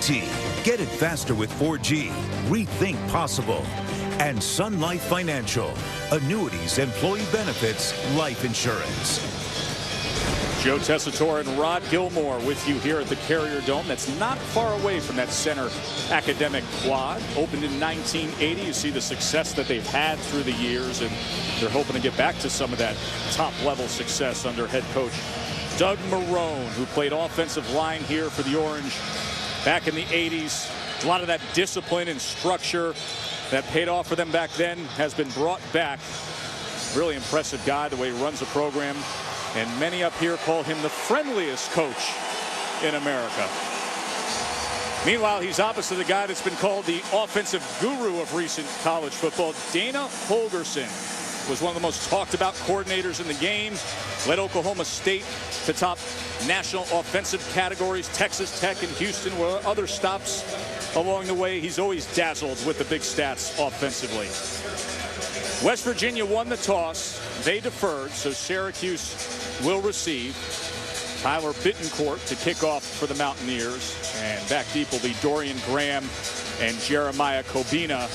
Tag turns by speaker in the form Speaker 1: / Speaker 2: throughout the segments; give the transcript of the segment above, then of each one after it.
Speaker 1: AT&T. Get it faster with 4G. Rethink possible. And Sun Life Financial. Annuities, employee benefits, life insurance.
Speaker 2: Joe Tessitore and Rod Gilmore with you here at the Carrier Dome. That's not far away from that center academic quad. Opened in 1980. You see the success that they've had through the years, and they're hoping to get back to some of that top-level success under head coach Doug Marrone, who played offensive line here for the Orange back in the 80s. A lot of that discipline and structure that paid off for them back then has been brought back. Really impressive guy, the way he runs the program. And many up here call him the friendliest coach in America. Meanwhile, he's opposite the guy that's been called the offensive guru of recent college football. Dana Holgorsen was one of the most talked about coordinators in the game. Led Oklahoma State to top national offensive categories. Texas Tech and Houston were other stops along the way. He's always dazzled with the big stats offensively. West Virginia won the toss. They deferred, so Syracuse will receive. Tyler Bittencourt to kick off for the Mountaineers. And back deep will be Dorian Graham and Jeremiah Kobina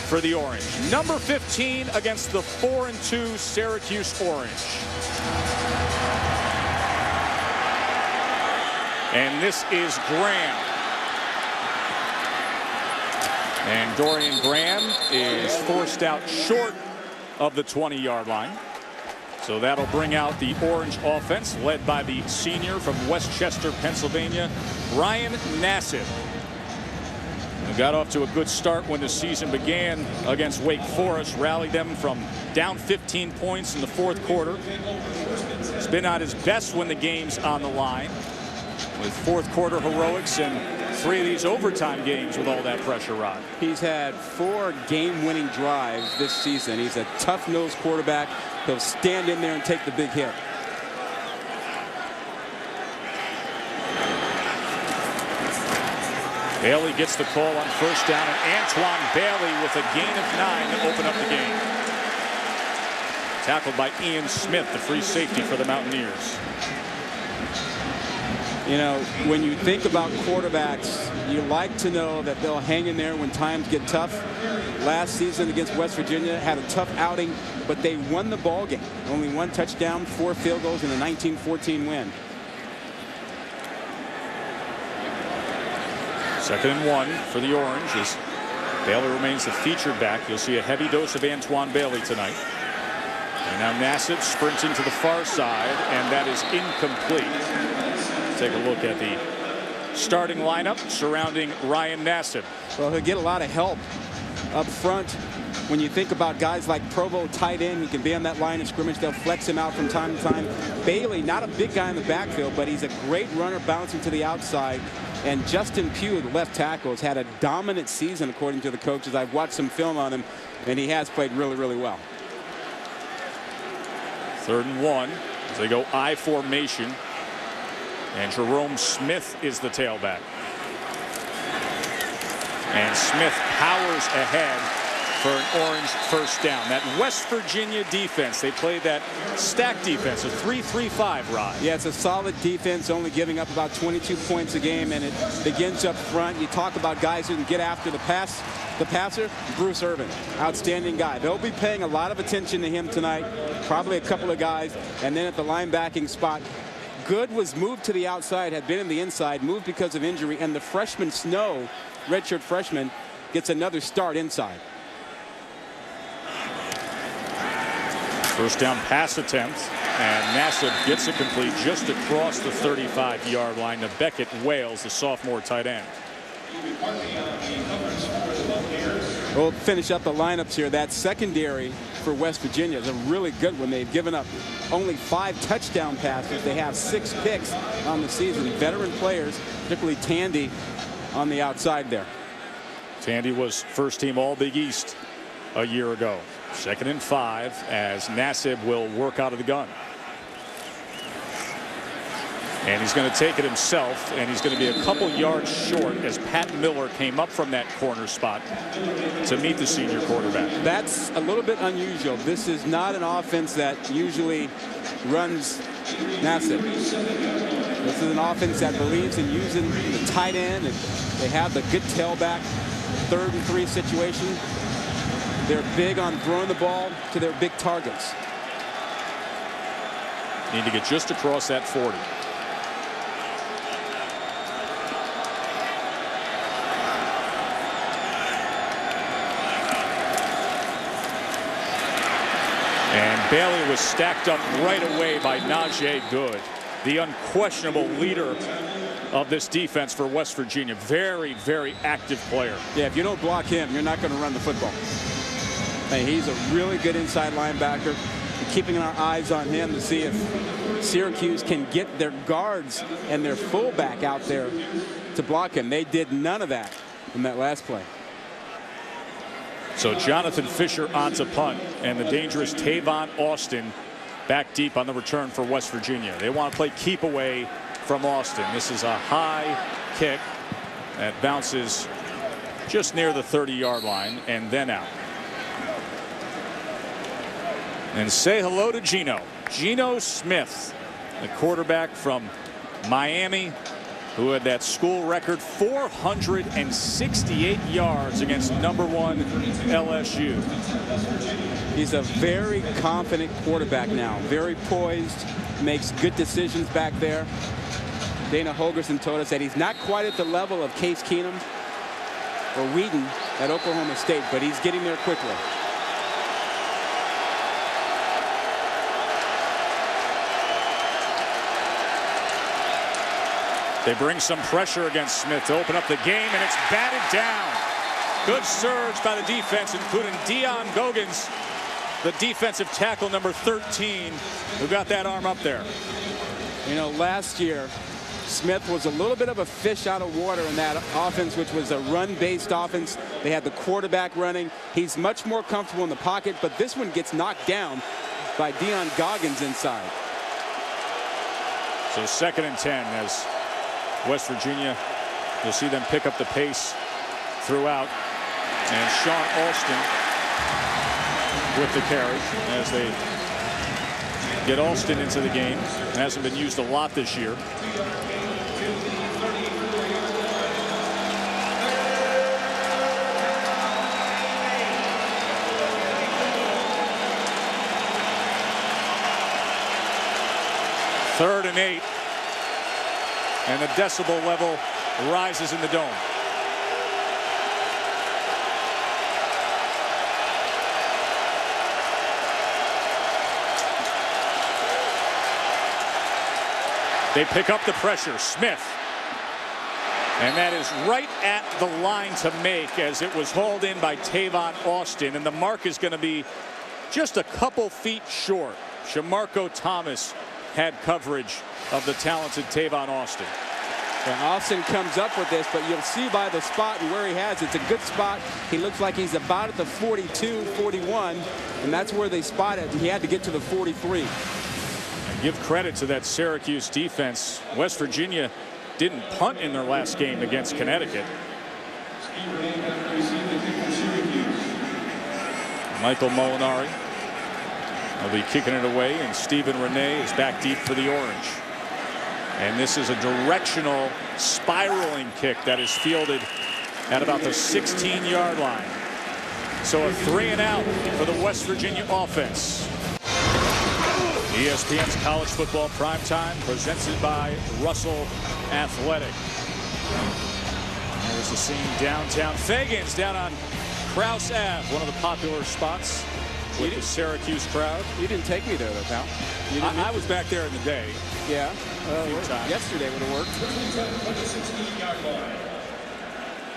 Speaker 2: for the Orange. Number 15 against the 4-2 Syracuse Orange. And this is Graham. And Dorian Graham is forced out short of the 20-yard line. So that'll bring out the Orange offense, led by the senior from Westchester, Pennsylvania, Ryan Nassib. Who got off to a good start when the season began against Wake Forest, rallied them from down 15 points in the fourth quarter. He's been at his best when the game's on the line, with fourth quarter heroics and 3 of these overtime games with all that pressure, Rod.
Speaker 3: He's had 4 game-winning drives this season. He's a tough-nosed quarterback. He'll stand in there and take the big hit.
Speaker 2: Bailey gets the call on first down, and Antoine Bailey with a gain of 9 to open up the game. Tackled by Ian Smith, the free safety for the Mountaineers.
Speaker 3: You know, when you think about quarterbacks, you like to know that they'll hang in there when times get tough. Last season against West Virginia, had a tough outing, but they won the ball game. Only 1 touchdown, 4 field goals in a 19-14 win.
Speaker 2: 2nd and 1 for the Orange as Bailey remains the featured back. You'll see a heavy dose of Antoine Bailey tonight. And now Nassib sprinting to the far side, and that is incomplete. Take a look at the starting lineup surrounding Ryan Nassib.
Speaker 3: Well, he'll get a lot of help up front. When you think about guys like Provo, tight end, he can be on that line of scrimmage. They'll flex him out from time to time. Bailey, not a big guy in the backfield, but he's a great runner bouncing to the outside. And Justin Pugh, the left tackle, has had a dominant season, according to the coaches. I've watched some film on him, and he has played really, really well.
Speaker 2: 3rd and 1 as they go I formation. And Jerome Smith is the tailback. And Smith powers ahead for an Orange first down. That West Virginia defense, they played that stack defense, a 3-3-5, Rod.
Speaker 3: Yeah, it's a solid defense, only giving up about 22 points a game, and it begins up front. You talk about guys who can get after the passer, Bruce Irvin, outstanding guy. They'll be paying a lot of attention to him tonight, probably a couple of guys, and then at the linebacking spot, Good was moved to the outside, had been in the inside, moved because of injury, and the freshman Snow, redshirt freshman, gets another start inside.
Speaker 2: First down pass attempt, and Nassib gets it complete just across the 35-yard line to Beckett Wales, the sophomore tight end.
Speaker 3: We'll finish up the lineups here. That secondary for West Virginia is a really good one. They've given up only 5 touchdown passes. They have 6 picks on the season. Veteran players, particularly Tandy, on the outside there.
Speaker 2: Tandy was first team All Big East a year ago. 2nd and 5 as Nassib will work out of the gun. And he's going to take it himself, and he's going to be a couple yards short as Pat Miller came up from that corner spot to meet the senior quarterback.
Speaker 3: That's a little bit unusual. This is not an offense that usually runs Nassib. This is an offense that believes in using the tight end, and they have the good tailback 3rd and 3 situation. They're big on throwing the ball to their big targets.
Speaker 2: Need to get just across that 40. And Bailey was stacked up right away by Najee Good, the unquestionable leader of this defense for West Virginia. Very, very active player.
Speaker 3: Yeah, if you don't block him, you're not going to run the football. And he's a really good inside linebacker. We're keeping our eyes on him to see if Syracuse can get their guards and their fullback out there to block him. They did none of that in that last play.
Speaker 2: So Jonathan Fisher on to punt, and the dangerous Tavon Austin back deep on the return for West Virginia. They want to play keep away from Austin. This is a high kick that bounces just near the 30-yard line and then out. And say hello to Geno Smith, the quarterback from Miami, who had that school record 468 yards against #1 LSU.
Speaker 3: He's a very confident quarterback now, very poised, makes good decisions back there. Dana Holgorsen told us that he's not quite at the level of Case Keenum or Wheaton at Oklahoma State, but he's getting there quickly.
Speaker 2: They bring some pressure against Smith to open up the game, and it's batted down. Good surge by the defense, including Deion Goggins, the defensive tackle number 13, who got that arm up there.
Speaker 3: You know, last year, Smith was a little bit of a fish out of water in that offense, which was a run-based offense. They had the quarterback running. He's much more comfortable in the pocket, but this one gets knocked down by Deion Goggins inside.
Speaker 2: So 2nd and 10 as West Virginia, you'll see them pick up the pace throughout. And Sean Alston with the carry as they get Alston into the game. Hasn't been used a lot this year. Third and 8. And the decibel level rises in the dome. They pick up the pressure. Smith. And that is right at the line to make as it was hauled in by Tavon Austin. And the mark is going to be just a couple feet short. Shamarko Thomas had coverage of the talented Tavon Austin.
Speaker 3: And Austin comes up with this, but you'll see by the spot and where he has, it's a good spot. He looks like he's about at the 42, 41, and that's where they spot it. And he had to get to the 43.
Speaker 2: And give credit to that Syracuse defense. West Virginia didn't punt in their last game against Connecticut. Michael Molinari will be kicking it away, and Stephen Renee is back deep for the Orange. And this is a directional spiraling kick that is fielded at about the 16-yard line. So a 3 and out for the West Virginia offense. ESPN's College Football Primetime, presented by Russell Athletic. There's the scene downtown. Fagan's down on Krause Ave, one of the popular spots with the Syracuse crowd.
Speaker 3: You didn't take me there, though, pal.
Speaker 2: I was back there in the day.
Speaker 3: Yeah.
Speaker 2: Times.
Speaker 3: Yesterday would have worked.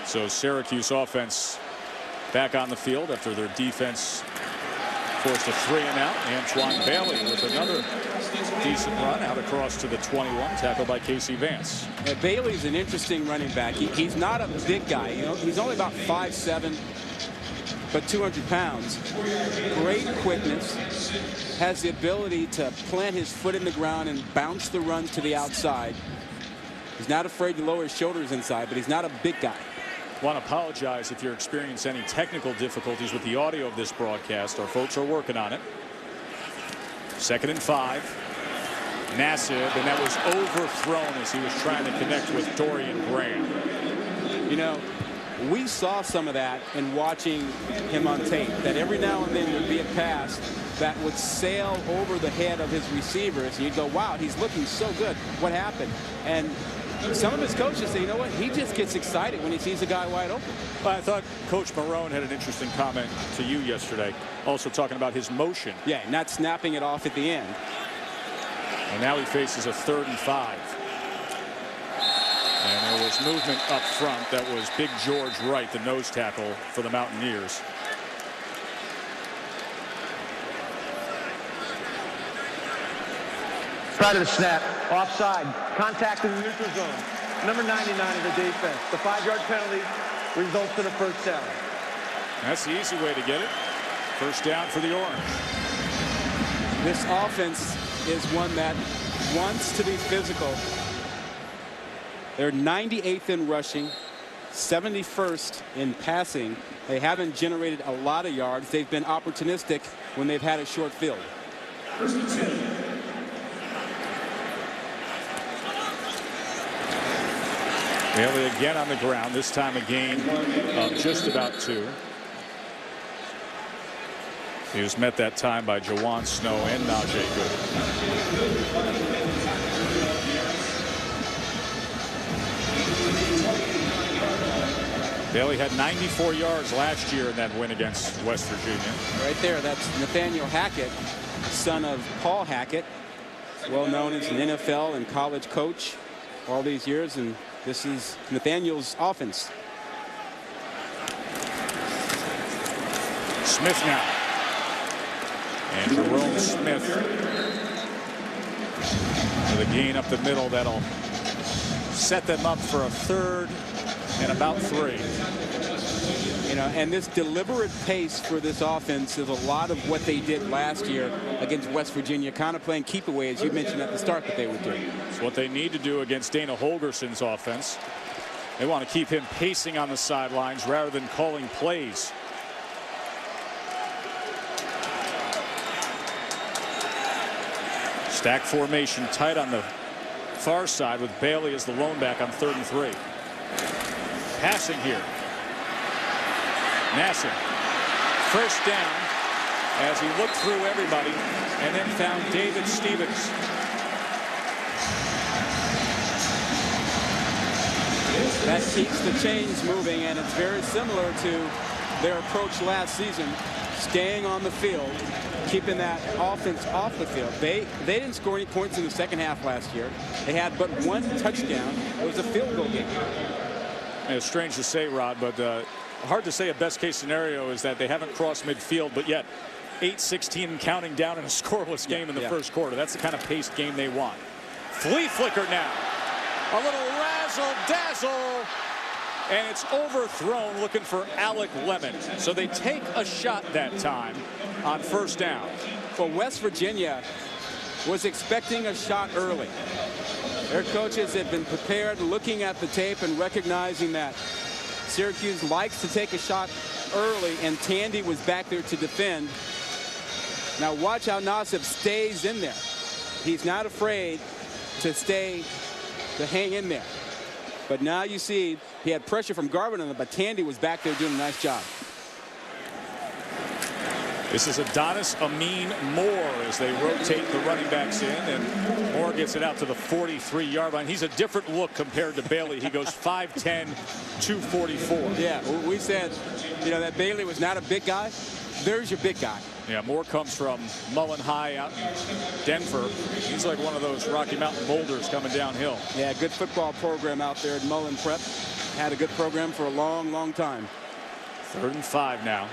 Speaker 2: So Syracuse offense back on the field after their defense forced a 3 and out. Antoine Bailey with another decent run out across to the 21, tackled by Casey Vance.
Speaker 3: Yeah, Bailey's an interesting running back. He's not a big guy. You know, he's only about 5'7", but 200 pounds. Great quickness. Has the ability to plant his foot in the ground and bounce the run to the outside. He's not afraid to lower his shoulders inside, but he's not a big guy.
Speaker 2: Want to apologize if you're experiencing any technical difficulties with the audio of this broadcast. Our folks are working on it. 2nd and 5. Nassib, and that was overthrown as he was trying to connect with Dorian Graham.
Speaker 3: You know, we saw some of that in watching him on tape, that every now and then there'd be a pass that would sail over the head of his receivers, and you'd go, wow, he's looking so good. What happened? And some of his coaches say, you know what, he just gets excited when he sees a guy wide open.
Speaker 2: I thought Coach Marone had an interesting comment to you yesterday, also talking about his motion.
Speaker 3: Yeah, not snapping it off at the end.
Speaker 2: And now he faces a 3rd and 5. And there was movement up front. That was Big George Wright, the nose tackle for the Mountaineers.
Speaker 4: Prior to the snap, offside, contact in the neutral zone. Number 99 of the defense. The 5-yard penalty results in a first down.
Speaker 2: That's the easy way to get it. First down for the Orange.
Speaker 3: This offense is one that wants to be physical. They're 98th in rushing, 71st in passing. They haven't generated a lot of yards. They've been opportunistic when they've had a short field.
Speaker 2: Bailey again on the ground, this time a gain of just about 2. He was met that time by Jawan Snow and Najee Goodwin. Bailey had 94 yards last year in that win against West Virginia.
Speaker 3: Right there, that's Nathaniel Hackett, son of Paul Hackett, well known as an NFL and college coach all these years, and this is Nathaniel's offense.
Speaker 2: Smith now. And Jerome Smith with a gain up the middle that'll set them up for a 3rd and about 3.
Speaker 3: You know, and this deliberate pace for this offense is a lot of what they did last year against West Virginia, kind of playing keep away, as you mentioned at the start that they would do.
Speaker 2: It's what they need to do against Dana Holgerson's offense. They want to keep him pacing on the sidelines rather than calling plays. Stack formation tight on the far side with Bailey as the lone back on 3rd and 3. Passing here. Nassib. First down as he looked through everybody and then found David Stevens.
Speaker 3: That keeps the chains moving, and it's very similar to their approach last season, staying on the field, keeping that offense off the field. They didn't score any points in the second half last year. They had but 1 touchdown. It was a field goal game.
Speaker 2: It's strange to say, Rod, but hard to say a best case scenario is that they haven't crossed midfield, but yet 8-16 and counting down in a scoreless game in the first quarter. That's the kind of paced game they want. Flea flicker now. A little razzle dazzle, and it's overthrown, looking for Alec Lemon. So they take a shot that time on first down.
Speaker 3: Well, West Virginia was expecting a shot early. Their coaches had been prepared, looking at the tape and recognizing that Syracuse likes to take a shot early, and Tandy was back there to defend. Now watch how Nassib stays in there. He's not afraid to hang in there. But now you see he had pressure from Garvin on him, but Tandy was back there doing a nice job.
Speaker 2: This is Adonis Amin Moore as they rotate the running backs in, and Moore gets it out to the 43-yard line. He's a different look compared to Bailey. He goes 5'10", 244.
Speaker 3: Yeah, we said, you know, that Bailey was not a big guy. There's your big guy.
Speaker 2: Yeah, Moore comes from Mullen High out in Denver. He's like one of those Rocky Mountain boulders coming downhill.
Speaker 3: Yeah, good football program out there at Mullen Prep. Had a good program for a long, long time.
Speaker 2: 3rd and 5 now.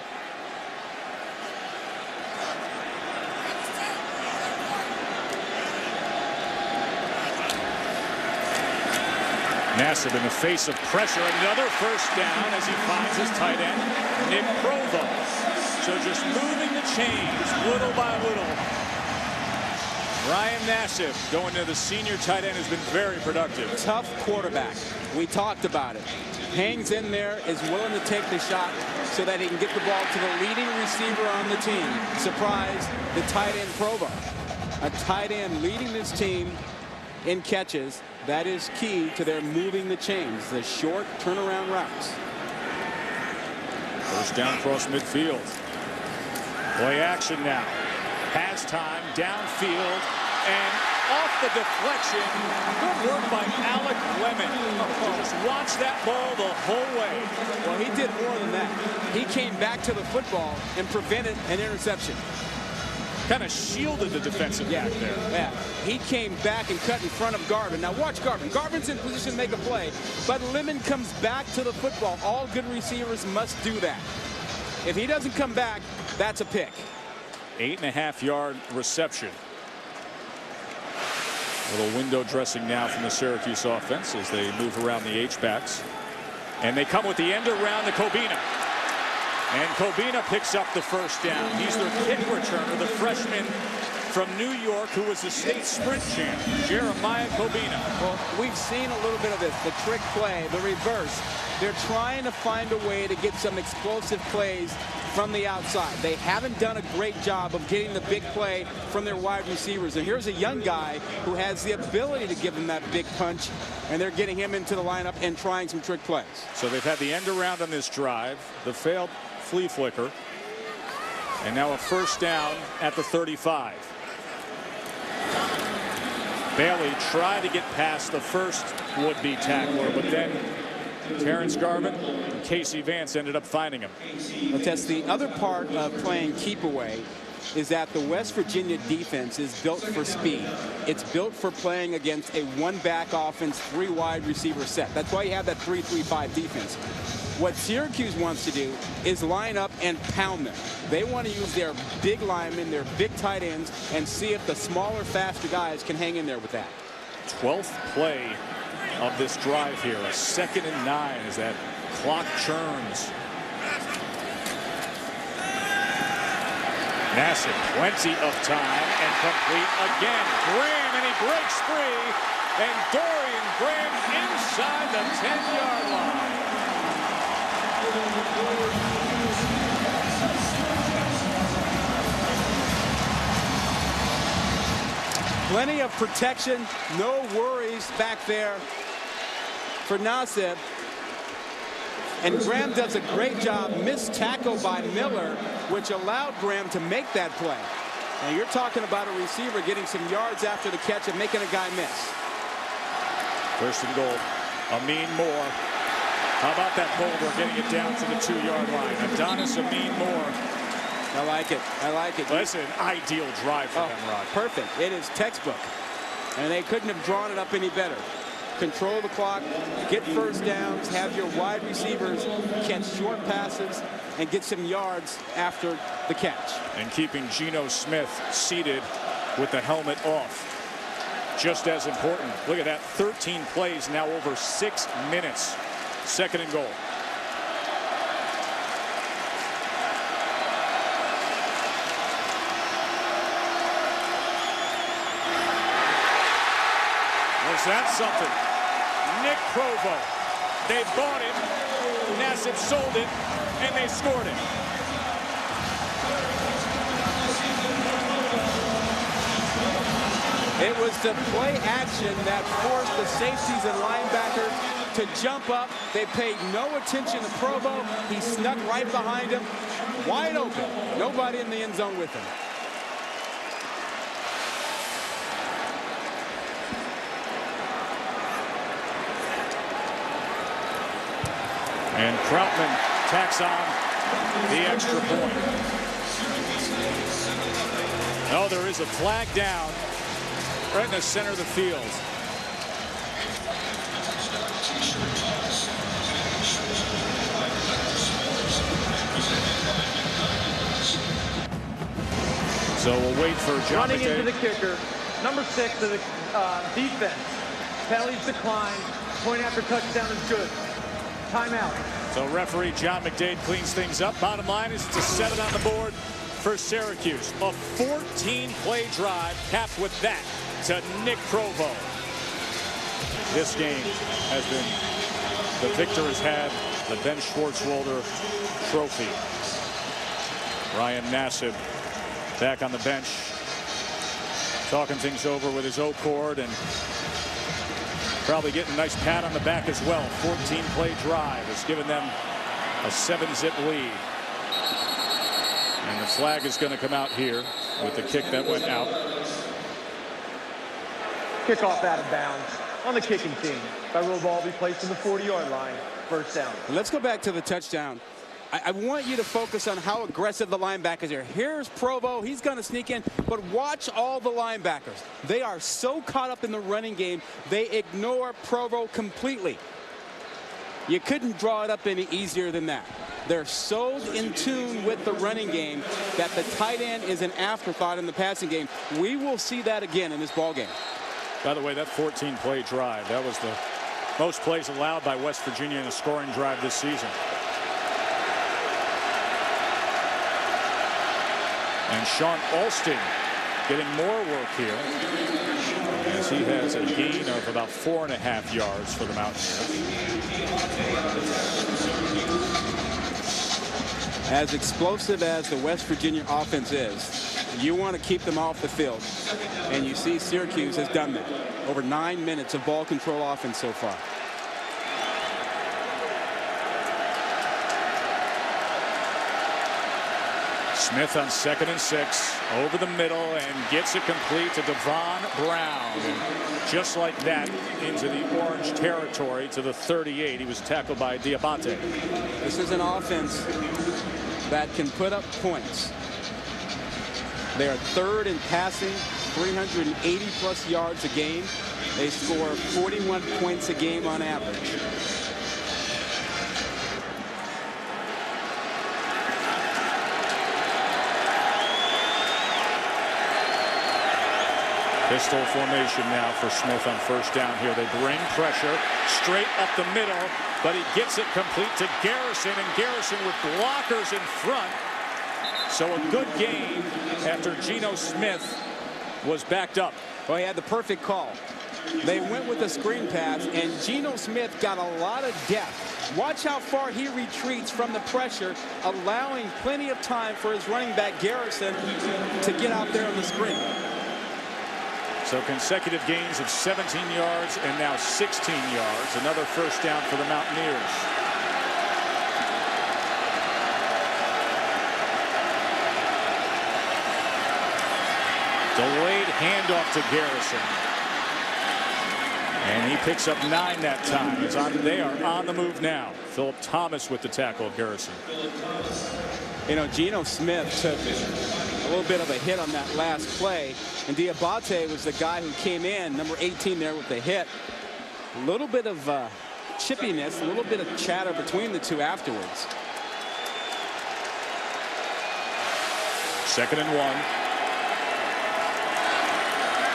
Speaker 2: Nassib in the face of pressure. Another first down as he finds his tight end, Nick Provo. So just moving the chains little by little. Ryan Nassib, going to the senior tight end, has been very productive.
Speaker 3: Tough quarterback. We talked about it. Hangs in there, is willing to take the shot so that he can get the ball to the leading receiver on the team. Surprise, the tight end Provo. a tight end leading this team in catches, that is key to their moving the chains, the short turnaround routes.
Speaker 2: First down across midfield. Play action now. Pass time downfield and off the deflection. Good work by Alec Lemon. Just watch that ball the whole way.
Speaker 3: Well, he did more than that. He came back to the football and prevented an interception.
Speaker 2: Kind of shielded the defensive back there.
Speaker 3: Yeah, he came back and cut in front of Garvin. Now watch Garvin. Garvin's in position to make a play, but Lemon comes back to the football. All good receivers must do that. If he doesn't come back, that's a pick.
Speaker 2: 8.5-yard reception. A little window dressing now from the Syracuse offense as they move around the H-backs. And they come with the end around to Kobina. And Kobina picks up the first down. He's their kick returner, the freshman from New York who was the state sprint champ, Jeremiah Kobina.
Speaker 3: Well, we've seen a little bit of this, the trick play, the reverse. They're trying to find a way to get some explosive plays from the outside. They haven't done a great job of getting the big play from their wide receivers. And here's a young guy who has the ability to give them that big punch, and they're getting him into the lineup and trying some trick plays.
Speaker 2: So they've had the end around on this drive, the failed flea flicker, and now a first down at the 35. Bailey tried to get past the first would-be tackler, but then Terrence Garvin and Casey Vance ended up finding him.
Speaker 3: Well, Tess, the other part of playing keep away is that the West Virginia defense is built for speed. It's built for playing against a one-back offense, 3 wide receiver set. That's why you have that 3-3-5 defense. What Syracuse wants to do is line up and pound them. They want to use their big linemen, their big tight ends, and see if the smaller, faster guys can hang in there with that.
Speaker 2: 12th play of this drive here, a 2nd and 9 as that clock churns. Nassib, plenty of time and complete again. Graham, and he breaks free, and Dorian Graham inside the 10-yard line.
Speaker 3: Plenty of protection, no worries back there for Nassib. And Graham does a great job. Missed tackle by Miller, which allowed Graham to make that play. And you're talking about a receiver getting some yards after the catch and making a guy miss.
Speaker 2: First and goal. Amin Moore. How about that boulder getting it down to the 2-yard line? Adonis Amin Moore.
Speaker 3: I like it. I like it.
Speaker 2: Well, that's an ideal drive for them, Rod.
Speaker 3: Perfect. It is textbook. And they couldn't have drawn it up any better. Control the clock, get first downs, have your wide receivers catch short passes, and get some yards after the catch. And
Speaker 2: keeping Geno Smith seated with the helmet off. Just as important. Look at that, 13 plays, now over 6 minutes. 2nd and goal. Was that something? Nick Provo. They bought him. Nassib sold it, and they scored it.
Speaker 3: It was the play action that forced the safeties and linebackers to jump up. They paid no attention to Provo. He snuck right behind him, wide open. Nobody in the end zone with him.
Speaker 2: And Krautman tacks on the extra point. Oh, there is a flag down right in the center of the field. So we'll wait for John
Speaker 4: Running
Speaker 2: McDade.
Speaker 4: into the kicker, number 6 of the defense. Penalties decline. Point after touchdown is good. Timeout. So
Speaker 2: referee John McDade cleans things up. Bottom line is to set it on the board for Syracuse. A 14-play drive capped with that to Nick Provo. This game has been, the victor has had the Ben Schwartzwalder Trophy. Ryan Nassib back on the bench talking things over with his O-cord and probably getting a nice pat on the back as well. 14-play drive has given them a 7-zip lead. And the flag is going to come out here with the kick that went out.
Speaker 4: Kickoff out of bounds on the kicking team. By rule, ball will be placed in the 40-yard line. First down.
Speaker 3: Let's go back to the touchdown. I want you to focus on how aggressive the linebackers are. Here's Provo. He's going to sneak in. But watch all the linebackers. They are so caught up in the running game, they ignore Provo completely. You couldn't draw it up any easier than that. They're so in tune with the running game that the tight end is an afterthought in the passing game. We will see that again in this ball game.
Speaker 2: By the way, that 14-play drive, that was the most plays allowed by West Virginia in a scoring drive this season. And Sean Alston getting more work here as he has a gain of about 4.5 yards for the Mountaineers.
Speaker 3: As explosive as the West Virginia offense is, you want to keep them off the field. And you see Syracuse has done that. Over 9 minutes of ball control offense so far.
Speaker 2: Smith on 2nd and 6 over the middle and gets it complete to Devon Brown. And just like that into the orange territory to the 38. He was tackled by Diabate.
Speaker 3: This is an offense that can put up points. They are 3rd in passing, 380+ yards a game. They score 41 points a game on average.
Speaker 2: Pistol formation now for Smith on 1st down here. They bring pressure straight up the middle, but he gets it complete to Garrison, and Garrison with blockers in front. So a good game after Geno Smith was backed up.
Speaker 3: Well, he had the perfect call. They went with a screen pass, and Geno Smith got a lot of depth. Watch how far he retreats from the pressure, allowing plenty of time for his running back Garrison to get out there on the screen.
Speaker 2: So consecutive gains of 17 yards and now 16 yards. Another 1st down for the Mountaineers. Delayed handoff to Garrison. And he picks up 9 that time. They are on the move now. Philip Thomas with the tackle of Garrison.
Speaker 3: You know, Geno Smith took a little bit of a hit on that last play, and Diabate was the guy who came in, number 18 there with the hit. A little bit of chippiness, a little bit of chatter between the two afterwards.
Speaker 2: 2nd and 1.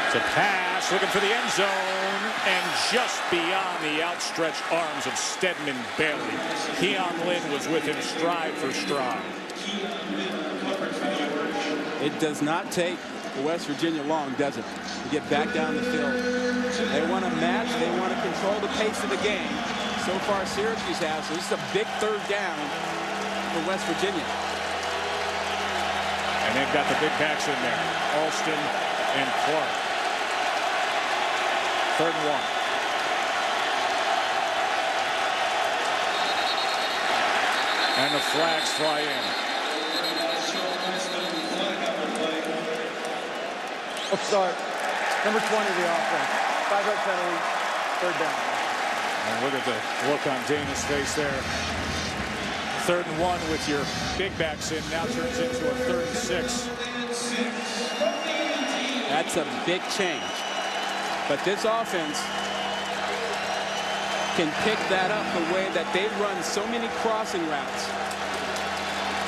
Speaker 2: It's a pass, looking for the end zone, and just beyond the outstretched arms of Stedman Bailey. Keon Lynn was with him stride for stride.
Speaker 3: It does not take West Virginia long, does it, to get back down the field. They want to match. They want to control the pace of the game. So far, Syracuse has. So this is a big 3rd down for West Virginia.
Speaker 2: And they've got the big backs in there, Alston and Clark. 3rd and 1. And the flags fly in.
Speaker 4: Let's start. Number 20 of the offense. 5-yard penalty. 3rd down.
Speaker 2: And look at the look on Dana's face there. 3rd and 1 with your big backs in. Now turns into a 3rd and 6.
Speaker 3: That's a big change. But this offense can pick that up the way that they run so many crossing routes.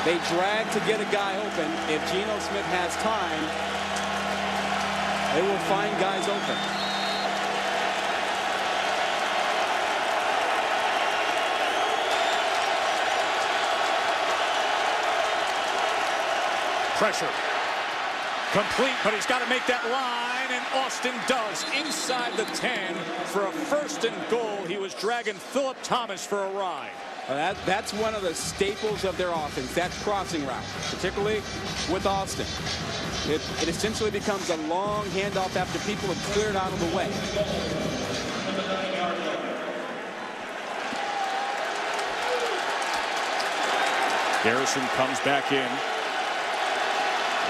Speaker 3: They drag to get a guy open. If Geno Smith has time, they will find guys open.
Speaker 2: Pressure. Complete, but he's got to make that line, and Austin does inside the 10 for a 1st and goal. He was dragging Philip Thomas for a ride.
Speaker 3: Well, that's one of the staples of their offense, that crossing route, particularly with Austin. It essentially becomes a long handoff after people have cleared out of the way.
Speaker 2: Garrison comes back in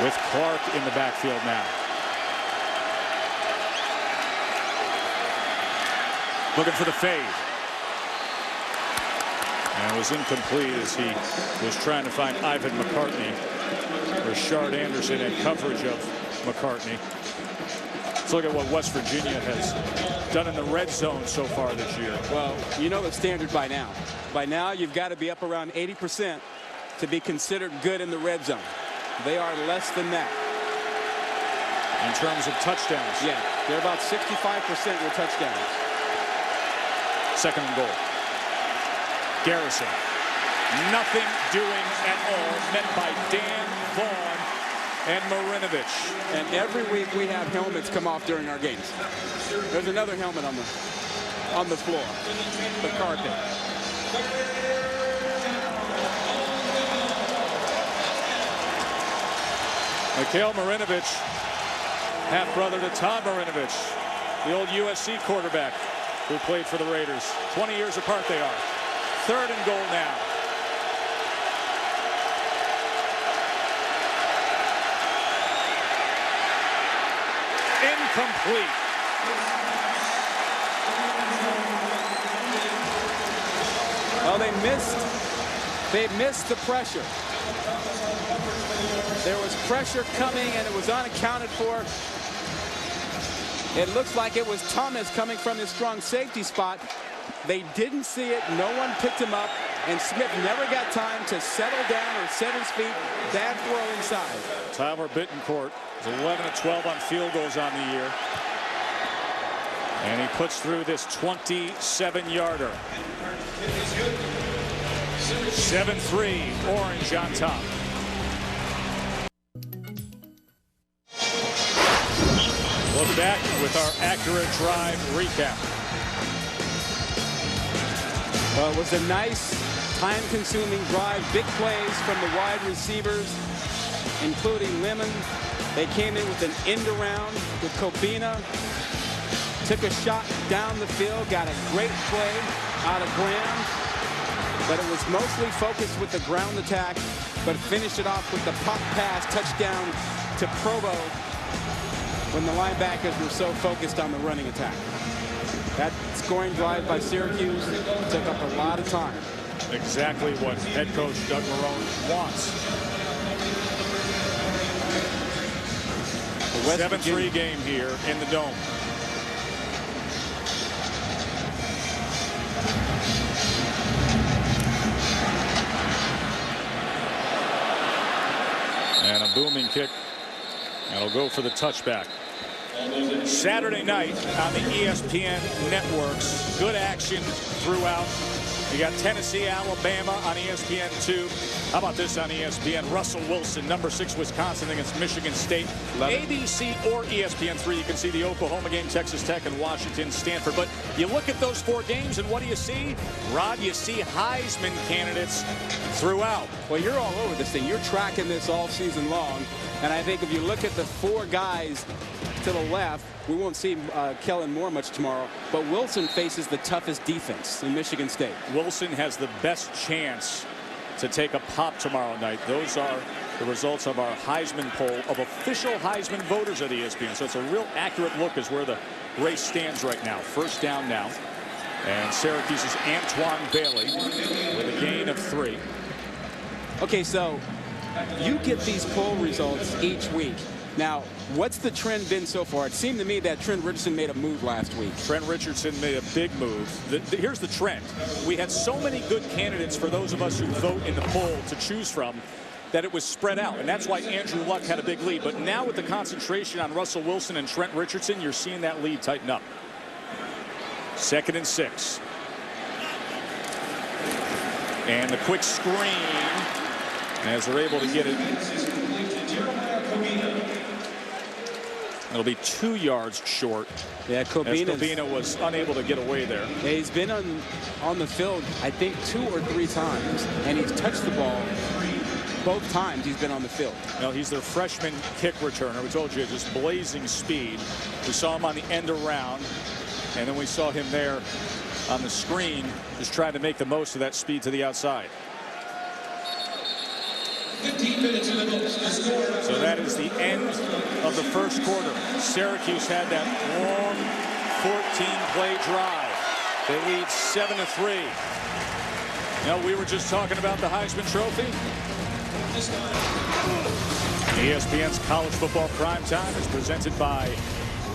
Speaker 2: with Clark in the backfield now. Looking for the fade. And it was incomplete as he was trying to find Ivan McCartney. Rashard Anderson had coverage of McCartney. Let's look at what West Virginia has done in the red zone so far this year.
Speaker 3: Well, you know the standard by now. By now, you've got to be up around 80% to be considered good in the red zone. They are less than that.
Speaker 2: In terms of touchdowns?
Speaker 3: Yeah, they're about 65% with touchdowns.
Speaker 2: Second and goal. Garrison. Nothing doing at all. Met by Dan Vaughn and Marinovich.
Speaker 3: And every week we have helmets come off during our games. There's another helmet on the floor. The carpet.
Speaker 2: Mikhail Marinovich, half-brother to Todd Marinovich, the old USC quarterback who played for the Raiders. 20 years apart they are. Third and goal now. Incomplete.
Speaker 3: Well, they missed the pressure. There was pressure coming and it was unaccounted for. It looks like it was Thomas coming from his strong safety spot. They didn't see it. No one picked him up. And Smith never got time to settle down or set his feet. Bad throw inside.
Speaker 2: Tyler Bittencourt is 11 of 12 on field goals on the year. And he puts through this 27-yarder. 7-3 Orange on top. Look back with our accurate drive recap.
Speaker 3: Well, it was a nice, time-consuming drive. Big plays from the wide receivers, including Lemon. They came in with an end around with Kobina. Took a shot down the field, got a great play out of Graham. But it was mostly focused with the ground attack, but finished it off with the pop pass touchdown to Provo when the linebackers were so focused on the running attack. That scoring drive by Syracuse took up a lot of time.
Speaker 2: Exactly what head coach Doug Marrone wants. The 7-3 game here in the Dome. And a booming kick. And it'll go for the touchback. Saturday night on the ESPN networks. Good action throughout. You got Tennessee, Alabama on ESPN2. How about this on ESPN? Russell Wilson, number 6 Wisconsin against Michigan State. ABC or ESPN3, you can see the Oklahoma game, Texas Tech and Washington, Stanford. But you look at those 4 games and what do you see? Rod, you see Heisman candidates throughout.
Speaker 3: Well, you're all over this thing. You're tracking this all season long. And I think if you look at the 4 guys to the left, we won't see Kellen Moore much tomorrow, but Wilson faces the toughest defense in Michigan State.
Speaker 2: Wilson has the best chance to take a pop tomorrow night. Those are the results of our Heisman poll of official Heisman voters at ESPN. So it's a real accurate look as where the race stands right now. First down now. And Syracuse's Antoine Bailey with a gain of 3.
Speaker 3: Okay, so you get these poll results each week. Now, what's the trend been so far? It seemed to me that Trent Richardson made a move last week.
Speaker 2: Trent Richardson made a big move. Here's the trend. We had so many good candidates for those of us who vote in the poll to choose from that it was spread out. And that's why Andrew Luck had a big lead. But now with the concentration on Russell Wilson and Trent Richardson, you're seeing that lead tighten up. 2nd and 6. And the quick screen as they're able to get it It'll be 2 yards short.
Speaker 3: Yeah,
Speaker 2: Cobina was unable to get away there.
Speaker 3: Yeah, he's been on the field, I think, 2 or 3 times, and he's touched the ball both times he's been on the field.
Speaker 2: No, he's their freshman kick returner. We told you, just blazing speed. We saw him on the end around, and then we saw him there on the screen, just trying to make the most of that speed to the outside.
Speaker 5: 15 minutes in the books.
Speaker 2: So that is the end of the first quarter. Syracuse had that long 14-play drive. They lead 7-3. Now, we were just talking about the Heisman Trophy. ESPN's College Football Primetime is presented by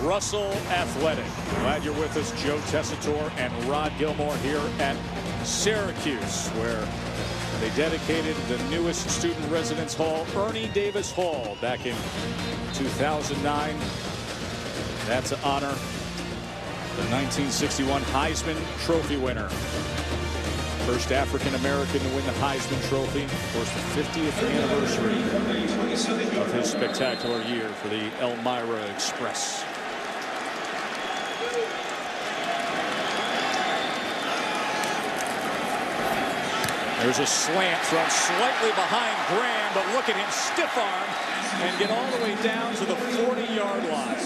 Speaker 2: Russell Athletic. Glad you're with us, Joe Tessitore and Rod Gilmore here at Syracuse, where they dedicated the newest student residence hall, Ernie Davis Hall, back in 2009. That's to honor the 1961 Heisman Trophy winner. First African-American to win the Heisman Trophy. Of course, the 50th anniversary of his spectacular year for the Elmira Express. There's a slant thrown slightly behind Graham, but look at him stiff arm and get all the way down to the 40-yard line.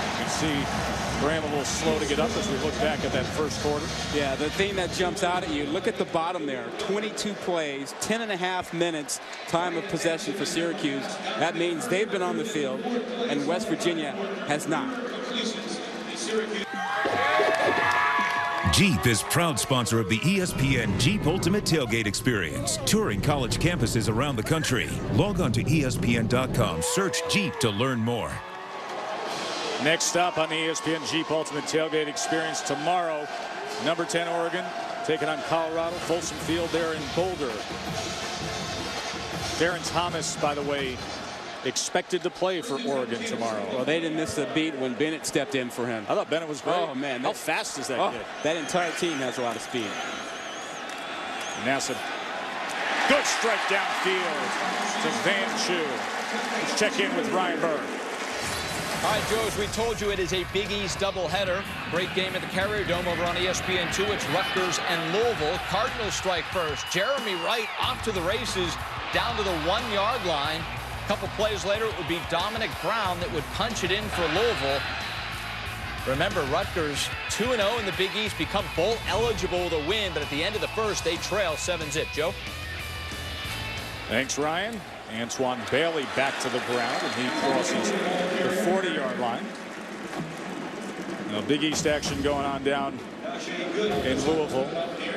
Speaker 2: You can see Graham a little slow to get up as we look back at that first quarter.
Speaker 3: Yeah, the thing that jumps out at you, look at the bottom there. 22 plays, 10.5 minutes time of possession for Syracuse. That means they've been on the field, and West Virginia has not.
Speaker 1: Jeep is proud sponsor of the ESPN Jeep Ultimate Tailgate Experience, touring college campuses around the country. Log on to ESPN.com, search Jeep to learn more.
Speaker 2: Next up on the ESPN Jeep Ultimate Tailgate Experience tomorrow, number 10 Oregon taking on Colorado, Folsom Field there in Boulder. Darren Thomas, by the way, expected to play for Oregon tomorrow.
Speaker 3: Well, they didn't miss a beat when Bennett stepped in for him.
Speaker 2: I thought Bennett was great.
Speaker 3: Oh, man.
Speaker 2: How fast is that kid?
Speaker 3: That entire team has a lot of speed.
Speaker 2: NASA, good strike downfield to Van Chu. Let's check in with Ryan Burr.
Speaker 6: All right, Joe, as we told you, it is a Big East doubleheader. Great game at the Carrier Dome over on ESPN2. It's Rutgers and Louisville. Cardinals strike first. Jeremy Wright off to the races down to the 1-yard line. A couple plays later, it would be Dominic Brown that would punch it in for Louisville. Remember, Rutgers 2-0 in the Big East, become bowl eligible with a win, but at the end of the first, they trail 7-zip. Joe?
Speaker 2: Thanks, Ryan. Antoine Bailey back to the ground, and he crosses the 40-yard line. Now, Big East action going on down in Louisville.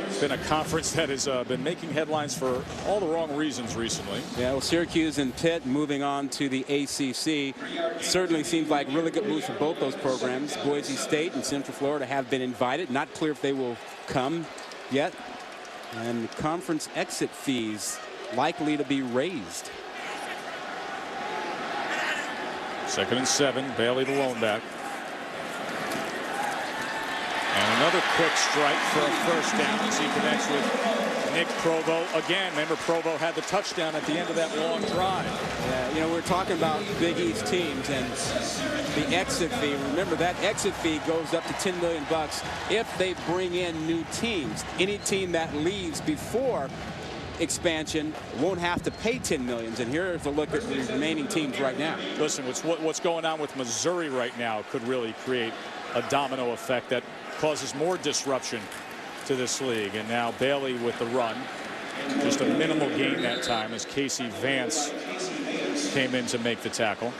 Speaker 2: It's been a conference that has been making headlines for all the wrong reasons recently.
Speaker 3: Yeah, well, Syracuse and Pitt moving on to the ACC. Certainly seems like really good moves for both those programs. Boise State and Central Florida have been invited. Not clear if they will come yet. And conference exit fees likely to be raised.
Speaker 2: 2nd and 7. Bailey the lone back. And another quick strike for a first down as he connects with Nick Provo. Again, remember Provo had the touchdown at the end of that long drive.
Speaker 3: Yeah, you know, we're talking about Big East teams and the exit fee. Remember, that exit fee goes up to $10 million if they bring in new teams. Any team that leaves before expansion won't have to pay $10 million. And here's a look at the remaining teams right now.
Speaker 2: Listen, what's going on with Missouri right now could really create a domino effect that causes more disruption to this league. And now Bailey with the run. Just a minimal gain that time as Casey Vance came in to make the tackle.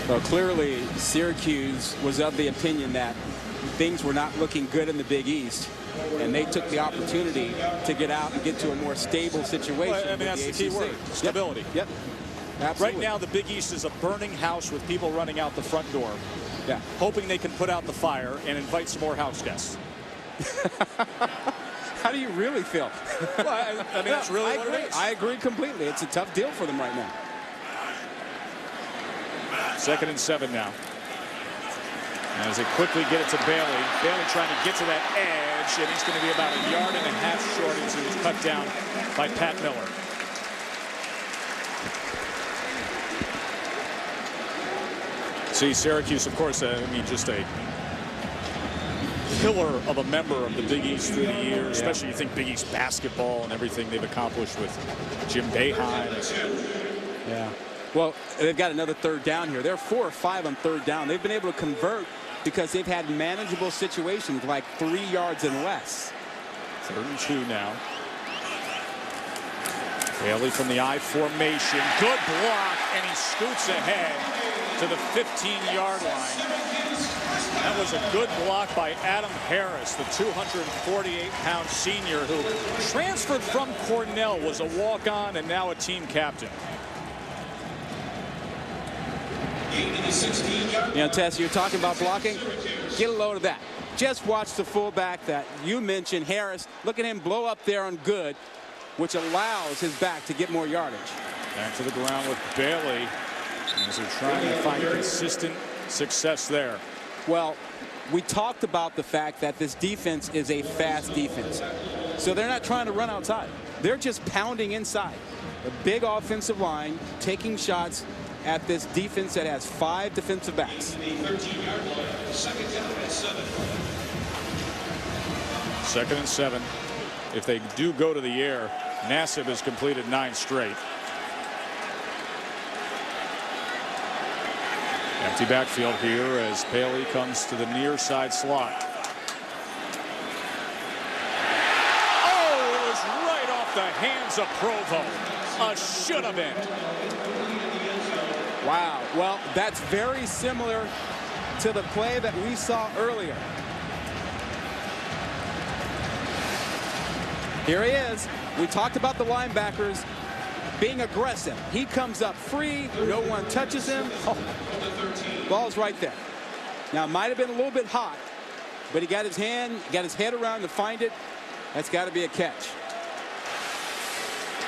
Speaker 3: Well, clearly Syracuse was of the opinion that things were not looking good in the Big East, and they took the opportunity to get out and get to a more stable situation.
Speaker 2: Well, I mean, that's the key word, stability.
Speaker 3: Yep. Absolutely.
Speaker 2: Right now, the Big East is a burning house with people running out the front door, hoping they can put out the fire and invite some more house guests.
Speaker 3: How do you really feel?
Speaker 2: Well, I mean, that's really what it is.
Speaker 3: I agree completely. It's a tough deal for them right now.
Speaker 2: 2nd and 7 now. As they quickly get it to Bailey. Bailey trying to get to that edge, and he's going to be about 1.5 yards short as he was cut down by Pat Miller. See, Syracuse, of course, I mean, just a pillar of a member of the Big East through the years, especially you think Big East basketball and everything they've accomplished with Jim Boeheim.
Speaker 3: Yeah. Well, they've got another third down here. They're 4 or 5 on third down. They've been able to convert because they've had manageable situations like 3 yards and less.
Speaker 2: 3rd and 2 now. Bailey from the I formation. Good block, and he scoots ahead to the 15-yard line. That was a good block by Adam Harris, the 248-pound senior who transferred from Cornell, was a walk-on, and now a team captain.
Speaker 3: You know, Tess, you're talking about blocking. Get a load of that. Just watch the fullback that you mentioned, Harris. Look at him blow up there on good, which allows his back to get more yardage.
Speaker 2: Back to the ground with Bailey as they're trying to find consistent success there.
Speaker 3: Well, we talked about the fact that this defense is a fast defense. So they're not trying to run outside. They're just pounding inside. A big offensive line taking shots at this defense that has 5 defensive backs.
Speaker 2: 2nd and 7. If they do go to the air, Nassib has completed 9 straight. Empty backfield here as Bailey comes to the near side slot. Oh, it was right off the hands of Provo. A should have been.
Speaker 3: Wow. Well, that's very similar to the play that we saw earlier. Here he is. We talked about the linebackers being aggressive. He comes up free. No one touches him. Oh, ball's right there. Now, it might have been a little bit hot, but he got his head around to find it. That's got to be a catch.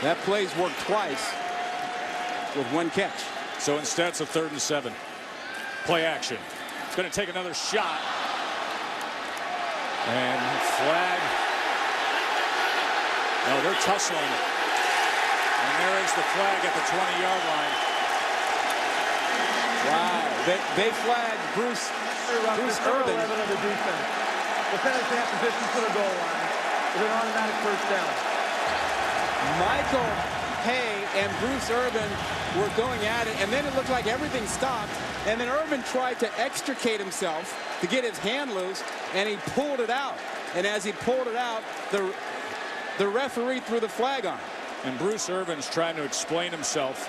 Speaker 3: That play's worked twice with 1 catch.
Speaker 2: So instead, it's a 3rd and 7. Play action. It's going to take another shot. And flag. No, they're tussling. And there is the flag at the 20-yard line.
Speaker 3: Wow. They flagged Bruce Irvin.
Speaker 4: 11 of the defense. Defenders have position to the goal line with an automatic first down.
Speaker 3: Michael Hay and Bruce Irvin were going at it, and then it looked like everything stopped, and then Irvin tried to extricate himself to get his hand loose, and he pulled it out. And as he pulled it out, the referee threw the flag on.
Speaker 2: And Bruce Irvin's trying to explain himself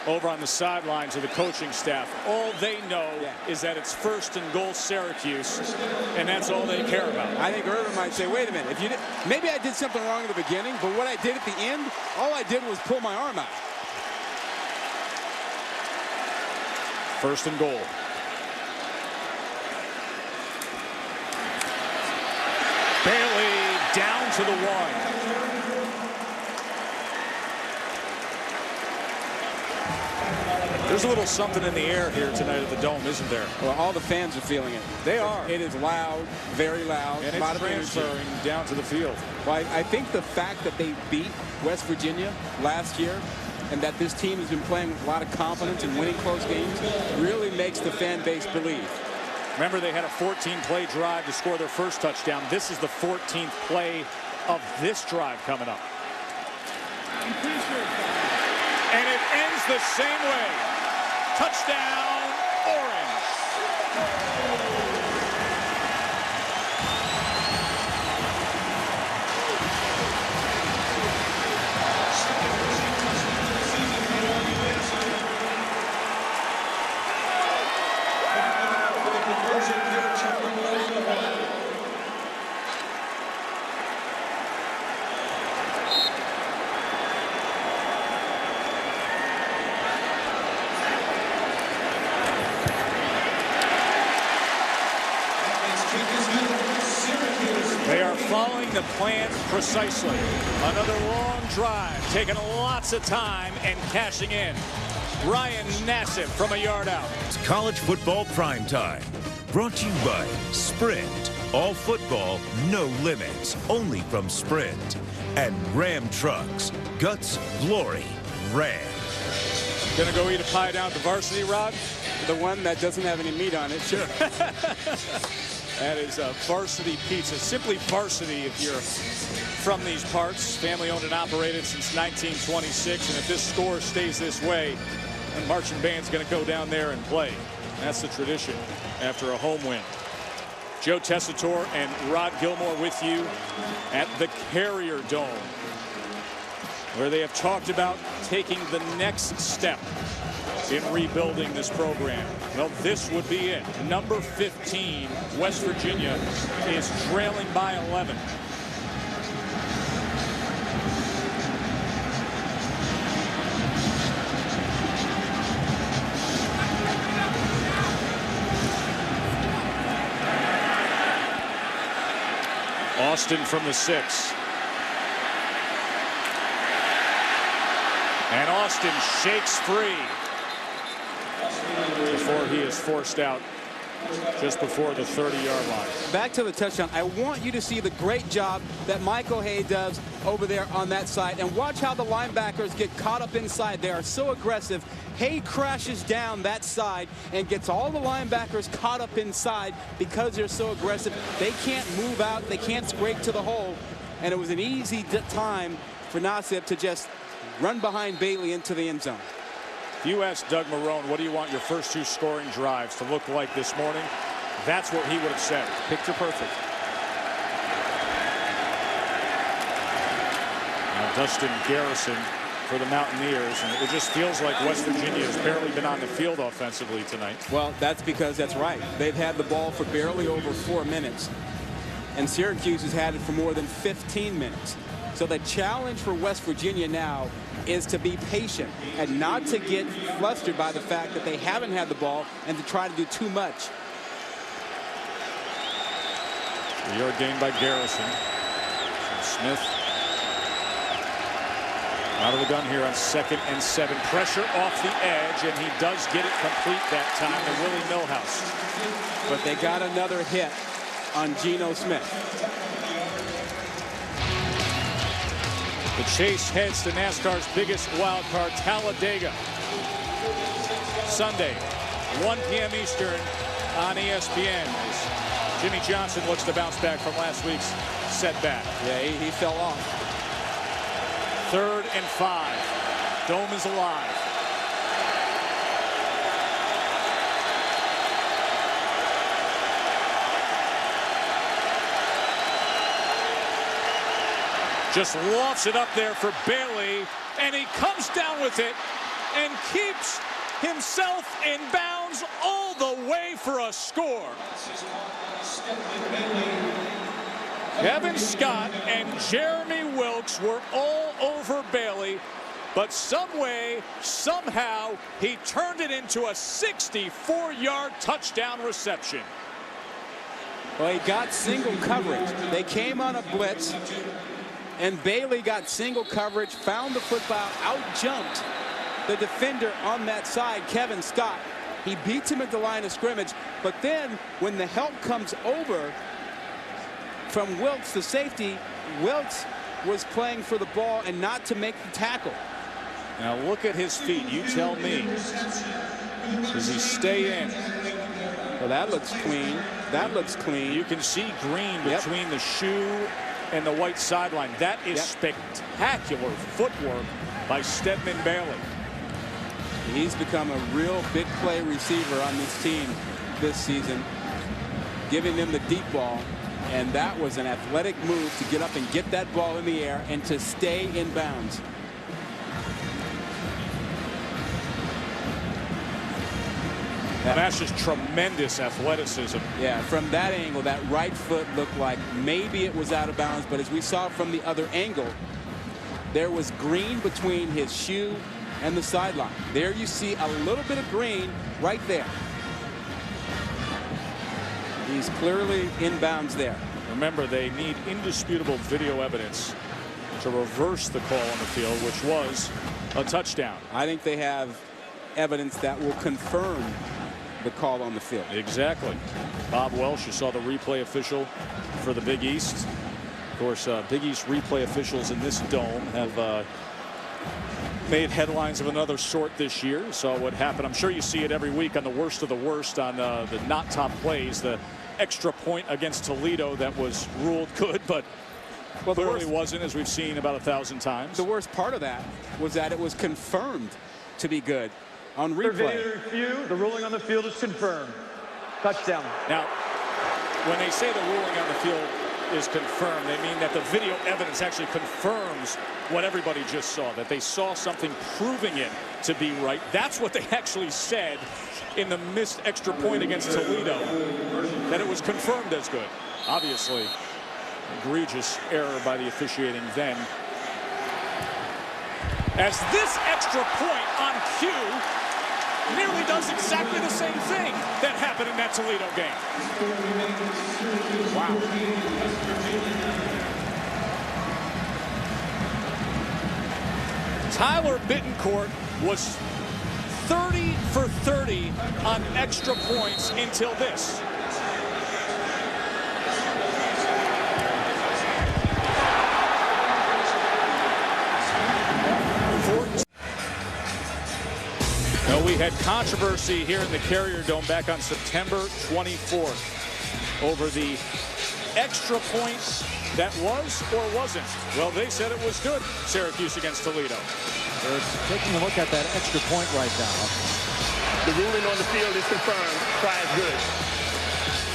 Speaker 2: over on the sideline to the coaching staff. All they know is that it's 1st and goal Syracuse, and that's all they care about.
Speaker 3: I think Irvin might say, wait a minute, maybe I did something wrong in the beginning, but what I did at the end, all I did was pull my arm out.
Speaker 2: 1st and goal. Bailey down to the 1. There's a little something in the air here tonight at the Dome, isn't there?
Speaker 3: Well, all the fans are feeling it.
Speaker 2: They are.
Speaker 3: It is loud, very loud.
Speaker 2: And it's transferring down to the field.
Speaker 3: Well, I think the fact that they beat West Virginia last year and that this team has been playing with a lot of confidence and winning close games really makes the fan base believe.
Speaker 2: Remember, they had a 14-play drive to score their first touchdown. This is the 14th play of this drive coming up. And it ends the same way. Touchdown, Orange. Following the plan precisely. Another long drive, taking lots of time and cashing in. Ryan Nassib from a yard out.
Speaker 1: It's college football prime time. Brought to you by Sprint. All football, no limits. Only from Sprint. And Ram Trucks. Guts, glory, Ram.
Speaker 2: Gonna go eat a pie down at the varsity, Rod?
Speaker 3: The one that doesn't have any meat on it, sure.
Speaker 2: That is a Varsity Pizza. Simply Varsity if you're from these parts. Family owned and operated since 1926. And if this score stays this way, the marching band's going to go down there and play. That's the tradition after a home win. Joe Tessitore and Rod Gilmore with you at the Carrier Dome, where they have talked about taking the next step in rebuilding this program. Well, this would be it. Number 15, West Virginia, is trailing by 11. Austin from the 6. And Austin shakes free before he is forced out just before the 30-yard line.
Speaker 3: Back to the touchdown. I want you to see the great job that Michael Hay does over there on that side. And watch how the linebackers get caught up inside. They are so aggressive. Hay crashes down that side and gets all the linebackers caught up inside because they're so aggressive. They can't move out. They can't scrape to the hole. And it was an easy time for Nassib to just run behind Bailey into the end zone.
Speaker 2: If you ask Doug Marrone, what do you want your first 2 scoring drives to look like this morning? That's what he would have said.
Speaker 3: Picture perfect.
Speaker 2: Now Dustin Garrison for the Mountaineers, and it just feels like West Virginia has barely been on the field offensively tonight.
Speaker 3: Well, that's because that's right. They've had the ball for barely over 4 minutes, and Syracuse has had it for more than 15 minutes. So the challenge for West Virginia now is to be patient and not to get flustered by the fact that they haven't had the ball and to try to do too much.
Speaker 2: 3-yard gain by Garrison. Smith out of the gun here on 2nd and 7. Pressure off the edge, and he does get it complete that time to Willie Millhouse.
Speaker 3: But they got another hit on Geno Smith.
Speaker 2: The chase heads to NASCAR's biggest wild card, Talladega. Sunday, 1 p.m. Eastern on ESPN. As Jimmy Johnson looks to bounce back from last week's setback.
Speaker 3: Yeah, he fell off.
Speaker 2: 3rd and 5. Dome is alive. Just lofts it up there for Bailey, and he comes down with it and keeps himself in bounds all the way for a score. Kevin Scott and Jeremy Wilkes were all over Bailey, but some way, somehow, he turned it into a 64-yard touchdown reception.
Speaker 3: Well, he got single coverage. They came on a blitz, and Bailey got single coverage, found the football, out-jumped the defender on that side, Kevin Scott. He beats him at the line of scrimmage, but then when the help comes over from Wilkes, the safety, Wilkes was playing for the ball and not to make the tackle.
Speaker 2: Now look at his feet. You tell me. Does he stay in?
Speaker 3: Well, that looks clean. That looks clean.
Speaker 2: You can see green between the shoe and the white sideline. That is spectacular footwork by Stedman Bailey.
Speaker 3: He's become a real big play receiver on this team this season, giving them the deep ball. And that was an athletic move to get up and get that ball in the air and to stay in bounds.
Speaker 2: That's just tremendous athleticism.
Speaker 3: Yeah, from that angle, that right foot looked like maybe it was out of bounds, but as we saw from the other angle, there was green between his shoe and the sideline. There you see a little bit of green right there. He's clearly in bounds there.
Speaker 2: Remember, they need indisputable video evidence to reverse the call on the field, which was a touchdown.
Speaker 3: I think they have evidence that will confirm the call on the field.
Speaker 2: Exactly. Bob Welsh, you saw the replay official for the Big East. Of course, Big East replay officials in this dome have made headlines of another sort this year. So what happened, I'm sure you see it every week on the worst of the worst on the not top plays. The extra point against Toledo that was ruled good, but clearly wasn't, as we've seen about 1,000 times.
Speaker 3: The worst part of that was that it was confirmed to be good on replay.
Speaker 4: Review, the ruling on the field is confirmed. Touchdown.
Speaker 2: Now, when they say the ruling on the field is confirmed, they mean that the video evidence actually confirms what everybody just saw, that they saw something proving it to be right. That's what they actually said in the missed extra point against Toledo, that it was confirmed as good. Obviously, egregious error by the officiating then. As this extra point on cue nearly does exactly the same thing that happened in that Toledo game. Wow. Tyler Bittencourt was 30 for 30 on extra points until this. Now, we had controversy here in the Carrier Dome back on September 24th over the extra points that was or wasn't. Well, they said it was good. Syracuse against Toledo.
Speaker 7: They're taking a look at that extra point right now.
Speaker 5: The ruling on the field is confirmed. Try is good.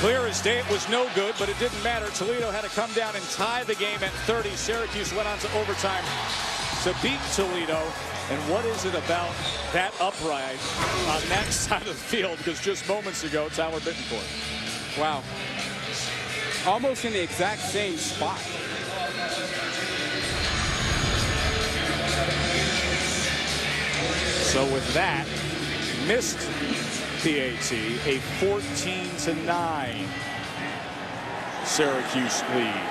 Speaker 2: Clear as day, it was no good, but it didn't matter. Toledo had to come down and tie the game at 30. Syracuse went on to overtime to beat Toledo. And what is it about that upright on that side of the field? Because just moments ago, Tyler Bittencourt.
Speaker 3: Wow. Almost in the exact same spot.
Speaker 2: So with that, missed PAT, a 14-9 Syracuse lead.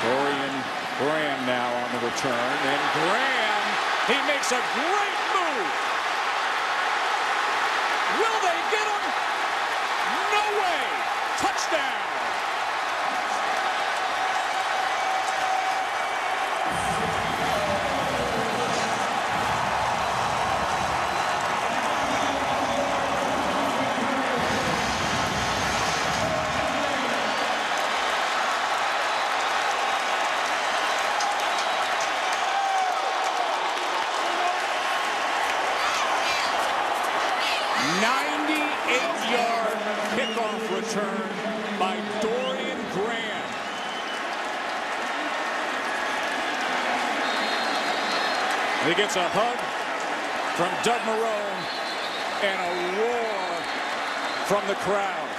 Speaker 2: Dorian Graham now on the return, and Graham, he makes a great move. Will they get him? No way. Touchdown. Return by Dorian Graham. He gets a hug from Doug Marone and a roar from the crowd.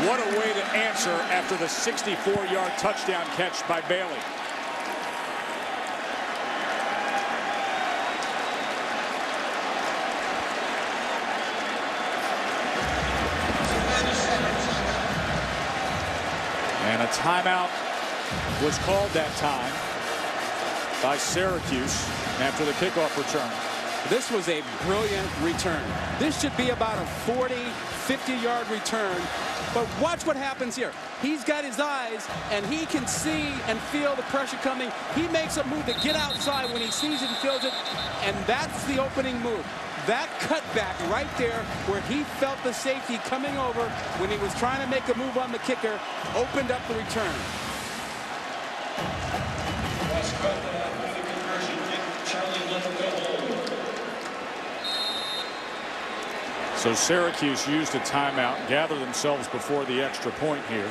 Speaker 2: What a way to answer after the 64-yard touchdown catch by Bailey. And a timeout was called that time by Syracuse after the kickoff return.
Speaker 3: This was a brilliant return. This should be about a 40, 50-yard return. But watch what happens here. He's got his eyes, and he can see and feel the pressure coming. He makes a move to get outside when he sees it and feels it, and that's the opening move. That cutback right there where he felt the safety coming over when he was trying to make a move on the kicker opened up the return.
Speaker 2: So Syracuse used a timeout, gather themselves before the extra point here.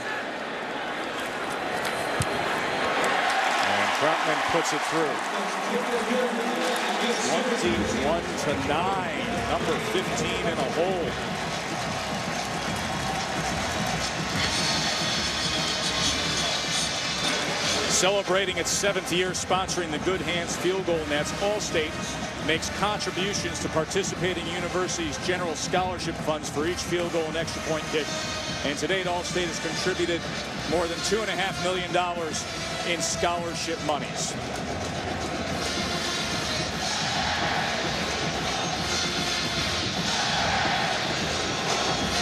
Speaker 2: And Troutman puts it through. 21-9, number 15 in a hole. Celebrating its 7th year sponsoring the Good Hands Field Goal Nets, Allstate makes contributions to participating universities' general scholarship funds for each field goal and extra point kick. And to date, Allstate has contributed more than $2.5 million in scholarship monies.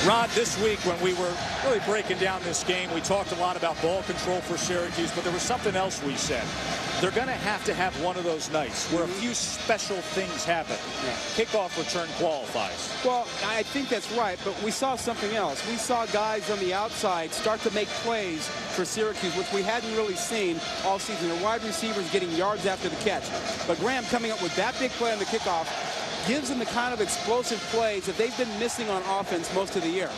Speaker 2: Rod, this week when we were really breaking down this game, we talked a lot about ball control for Syracuse, but there was something else we said. They're going to have one of those nights where a few special things happen.
Speaker 3: Yeah.
Speaker 2: Kickoff return qualifies.
Speaker 3: Well, I think that's right, but we saw something else. We saw guys on the outside start to make plays for Syracuse, which we hadn't really seen all season. The wide receivers getting yards after the catch. But Graham coming up with that big play on the kickoff gives them the kind of explosive plays that they've been missing on offense most of the year.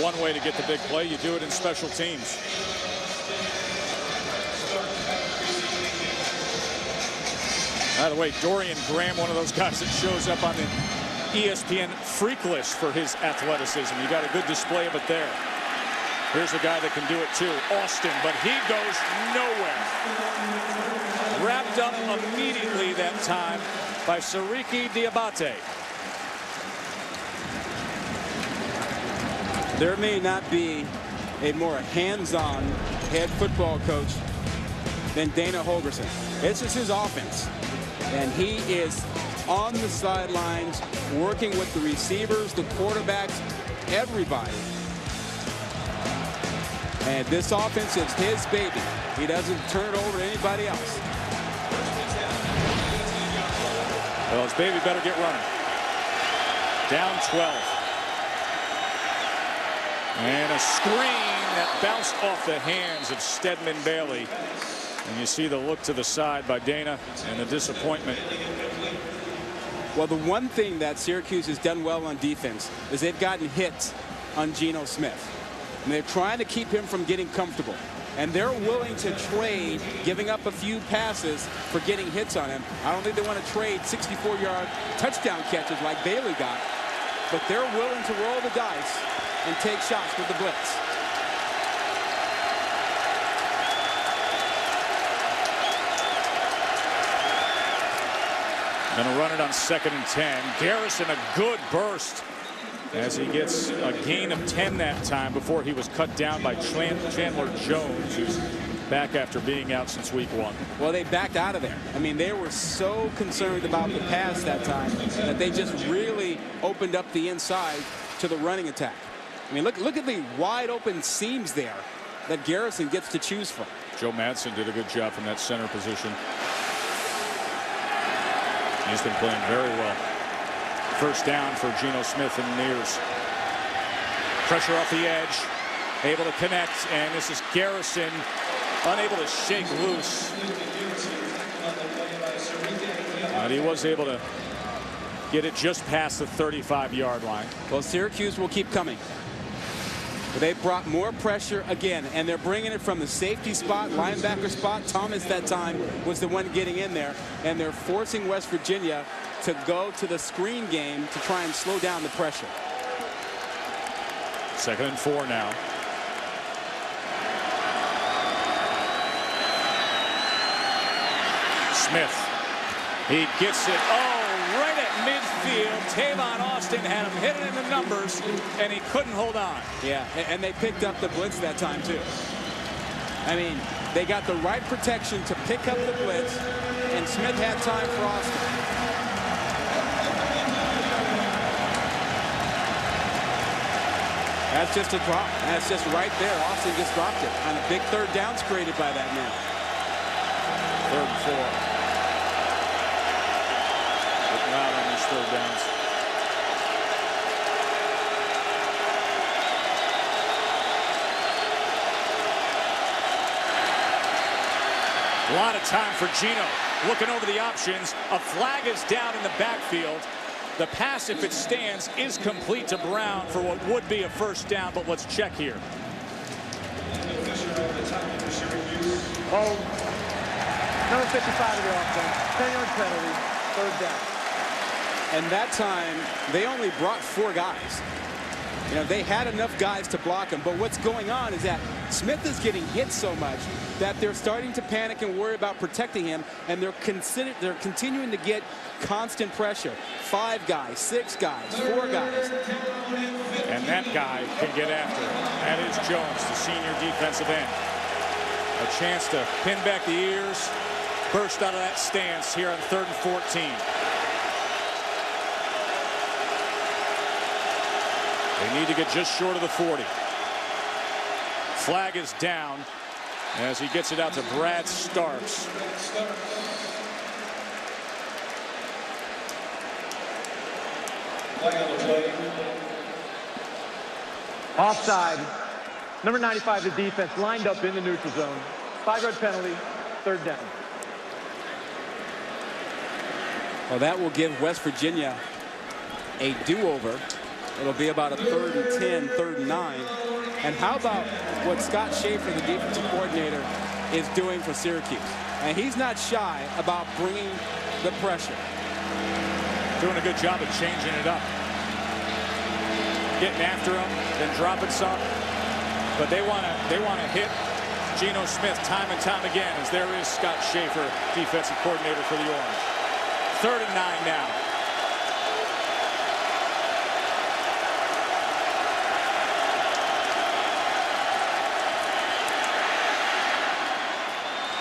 Speaker 2: One way to get the big play, you do it in special teams. By the way, Dorian Graham, one of those guys that shows up on the ESPN freak list for his athleticism. You got a good display of it there. Here's a guy that can do it too, Austin, but he goes nowhere. Wrapped up immediately that time by Syracuse Diabate.
Speaker 3: There may not be a more hands-on head football coach than Dana Holgorsen. This is his offense. And he is on the sidelines working with the receivers, the quarterbacks, everybody. And this offense is his baby. He doesn't turn it over to anybody else.
Speaker 2: Well, his baby better get running. Down 12. And a screen that bounced off the hands of Stedman Bailey. And you see the look to the side by Dana and the disappointment.
Speaker 3: Well, the one thing that Syracuse has done well on defense is they've gotten hits on Geno Smith. And they're trying to keep him from getting comfortable. And they're willing to trade giving up a few passes for getting hits on him. I don't think they want to trade 64-yard touchdown catches like Bailey got. But they're willing to roll the dice and take shots with the blitz.
Speaker 2: Gonna run it on 2nd and 10. Garrison, a good burst as he gets a gain of 10 that time before he was cut down by Chandler Jones, who's back after being out since week 1.
Speaker 3: Well, they backed out of there. I mean, they were so concerned about the pass that time that they just really opened up the inside to the running attack. I mean, look at the wide open seams there that Garrison gets to choose from.
Speaker 2: Joe Madsen did a good job from that center position. He's been playing very well. First down for Geno Smith and Mears. Pressure off the edge, able to connect, and this is Garrison unable to shake loose. But he was able to get it just past the 35-yard line.
Speaker 3: Well, Syracuse will keep coming. But they brought more pressure again, and they're bringing it from the safety spot, linebacker spot. Thomas that time was the one getting in there, and they're forcing West Virginia to go to the screen game to try and slow down the pressure.
Speaker 2: 2nd and 4 now. Smith. He gets it. Oh, right at midfield. Tavon Austin had him hit it in the numbers, and he couldn't hold on.
Speaker 3: Yeah, and they picked up the blitz that time, too. I mean, they got the right protection to pick up the blitz, and Smith had time for Austin. That's just a drop. That's just right there. Austin just dropped it on a big 3rd downs created by that man.
Speaker 2: 3rd and 4. Looking out on these 3rd downs. A lot of time for Geno. Looking over the options. A flag is down in the backfield. The pass, if it stands, is complete to Brown for what would be a 1st down, but let's check here.
Speaker 4: Oh, number 55 of the offense. 10-yard penalty, 3rd down.
Speaker 3: And that time, they only brought 4 guys. You know, they had enough guys to block him, but what's going on is that Smith is getting hit so much that they're starting to panic and worry about protecting him, and they're continuing to get constant pressure. 5 guys, 6 guys, 4 guys.
Speaker 2: And that guy can get after him. That is Jones, the senior defensive end. A chance to pin back the ears, burst out of that stance here on 3rd and 14. They need to get just short of the 40. Flag is down as he gets it out to Brad Starks.
Speaker 4: Offside. Number 95, the defense, lined up in the neutral zone. 5-yard penalty, 3rd down.
Speaker 3: Well, that will give West Virginia a do-over. It'll be about a 3rd and 10, 3rd and 9. And how about what Scott Schaefer, the defensive coordinator, is doing for Syracuse? And he's not shy about bringing the pressure.
Speaker 2: Doing a good job of changing it up. Getting after him, then dropping some. But they want to hit Geno Smith time and time again, as there is Scott Schaefer, defensive coordinator for the Orange. 3rd and 9 now.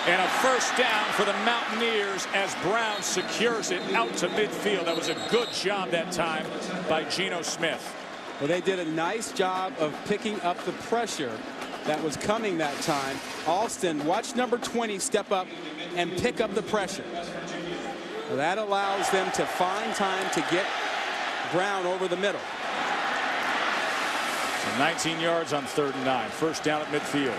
Speaker 2: And a 1st down for the Mountaineers as Brown secures it out to midfield. That was a good job that time by Geno Smith.
Speaker 3: Well, they did a nice job of picking up the pressure that was coming that time. Alston, watch number 20 step up and pick up the pressure. Well, that allows them to find time to get Brown over the middle.
Speaker 2: So 19 yards on 3rd and 9. 1st down at midfield.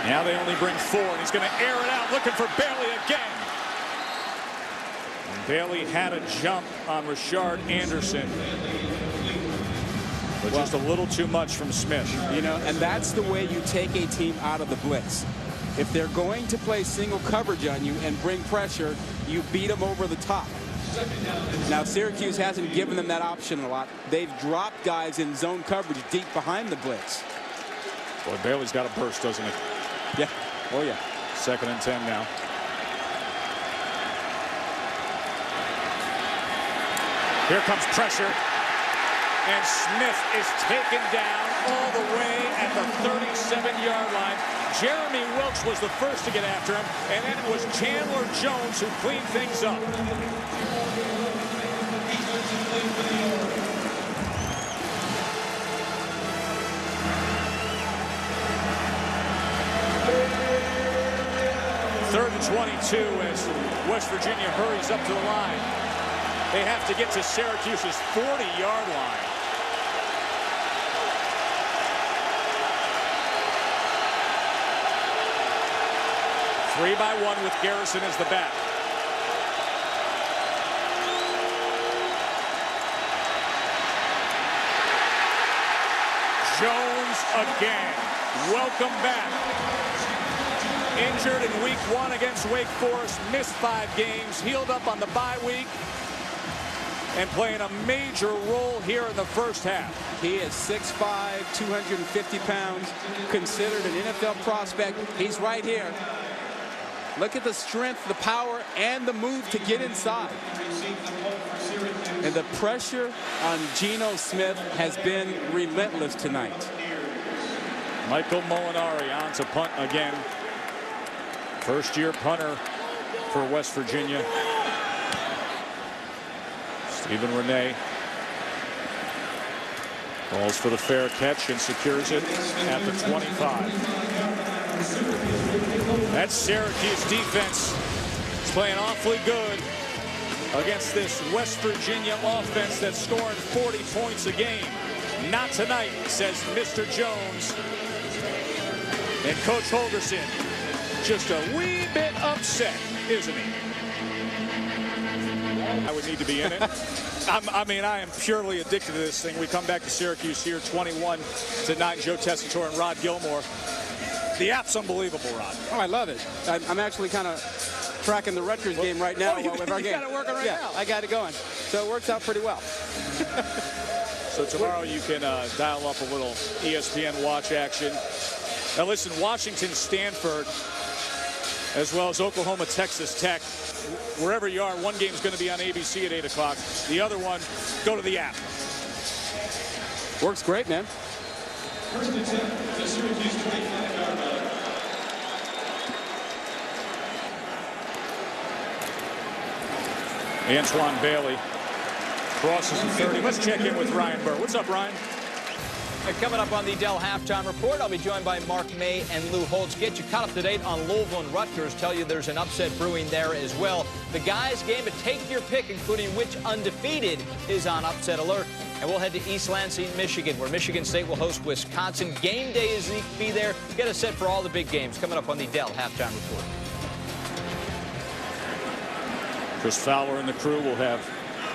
Speaker 2: Now they only bring 4, and he's going to air it out, looking for Bailey again. And Bailey had a jump on Rashard Anderson, but just a little too much from Smith.
Speaker 3: You know, and that's the way you take a team out of the blitz. If they're going to play single coverage on you and bring pressure, you beat them over the top. Now, Syracuse hasn't given them that option a lot. They've dropped guys in zone coverage deep behind the blitz.
Speaker 2: Boy, Bailey's got a burst, doesn't he?
Speaker 3: Yeah. Oh, yeah.
Speaker 2: 2nd and 10 now. Here comes pressure. And Smith is taken down all the way at the 37-yard line. Jeremy Wilkes was the first to get after him, and then it was Chandler Jones who cleaned things up. Third and 22 as West Virginia hurries up to the line. They have to get to Syracuse's 40-yard line. Three by 1 with Garrison as the back. Jones again. Welcome back. Injured in week 1 against Wake Forest, missed 5 games, healed up on the bye week, and playing a major role here in the 1st half.
Speaker 3: He is 6'5", 250 pounds, considered an NFL prospect. He's right here. Look at the strength, the power, and the move to get inside. And the pressure on Geno Smith has been relentless tonight.
Speaker 2: Michael Molinari on to punt again. First-year punter for West Virginia. Stephen Renee falls for the fair catch and secures it at the 25. That Syracuse defense is playing awfully good against this West Virginia offense that's scoring 40 points a game. Not tonight, says Mr. Jones. And Coach Holgerson just a wee bit upset, isn't he? I would need to be in it. I mean, I am purely addicted to this thing. We come back to Syracuse here 21-9. Joe Tessitore and Rod Gilmore. The app's unbelievable, Rod.
Speaker 3: Oh, I love it. I'm actually kind of tracking the Rutgers game right now.
Speaker 2: With our game.
Speaker 3: Got it working right now. I got it going. So it works out pretty well.
Speaker 2: So tomorrow you can dial up a little ESPN watch action. Now listen, Washington, Stanford, as well as Oklahoma, Texas Tech. Wherever you are, one game's going to be on ABC at 8 o'clock. The other one, go to the app.
Speaker 3: Works great, man.
Speaker 2: Antoine Bailey Crosses the 30. Let's check in with Ryan Burr. What's up, Ryan?
Speaker 6: Coming up on the Dell Halftime Report, I'll be joined by Mark May and Lou Holtz. Get you caught up to date on Louisville and Rutgers. Tell you there's an upset brewing there as well. The guys' game, but take your pick, including which undefeated is on upset alert. And we'll head to East Lansing, Michigan, where Michigan State will host Wisconsin. Game day is to be there. Get us set for all the big games. Coming up on the Dell Halftime Report.
Speaker 2: Chris Fowler and the crew will have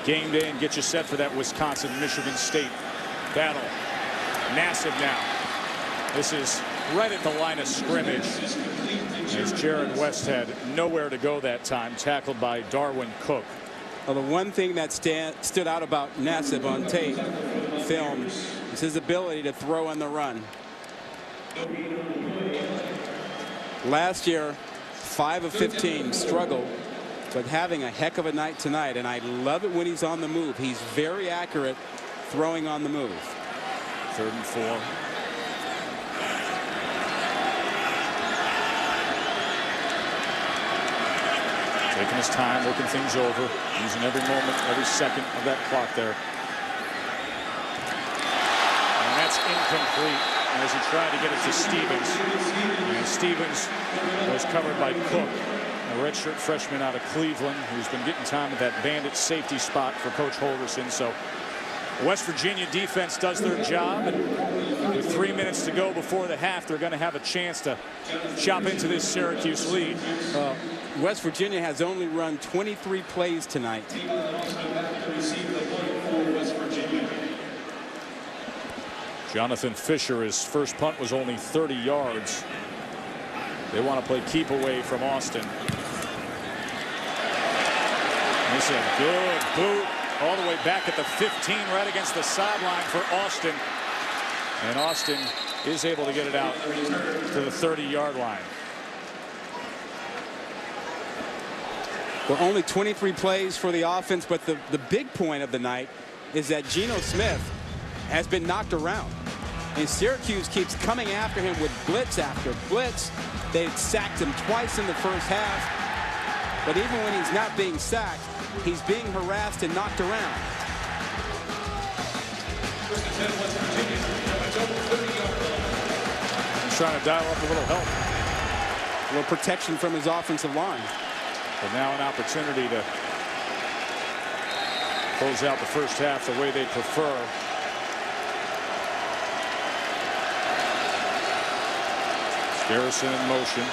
Speaker 2: game day and get you set for that Wisconsin-Michigan State battle. Massive now. This is right at the line of scrimmage as Jared West had nowhere to go that time, tackled by Darwin Cook.
Speaker 3: Well, the one thing that stood out about Nassib on tape film is his ability to throw on the run. Last year, 5 of 15 struggled, but having a heck of a night tonight, and I love it when he's on the move. He's very accurate throwing on the move.
Speaker 2: 3rd and 4. Taking his time, working things over, using every moment, every second of that clock there. And that's incomplete as he tried to get it to Stevens. And Stevens was covered by Cook, a redshirt freshman out of Cleveland, who's been getting time at that bandit safety spot for Coach Holgerson. So West Virginia defense does their job, and with 3 minutes to go before the half, they're going to have a chance to chop into this Syracuse lead.
Speaker 3: West Virginia has only run 23 plays tonight.
Speaker 2: Jonathan Fisher, his first punt was only 30 yards. They want to play keep away from Austin. This is a good boot all the way back at the 15, right against the sideline for Austin. And Austin is able to get it out to the 30-yard line.
Speaker 3: Well, only 23 plays for the offense, but the big point of the night is that Geno Smith has been knocked around. And Syracuse keeps coming after him with blitz after blitz. They've sacked him twice in the first half. But even when he's not being sacked, he's being harassed and knocked around.
Speaker 2: He's trying to dial up a little help.
Speaker 3: A little protection from his offensive line.
Speaker 2: But now an opportunity to close out the first half the way they prefer. Garrison in motion.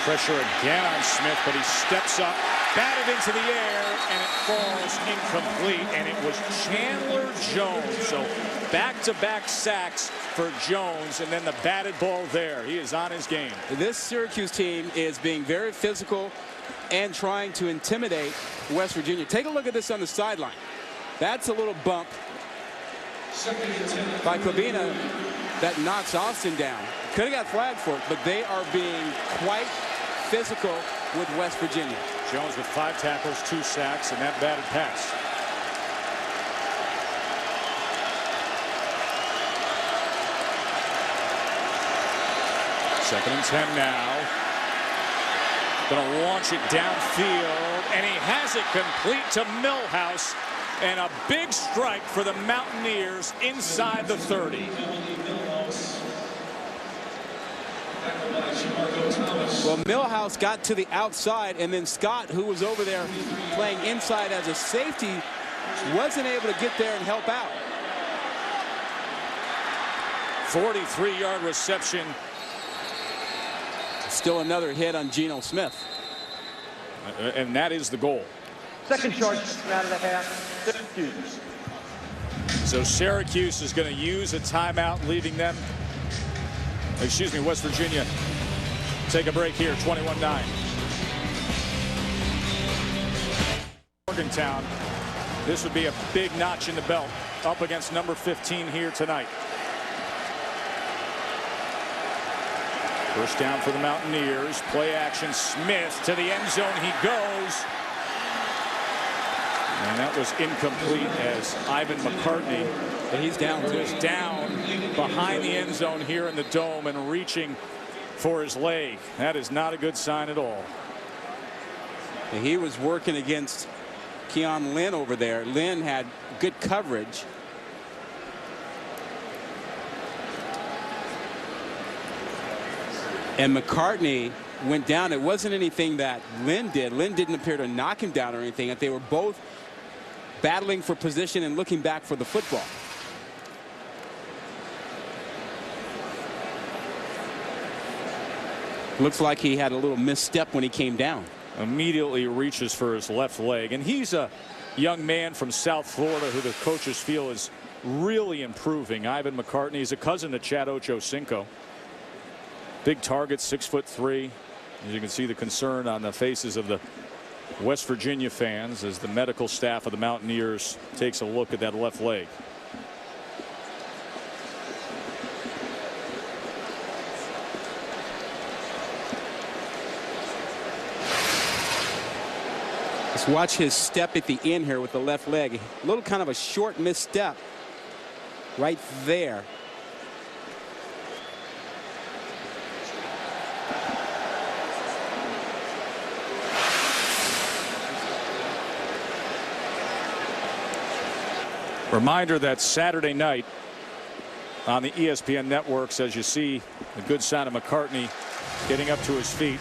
Speaker 2: Pressure again on Smith, but he steps up, batted into the air, and it falls incomplete. And it was Chandler Jones. So back-to-back sacks for Jones, and then the batted ball there. He is on his game.
Speaker 3: This Syracuse team is being very physical and trying to intimidate West Virginia. Take a look at this on the sideline. That's a little bump by Kobina that knocks Austin down. Could have got flagged for it, but they are being quite physical with West Virginia.
Speaker 2: Jones with 5 tackles, 2 sacks, and that batted pass. Second and 10 now. Going to launch it downfield, and he has it complete to Millhouse, and a big strike for the Mountaineers inside the 30.
Speaker 3: Well, Millhouse got to the outside, and then Scott, who was over there playing inside as a safety, wasn't able to get there and help out.
Speaker 2: 43-yard reception.
Speaker 3: Still another hit on Geno Smith.
Speaker 2: And that is the goal.
Speaker 4: Second charge out of the half. Syracuse.
Speaker 2: So Syracuse is going to use a timeout, leaving them, excuse me, West Virginia take a break here, 21-9. Morgantown, this would be a big notch in the belt up against number 15 here tonight. First down for the Mountaineers. Play action. Smith to the end zone. He goes. And that was incomplete as Ivan McCartney,
Speaker 3: he's down,
Speaker 2: was down behind the end zone here in the Dome and reaching for his leg. That is not a good sign at all.
Speaker 3: He was working against Keon Lynn over there. Lynn had good coverage. And McCartney went down. It wasn't anything that Lynn did. Lynn didn't appear to knock him down or anything. They were both battling for position and looking back for the football. Looks like he had a little misstep when he came down.
Speaker 2: Immediately reaches for his left leg. And he's a young man from South Florida who the coaches feel is really improving. Ivan McCartney is a cousin to Chad Ochocinco. Big target, 6'3". As you can see the concern on the faces of the West Virginia fans as the medical staff of the Mountaineers takes a look at that left leg.
Speaker 3: Let's watch his step at the end here with the left leg. A little kind of a short misstep right there.
Speaker 2: Reminder that Saturday night on the ESPN networks, as you see the good sound of McCartney getting up to his feet.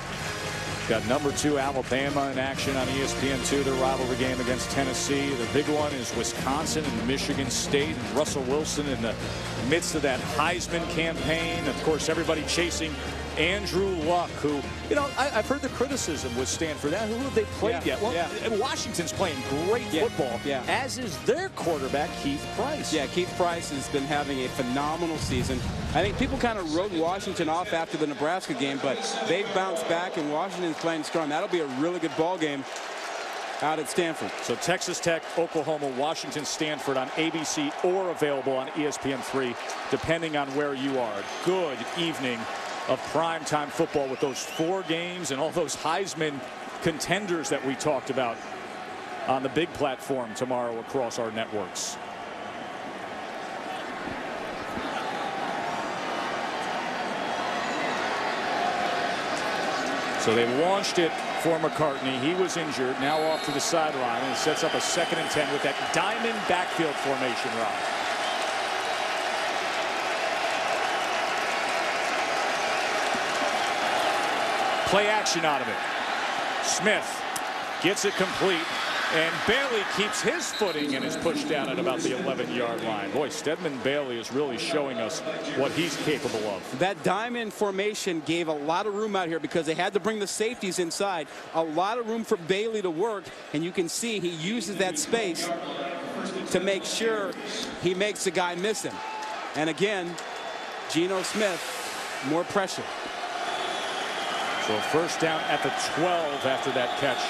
Speaker 2: Got #2 Alabama in action on ESPN2, their rivalry game against Tennessee. The big one is Wisconsin and Michigan State, and Russell Wilson in the midst of that Heisman campaign. Of course, everybody chasing Andrew Luck, who, you know, I've heard the criticism with Stanford. Who have they played yet? Well, Washington's playing great football, as is their quarterback, Keith Price.
Speaker 3: Yeah, Keith Price has been having a phenomenal season. I think people kind of wrote Washington off after the Nebraska game, but they've bounced back, and Washington's playing strong. That'll be a really good ball game out at Stanford.
Speaker 2: So Texas Tech, Oklahoma, Washington, Stanford on ABC or available on ESPN3, depending on where you are. Good evening of primetime football with those 4 games and all those Heisman contenders that we talked about on the big platform tomorrow across our networks. So they launched it for McCartney. He was injured, now off to the sideline, and it sets up a 2nd and 10 with that diamond backfield formation, Rob. Play action out of it. Smith gets it complete, and Bailey keeps his footing and is pushed down at about the 11-yard line. Boy, Stedman Bailey is really showing us what he's capable of.
Speaker 3: That diamond formation gave a lot of room out here because they had to bring the safeties inside. A lot of room for Bailey to work, and you can see he uses that space to make sure he makes the guy miss him. And again, Geno Smith, more pressure.
Speaker 2: So 1st down at the 12 after that catch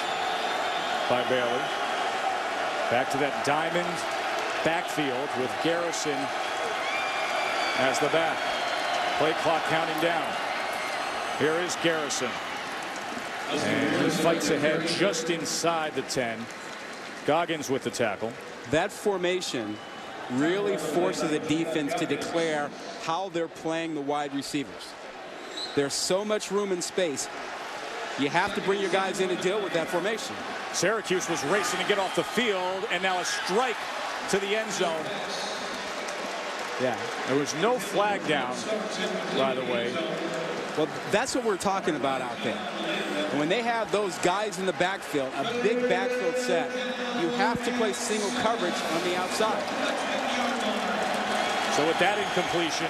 Speaker 2: by Bailey. Back to that diamond backfield with Garrison as the back. Play clock counting down. Here is Garrison. And he fights ahead just inside the 10. Goggins with the tackle.
Speaker 3: That formation really forces the defense to declare how they're playing the wide receivers. There's so much room and space. You have to bring your guys in to deal with that formation.
Speaker 2: Syracuse was racing to get off the field, and now a strike to the end zone.
Speaker 3: Yeah.
Speaker 2: There was no flag down, by the way.
Speaker 3: Well, that's what we're talking about out there. When they have those guys in the backfield, a big backfield set, you have to play single coverage on the outside.
Speaker 2: So with that incompletion,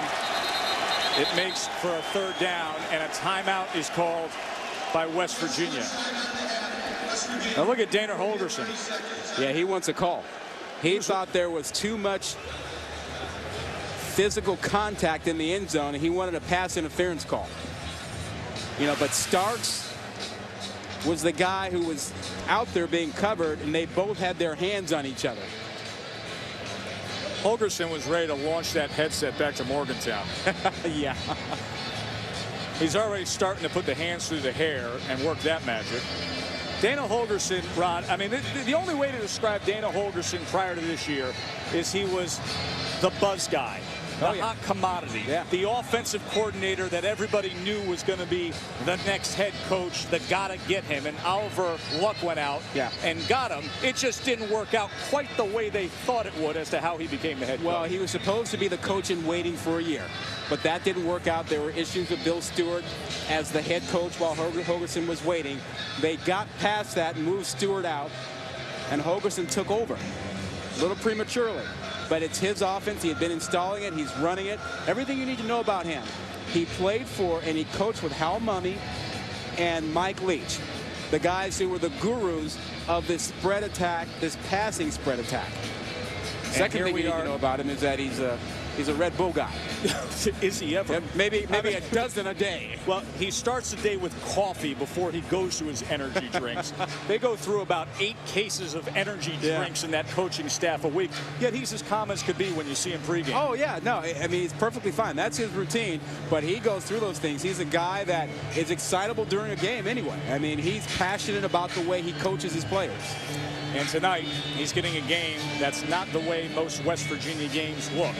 Speaker 2: it makes for a 3rd down, and a timeout is called by West Virginia. Now look at Dana Holgorsen.
Speaker 3: Yeah, he wants a call. He thought there was too much physical contact in the end zone, and he wanted a pass interference call. You know, but Starks was the guy who was out there being covered, and they both had their hands on each other.
Speaker 2: Holgorsen was ready to launch that headset back to Morgantown.
Speaker 3: Yeah.
Speaker 2: He's already starting to put the hands through the hair and work that magic. Dana Holgorsen, Rod, I mean, the only way to describe Dana Holgorsen prior to this year is he was the buzz guy. the hot commodity, the offensive coordinator that everybody knew was going to be the next head coach that got to get him. And Oliver Luck went out and got him. It just didn't work out quite the way they thought it would as to how he became the head coach.
Speaker 3: Well, he was supposed to be the coach in waiting for a year, but that didn't work out. There were issues with Bill Stewart as the head coach while Holgorsen was waiting. They got past that and moved Stewart out, and Holgorsen took over a little prematurely. But it's his offense. He had been installing it. He's running it. Everything you need to know about him. He played for and he coached with Hal Mummy and Mike Leach, the guys who were the gurus of this spread attack, this passing spread attack. Second thing you need to know about him is that he's a Red Bull guy.
Speaker 2: Is he ever?
Speaker 3: Yeah, maybe a dozen a day.
Speaker 2: Well, he starts the day with coffee before he goes to his energy drinks. They go through about 8 cases of energy drinks in that coaching staff a week. Yet he's as calm as could be when you see him pregame.
Speaker 3: Oh, yeah. No, I mean, he's perfectly fine. That's his routine, but he goes through those things. He's a guy that is excitable during a game anyway. I mean, he's passionate about the way he coaches his players.
Speaker 2: And tonight, he's getting a game that's not the way most West Virginia games look.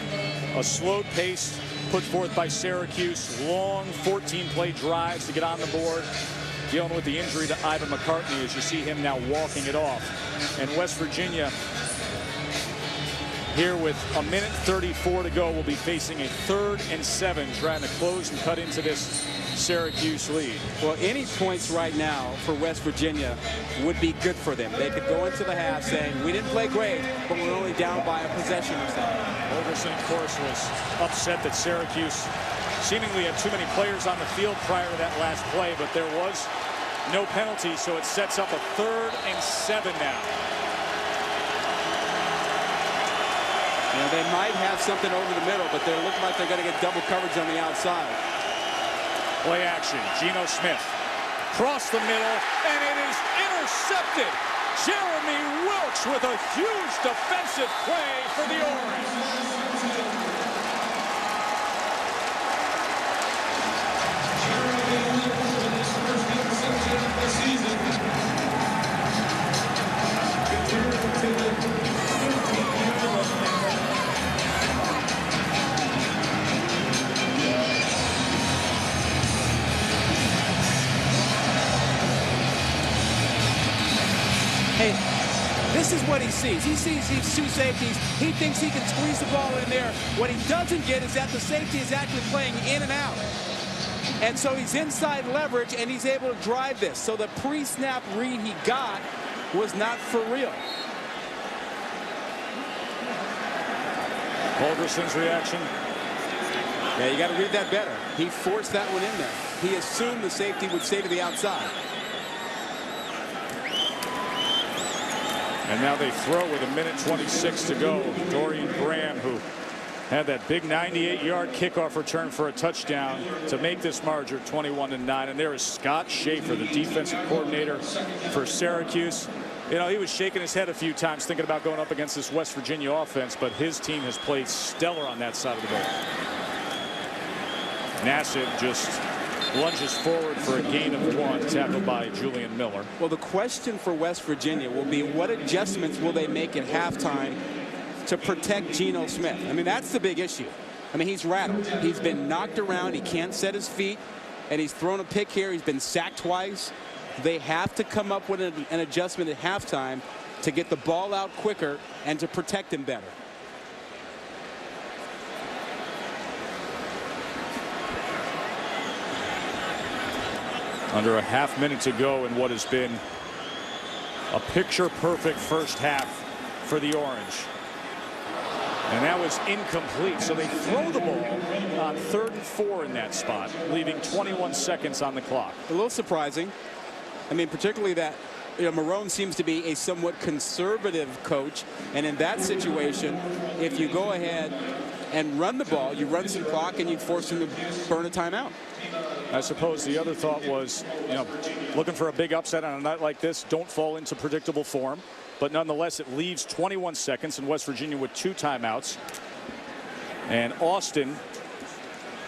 Speaker 2: A slowed pace put forth by Syracuse, long 14-play drives to get on the board, dealing with the injury to Ivan McCartney as you see him now walking it off. And West Virginia, here with 1:34 to go, will be facing a 3rd and 7, trying to close and cut into this Syracuse lead.
Speaker 3: Well, any points right now for West Virginia would be good for them. They could go into the half saying, we didn't play great, but we're only down by a possession or so.
Speaker 2: Holgorsen, of course, was upset that Syracuse seemingly had too many players on the field prior to that last play, but there was no penalty, so it sets up a 3rd and 7 now.
Speaker 3: You know, they might have something over the middle, but they look like they're going to get double coverage on the outside.
Speaker 2: Play action. Geno Smith. Cross the middle, and it is intercepted. Jeremy Wilkes with a huge defensive play for the Orange.
Speaker 3: Hey, this is what he sees. He sees these 2 safeties. He thinks he can squeeze the ball in there. What he doesn't get is that the safety is actually playing in and out. And so he's inside leverage, and he's able to drive this. So the pre-snap read he got was not for real.
Speaker 2: Holgorsen's reaction.
Speaker 3: Yeah, you got to read that better. He forced that one in there. He assumed the safety would stay to the outside.
Speaker 2: And now they throw with 1:26 to go. Dorian Graham, who had that big 98-yard kickoff return for a touchdown to make this margin 21-9. And there is Scott Schaefer, the defensive coordinator for Syracuse. You know, he was shaking his head a few times thinking about going up against this West Virginia offense, but his team has played stellar on that side of the ball. Nassib just lunges forward for a gain of 1, tackled by Julian Miller.
Speaker 3: Well, the question for West Virginia will be what adjustments will they make at halftime to protect Geno Smith? I mean, that's the big issue. I mean, he's rattled. He's been knocked around. He can't set his feet, and he's thrown a pick here. He's been sacked twice. They have to come up with an adjustment at halftime to get the ball out quicker and to protect him better.
Speaker 2: Under a half-minute to go in what has been a picture-perfect first half for the Orange. And that was incomplete, so they throw the ball on 3rd and 4 in that spot, leaving 21 seconds on the clock.
Speaker 3: A little surprising. I mean, particularly that, you know, Marrone seems to be a somewhat conservative coach, and in that situation, if you go ahead and run the ball, you run some clock and you force him to burn a timeout.
Speaker 2: I suppose the other thought was, you know, looking for a big upset on a night like this, don't fall into predictable form. But nonetheless, it leaves 21 seconds and West Virginia with 2 timeouts. And Austin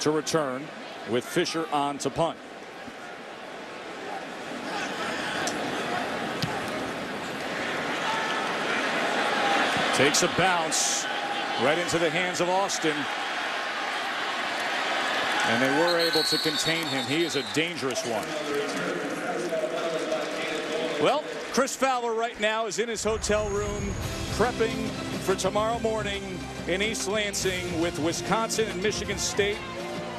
Speaker 2: to return with Fisher on to punt. Takes a bounce right into the hands of Austin. And they were able to contain him. He is a dangerous one. Well, Chris Fowler right now is in his hotel room prepping for tomorrow morning in East Lansing with Wisconsin and Michigan State,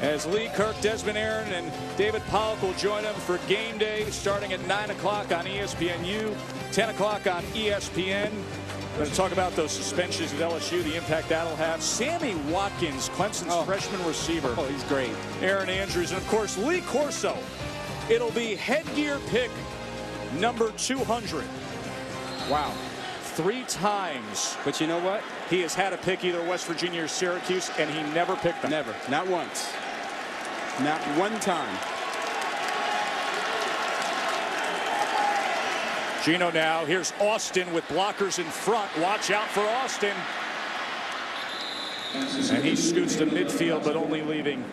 Speaker 2: as Lee Kirk, Desmond Aaron, and David Pollock will join him for game day starting at 9 o'clock on ESPNU, 10 o'clock on ESPN. We're going to talk about those suspensions at LSU, the impact that'll have. Sammy Watkins, Clemson's freshman receiver.
Speaker 3: Oh, he's great.
Speaker 2: Aaron Andrews, and of course, Lee Corso. It'll be headgear pick number 200.
Speaker 3: Wow.
Speaker 2: 3 times.
Speaker 3: But you know what?
Speaker 2: He has had a pick either West Virginia or Syracuse, and he never picked them.
Speaker 3: Never. Not once. Not one time.
Speaker 2: Gino now. Here's Austin with blockers in front. Watch out for Austin. And he scoots to midfield, but only leaving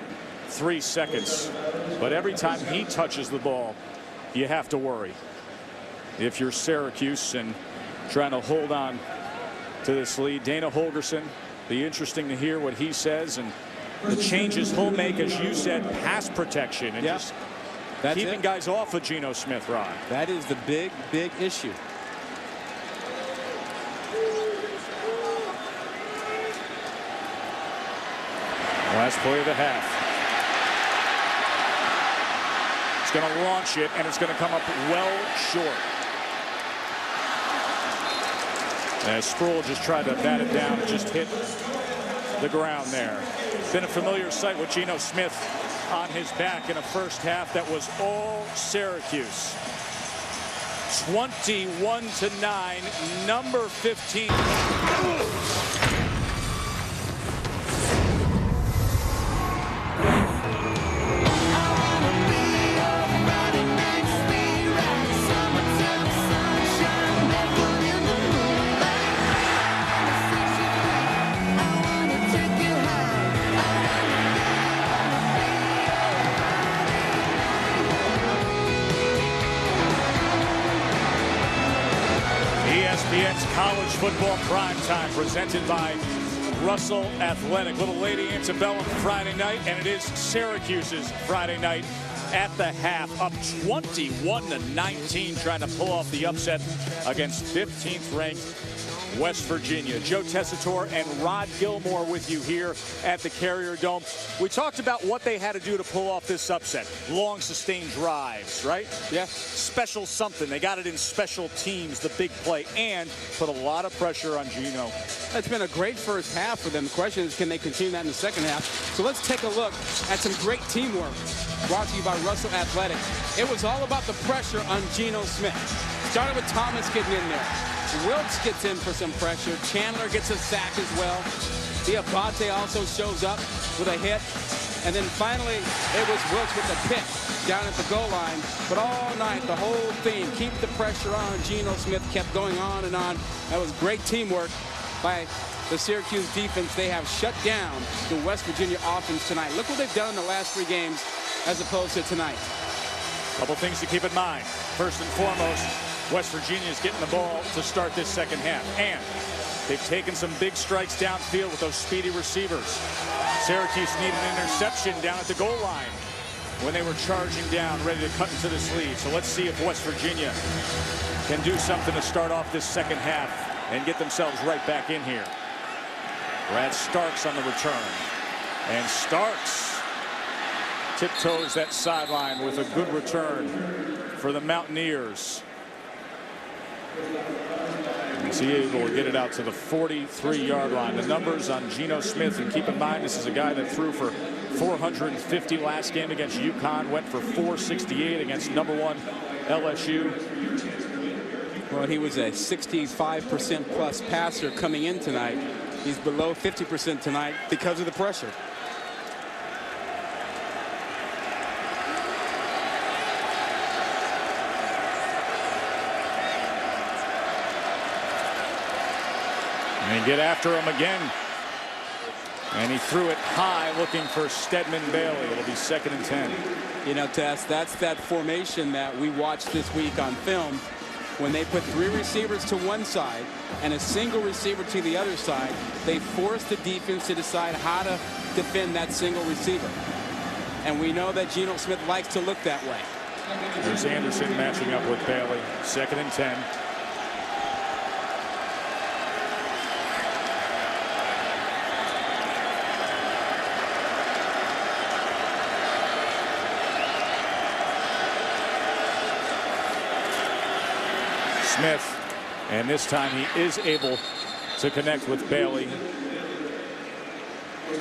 Speaker 2: 3 seconds. But every time he touches the ball, you have to worry. If you're Syracuse and trying to hold on to this lead. Dana Holgorsen, be interesting to hear what he says and the changes he'll make, as you said, pass protection and just keeping guys off of Geno Smith, Rod.
Speaker 3: That is the big issue.
Speaker 2: Last play of the half. It's going to launch it, and it's going to come up well short. As Sproul just tried to bat it down, it just hit the ground there. Been a familiar sight with Geno Smith on his back in a first half that was all Syracuse. 21-9, number 15. ESPN's College Football Primetime, presented by Russell Athletic. Little Lady Antebellum Friday night, and it is Syracuse's Friday night at the half, up 21-19, trying to pull off the upset against 15th ranked West Virginia. Joe Tessitore and Rod Gilmore with you here at the Carrier Dome. We talked about what they had to do to pull off this upset. Long sustained drives, right?
Speaker 3: Yeah.
Speaker 2: Special something. They got it in special teams, the big play, and put a lot of pressure on Geno.
Speaker 3: It's been a great first half for them. The question is, can they continue that in the second half? So let's take a look at some great teamwork brought to you by Russell Athletic. It was all about the pressure on Geno Smith. Started with Thomas getting in there. Wilkes gets in for some pressure. Chandler gets a sack as well. Diabate also shows up with a hit. And then finally, it was Wilkes with the pick down at the goal line. But all night, the whole theme, keep the pressure on. Geno Smith kept going on and on. That was great teamwork by the Syracuse defense. They have shut down the West Virginia offense tonight. Look what they've done in the last 3 games as opposed to tonight.
Speaker 2: Couple things to keep in mind. First and foremost, West Virginia is getting the ball to start this second half. And they've taken some big strikes downfield with those speedy receivers. Syracuse needed an interception down at the goal line when they were charging down, ready to cut into this lead. So let's see if West Virginia can do something to start off this second half and get themselves right back in here. Brad Starks on the return. And Starks tiptoes that sideline with a good return for the Mountaineers. Is he able to get it out to the 43-yard line? The numbers on Geno Smith, and keep in mind this is a guy that threw for 450 last game against UConn, went for 468 against #1 LSU.
Speaker 3: Well, he was a 65% plus passer coming in tonight. He's below 50% tonight because of the pressure.
Speaker 2: And get after him again. And he threw it high, looking for Stedman Bailey. It'll be 2nd and 10.
Speaker 3: You know, Tess, that's that formation that we watched this week on film. When they put 3 receivers to one side and a single receiver to the other side, they forced the defense to decide how to defend that single receiver. And we know that Geno Smith likes to look that way.
Speaker 2: There's Anderson matching up with Bailey. 2nd and 10. Smith, and this time he is able to connect with Bailey.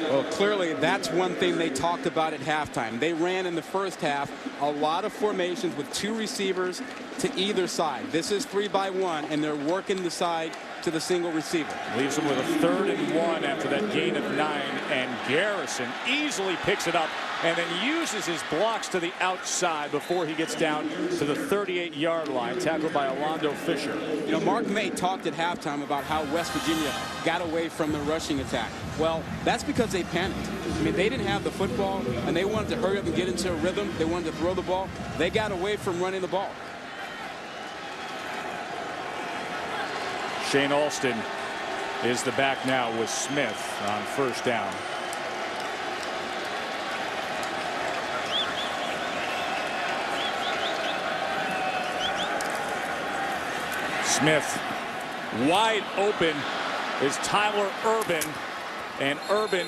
Speaker 3: Well, clearly that's one thing they talked about at halftime. They ran in the first half a lot of formations with 2 receivers to either side. This is 3-by-1, and they're working the side to the single receiver.
Speaker 2: Leaves them with a 3rd and 1 after that gain of 9, and Garrison easily picks it up and then uses his blocks to the outside before he gets down to the 38-yard line, tackled by Orlando Fisher.
Speaker 3: You know, Mark May talked at halftime about how West Virginia got away from the rushing attack. Well, that's because they panicked. I mean, they didn't have the football, and they wanted to hurry up and get into a rhythm. They wanted to throw the ball. They got away from running the ball.
Speaker 2: Shane Alston is the back now with Smith on 1st down. Smith wide open is Tyler Urban, and Urban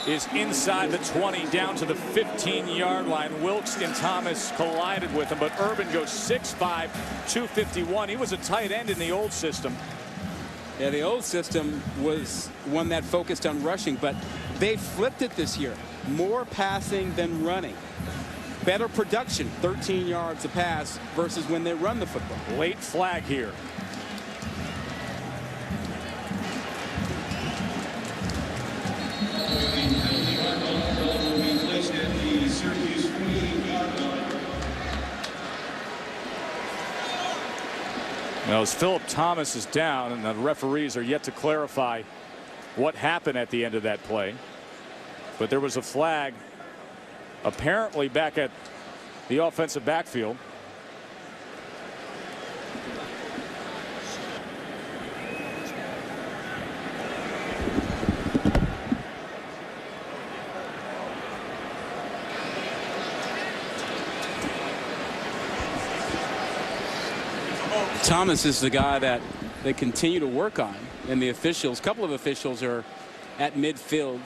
Speaker 2: is inside the 20 down to the 15-yard line. Wilkes and Thomas collided with him, but Urban goes 6'5", 251. He was a tight end in the old system.
Speaker 3: Yeah, the old system was one that focused on rushing, but they flipped it this year. More passing than running. Better production, 13 yards a pass versus when they run the football.
Speaker 2: Late flag here. Now, as Philip Thomas is down, and the referees are yet to clarify what happened at the end of that play, but there was a flag apparently back at the offensive backfield.
Speaker 3: Thomas is the guy that they continue to work on, and the officials, a couple of officials are at midfield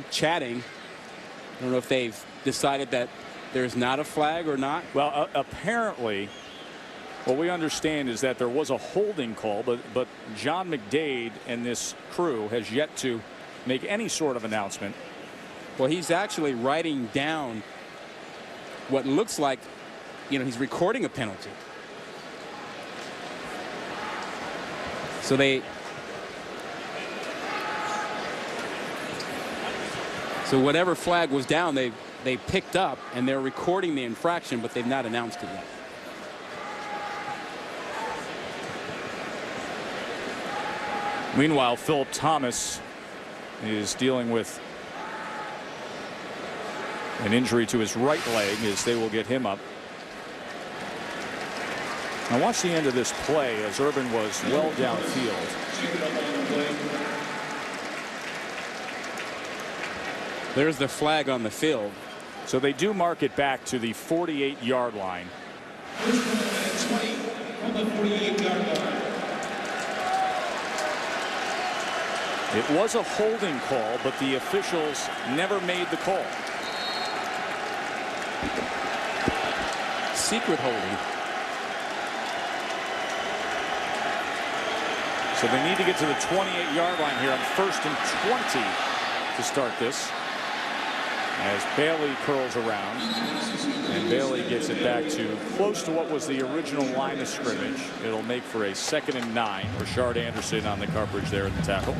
Speaker 3: chatting. I don't know if they've decided that there's not a flag or not.
Speaker 2: Well, apparently what we understand is that there was a holding call, but John McDade and this crew has yet to make any sort of announcement.
Speaker 3: Well, he's actually writing down what looks like, you know, he's recording a penalty. So whatever flag was down, they picked up, and they're recording the infraction, but they've not announced it yet.
Speaker 2: Meanwhile, Philip Thomas is dealing with an injury to his right leg as they will get him up. Now watch the end of this play as Urban was well downfield.
Speaker 3: There's the flag on the field.
Speaker 2: So they do mark it back to the 48-yard line. It was a holding call, but the officials never made the call.
Speaker 3: Secret holding.
Speaker 2: So they need to get to the 28-yard line here on 1st and 20 to start this. As Bailey curls around, and Bailey gets it back to close to what was the original line of scrimmage. It'll make for a 2nd and 9. Rashard Anderson on the coverage there at the tackle.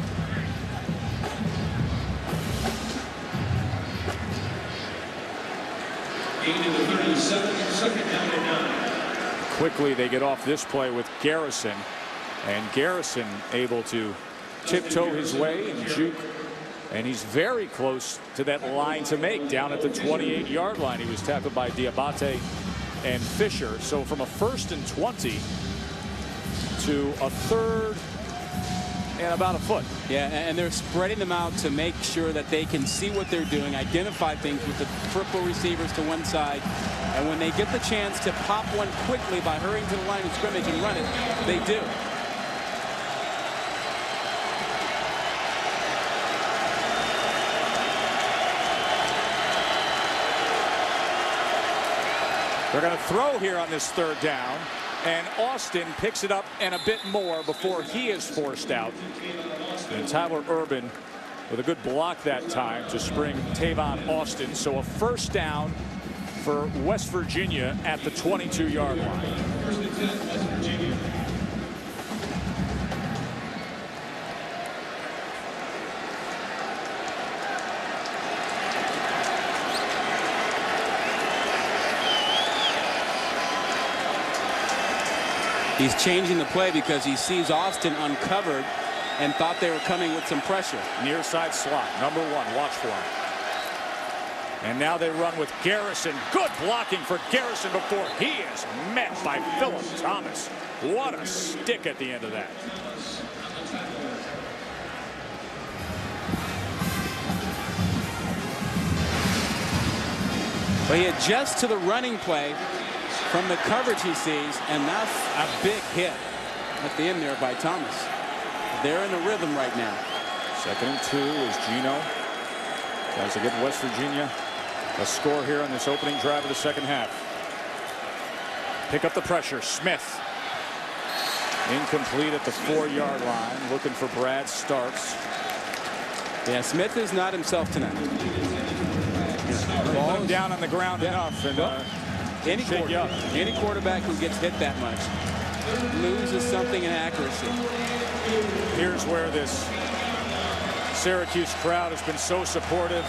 Speaker 2: Quickly they get off this play with Garrison, and Garrison able to tiptoe his way and juke, and he's very close to that line to make down at the 28-yard line. He was tackled by Diabate and Fisher. So from a 1st and 20 to a 3rd and about a foot.
Speaker 3: Yeah, and they're spreading them out to make sure that they can see what they're doing, identify things with the triple receivers to one side. And when they get the chance to pop one quickly by hurrying to the line of scrimmage and run it, they do.
Speaker 2: They're going to throw here on this third down, and Austin picks it up and a bit more before he is forced out. And Tyler Urban with a good block that time to spring Tavon Austin. So a first down for West Virginia at the 22-yard line.
Speaker 3: He's changing the play because he sees Austin uncovered and thought they were coming with some pressure.
Speaker 2: Near side slot, number 1. Watch for him. And now they run with Garrison. Good blocking for Garrison before he is met by Philip Thomas. What a stick at the end of that.
Speaker 3: But he adjusts to the running play from the coverage he sees, and that's a big hit at the end there by Thomas. They're in a rhythm right now.
Speaker 2: 2nd and 2 is Gino. Tries to give West Virginia a score here on this opening drive of the second half. Pick up the pressure. Smith. Incomplete at the 4-yard line. Looking for Brad Starks.
Speaker 3: Yeah, Smith is not himself tonight.
Speaker 2: Ball down on the ground enough. And,
Speaker 3: any quarterback who gets hit that much loses something in accuracy.
Speaker 2: Here's where this Syracuse crowd has been so supportive,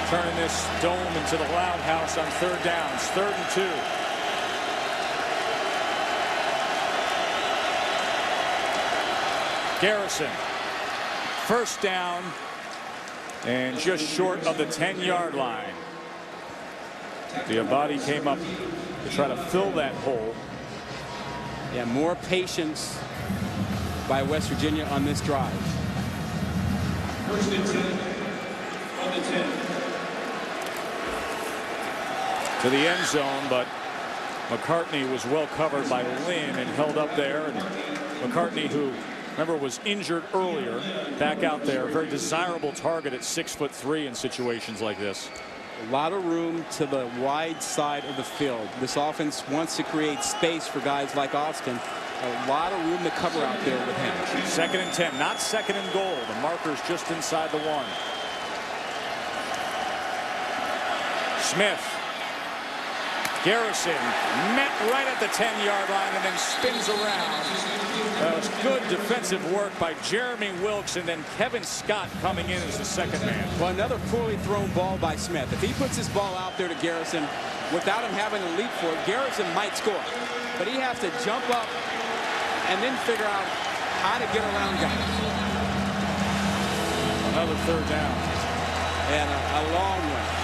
Speaker 2: turning this dome into the Loud House on third downs. 3rd and 2. Garrison, first down and just short of the 10-yard line. Diabate came up to try to fill that hole.
Speaker 3: Yeah, more patience by West Virginia on this drive.
Speaker 2: 1st and 10 on the 10. To the end zone, but McCartney was well covered by Lynn and held up there. And McCartney, who remember was injured earlier, back out there. Very desirable target at 6'3" in situations like this.
Speaker 3: A lot of room to the wide side of the field. This offense wants to create space for guys like Austin. A lot of room to cover out there with him.
Speaker 2: 2nd and 10, not 2nd and goal. The marker's just inside the 1. Smith. Garrison met right at the 10-yard line and then spins around. That was good defensive work by Jeremy Wilkes, and then Kevin Scott coming in as the second man.
Speaker 3: Well, another poorly thrown ball by Smith. If he puts this ball out there to Garrison without him having to leap for it, Garrison might score. But he has to jump up and then figure out how to get around guys.
Speaker 2: Another third down.
Speaker 3: And a long one.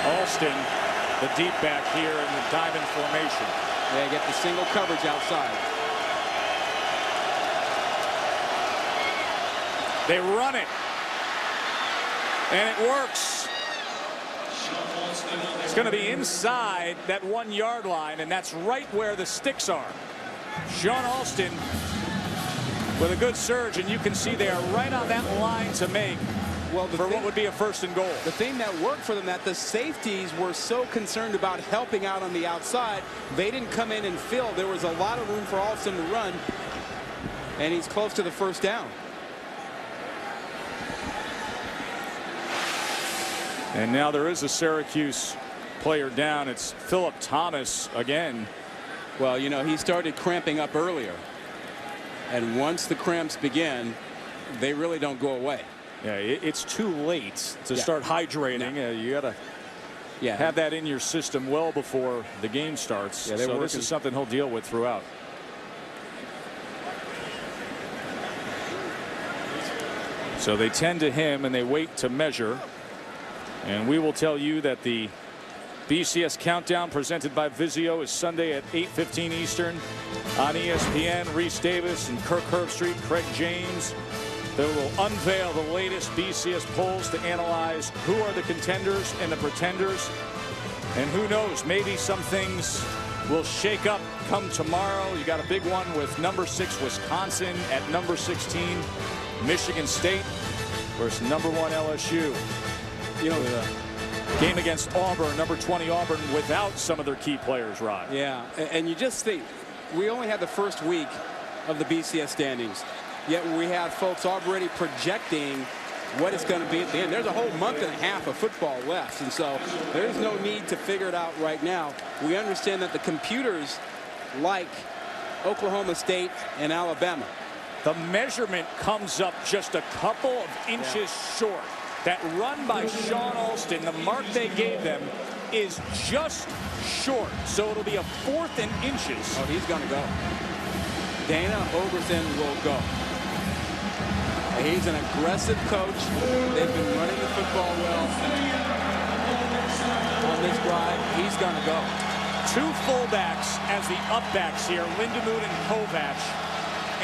Speaker 2: Austin, the deep back here in the diamond formation.
Speaker 3: They get the single coverage outside.
Speaker 2: They run it. And it works. It's going to be inside that 1-yard line, and that's right where the sticks are. Sean Alston with a good surge, and you can see they are right on that line to make. Well, for what would be a 1st and goal.
Speaker 3: The thing that worked for them, that the safeties were so concerned about helping out on the outside, they didn't come in and fill. There was a lot of room for Alston to run, and he's close to the first down.
Speaker 2: And now there is a Syracuse player down. It's Philip Thomas again.
Speaker 3: Well, you know, he started cramping up earlier, and once the cramps begin, they really don't go away.
Speaker 2: Yeah, it's too late to start hydrating.
Speaker 3: No.
Speaker 2: You got to have that in your system well before the game starts.
Speaker 3: Yeah,
Speaker 2: so this is something he'll deal with throughout. So they tend to him and they wait to measure. And we will tell you that the BCS Countdown presented by Vizio is Sunday at 8:15 Eastern on ESPN. Reese Davis and Kirk Herbstreit, Craig James. They will unveil the latest BCS polls to analyze who are the contenders and the pretenders. And who knows, maybe some things will shake up come tomorrow. You got a big one with number 6 Wisconsin at number 16 Michigan State versus number 1 LSU. You know, the game against Auburn, number 20 Auburn, without some of their key players, Rod.
Speaker 3: Yeah, and you just think, we only had the first week of the BCS standings, yet we have folks already projecting what it's going to be at the end. There's a whole month and a half of football left, and so there's no need to figure it out right now. We understand that the computers like Oklahoma State and Alabama.
Speaker 2: The measurement comes up just a couple of inches short. That run by Sean Alston, the mark they gave them, is just short. So it'll be a 4th and inches.
Speaker 3: Oh, he's going to go. Dana Overton will go. He's an aggressive coach. They've been running the football well. On this drive, he's going to go.
Speaker 2: 2 fullbacks as the upbacks here, Lindemood and Kovac.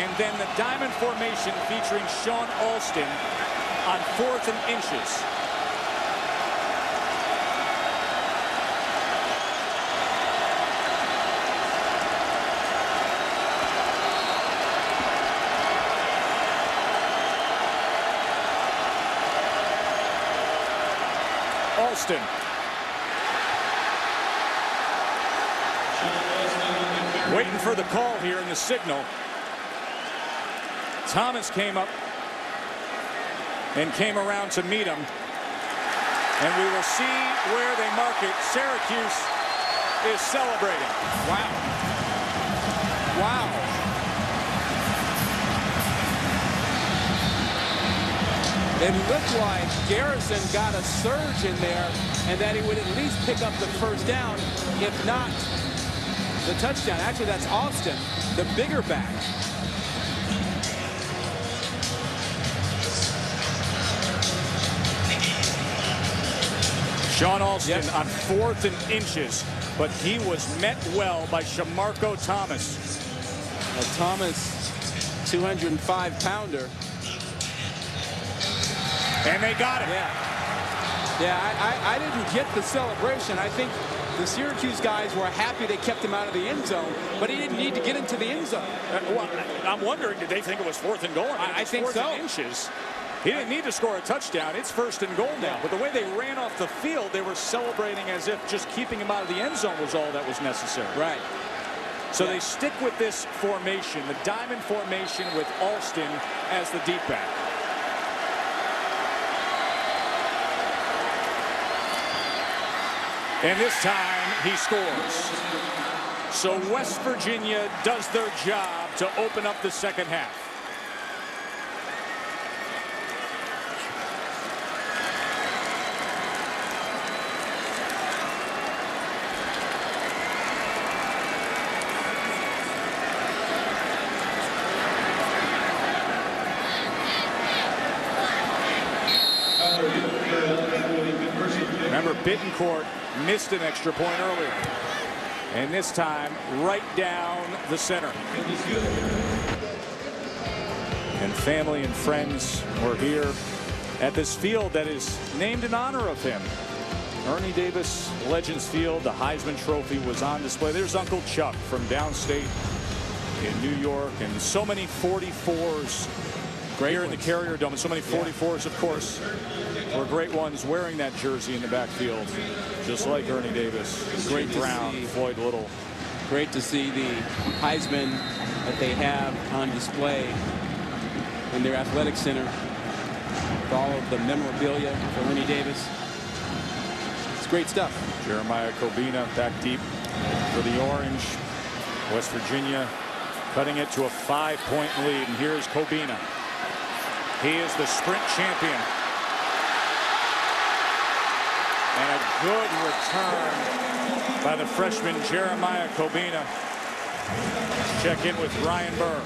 Speaker 2: And then the diamond formation featuring Sean Alston on 4th and inches. Alston. Waiting for the call here in the signal. Thomas came up and came around to meet him. And we will see where they mark it. Syracuse is celebrating.
Speaker 3: Wow. Wow. It looked like Garrison got a surge in there and that he would at least pick up the first down, if not the touchdown. Actually, that's Austin, the bigger back.
Speaker 2: Sean Alston on 4th and inches, but he was met well by Shamarko Thomas.
Speaker 3: Well, Thomas, 205-pounder.
Speaker 2: And they got it.
Speaker 3: I didn't get the celebration. I think the Syracuse guys were happy they kept him out of the end zone, but he didn't need to get into the end zone.
Speaker 2: Well, I'm wondering, did they think it was 4th and goal?
Speaker 3: I think so.
Speaker 2: 4th and inches. He didn't need to score a touchdown. It's 1st and goal now. But the way they ran off the field, they were celebrating as if just keeping him out of the end zone was all that was necessary.
Speaker 3: Right.
Speaker 2: So they stick with this formation, the diamond formation with Alston as the deep back. And this time he scores. So West Virginia does their job to open up the second half. Remember, Bittencourt missed an extra point earlier. And this time, right down the center. And family and friends were here at this field that is named in honor of him. Ernie Davis Legends Field. The Heisman Trophy was on display. There's Uncle Chuck from downstate in New York. And so many 44s here in the Carrier Dome. And so many 44s, of course, were great ones wearing that jersey in the backfield, just like Ernie Davis. Great Brown, Floyd Little.
Speaker 3: Great to see the Heisman that they have on display in their athletic center with all of the memorabilia for Ernie Davis. It's great stuff.
Speaker 2: Jeremiah Kobina back deep for the Orange. West Virginia cutting it to a 5-point lead. And here's Kobina. He is the sprint champion. And a good return by the freshman Jeremiah Kobina. Check in with Ryan Burr.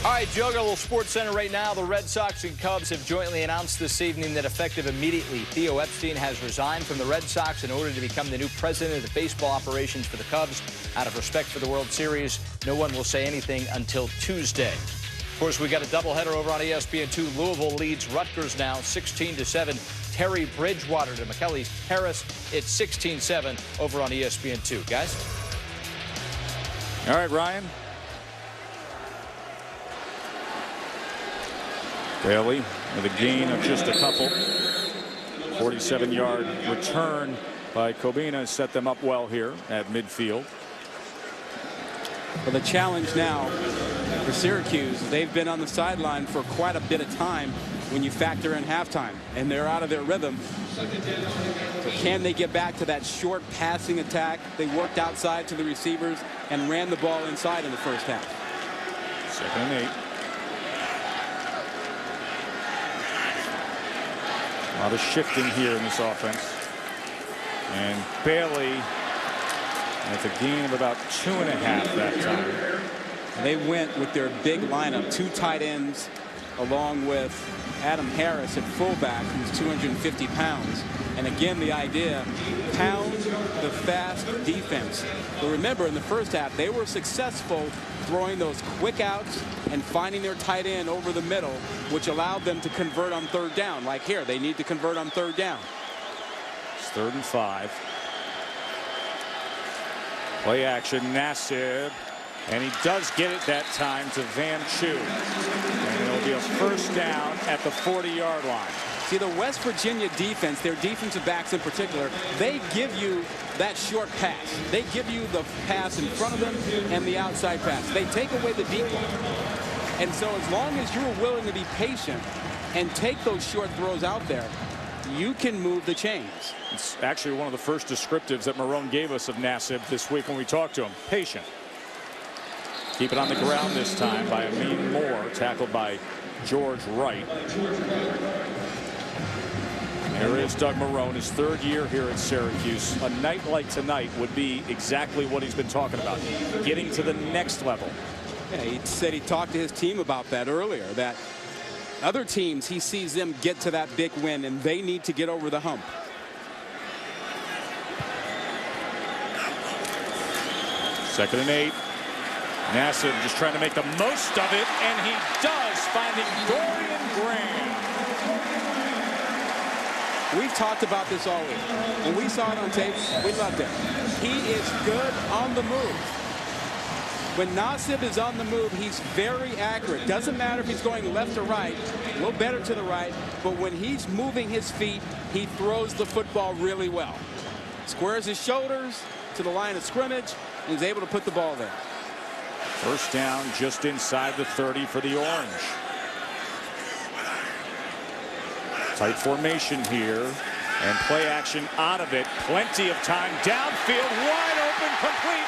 Speaker 6: All right, Joe, got a little Sports Center right now. The Red Sox and Cubs have jointly announced this evening that effective immediately, Theo Epstein has resigned from the Red Sox in order to become the new president of baseball operations for the Cubs. Out of respect for the World Series, no one will say anything until Tuesday. Of course, we got a doubleheader over on ESPN2. Louisville leads Rutgers now 16-7. Terry Bridgewater to McKelly Harris. It's 16-7 over on ESPN2. Guys?
Speaker 2: All right, Ryan. Bailey with a gain of just a couple. 47-yard return by Kobina set them up well here at midfield.
Speaker 3: Well, the challenge now for Syracuse, they've been on the sideline for quite a bit of time when you factor in halftime, and they're out of their rhythm. So can they get back to that short passing attack? They worked outside to the receivers and ran the ball inside in the first half.
Speaker 2: 2nd and 8. A lot of shifting here in this offense. And Bailey, that's a gain of about 2.5 that time.
Speaker 3: They went with their big lineup, 2 tight ends, along with Adam Harris at fullback, who's 250 pounds. And again, the idea, pound the fast defense. But remember, in the first half, they were successful throwing those quick outs and finding their tight end over the middle, which allowed them to convert on 3rd down. Like here, they need to convert on 3rd down.
Speaker 2: It's 3rd and 5. Play action, Nassib. And he does get it that time to Van Chu. And it'll be a 1st down at the 40-yard line.
Speaker 3: See, the West Virginia defense, their defensive backs in particular, they give you that short pass. They give you the pass in front of them and the outside pass. They take away the deep one. And so as long as you're willing to be patient and take those short throws out there, you can move the chains.
Speaker 2: It's actually one of the first descriptives that Marone gave us of Nassib this week when we talked to him. Patient. Keep it on the ground this time by Amin Moore, tackled by George Wright. There is Doug Marone, his 3rd year here at Syracuse. A night like tonight would be exactly what he's been talking about, getting to the next level.
Speaker 3: Yeah, he said he talked to his team about that earlier, that other teams, he sees them get to that big win, and they need to get over the hump.
Speaker 2: Second and 8. Nassib just trying to make the most of it, and he does, finding Dorian Graham.
Speaker 3: We've talked about this all week. When we saw it on tape, we loved it. He is good on the move. When Nassib is on the move, he's very accurate. Doesn't matter if he's going left or right, a little better to the right, but when he's moving his feet, he throws the football really well. Squares his shoulders to the line of scrimmage, and he's able to put the ball there.
Speaker 2: 1st down just inside the 30 for the Orange. Tight formation here, and play action out of it. Plenty of time downfield, wide open, complete.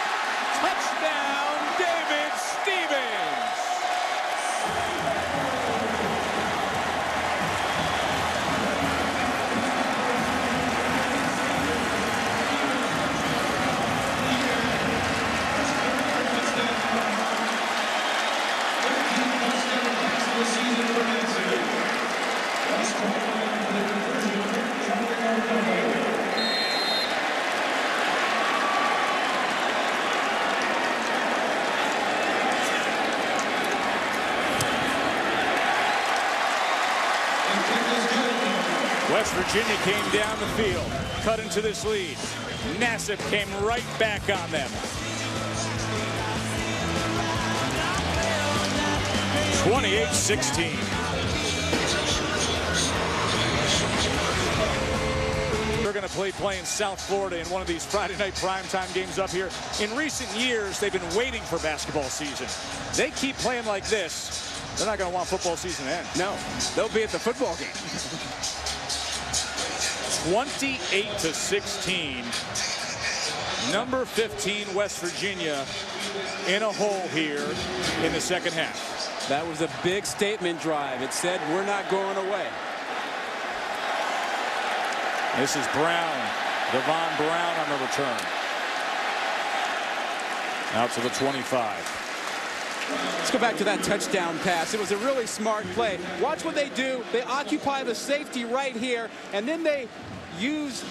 Speaker 2: Touchdown, David Stevens. West Virginia came down the field, cut into this lead. Nassib came right back on them. 28-16. They're going to play in South Florida in one of these Friday night primetime games up here. In recent years, they've been waiting for basketball season. They keep playing like this, they're not going to want football season to end.
Speaker 3: No, they'll be at the football game.
Speaker 2: 28-16. Number 15, West Virginia, in a hole here in the 2nd half.
Speaker 3: That was a big statement drive. It said, we're not going away.
Speaker 2: This is Brown, Devon Brown on the return. Out to the 25.
Speaker 3: Let's go back to that touchdown pass. It was a really smart play. Watch what they do. They occupy the safety right here, and then they use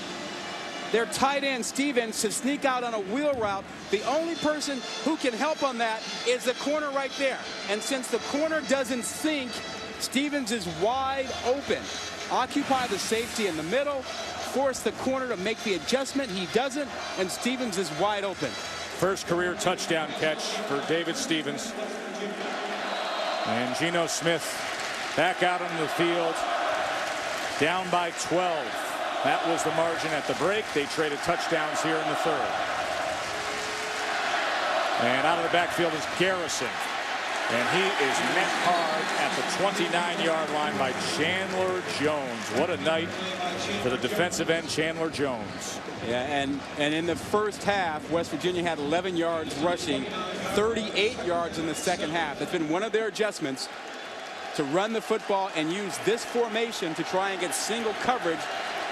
Speaker 3: their tight end, Stevens, to sneak out on a wheel route. The only person who can help on that is the corner right there. And since the corner doesn't sink, Stevens is wide open. Occupy the safety in the middle, force the corner to make the adjustment. He doesn't, and Stevens is wide open.
Speaker 2: First career touchdown catch for David Stevens. And Geno Smith back out on the field, down by 12. That was the margin at the break. They traded touchdowns here in the third. And out of the backfield is Garrison. And he is met hard at the 29-yard line by Chandler Jones. What a night for the defensive end, Chandler Jones.
Speaker 3: Yeah, and in the first half, West Virginia had 11 yards rushing, 38 yards in the second half. That's been one of their adjustments, to run the football and use this formation to try and get single coverage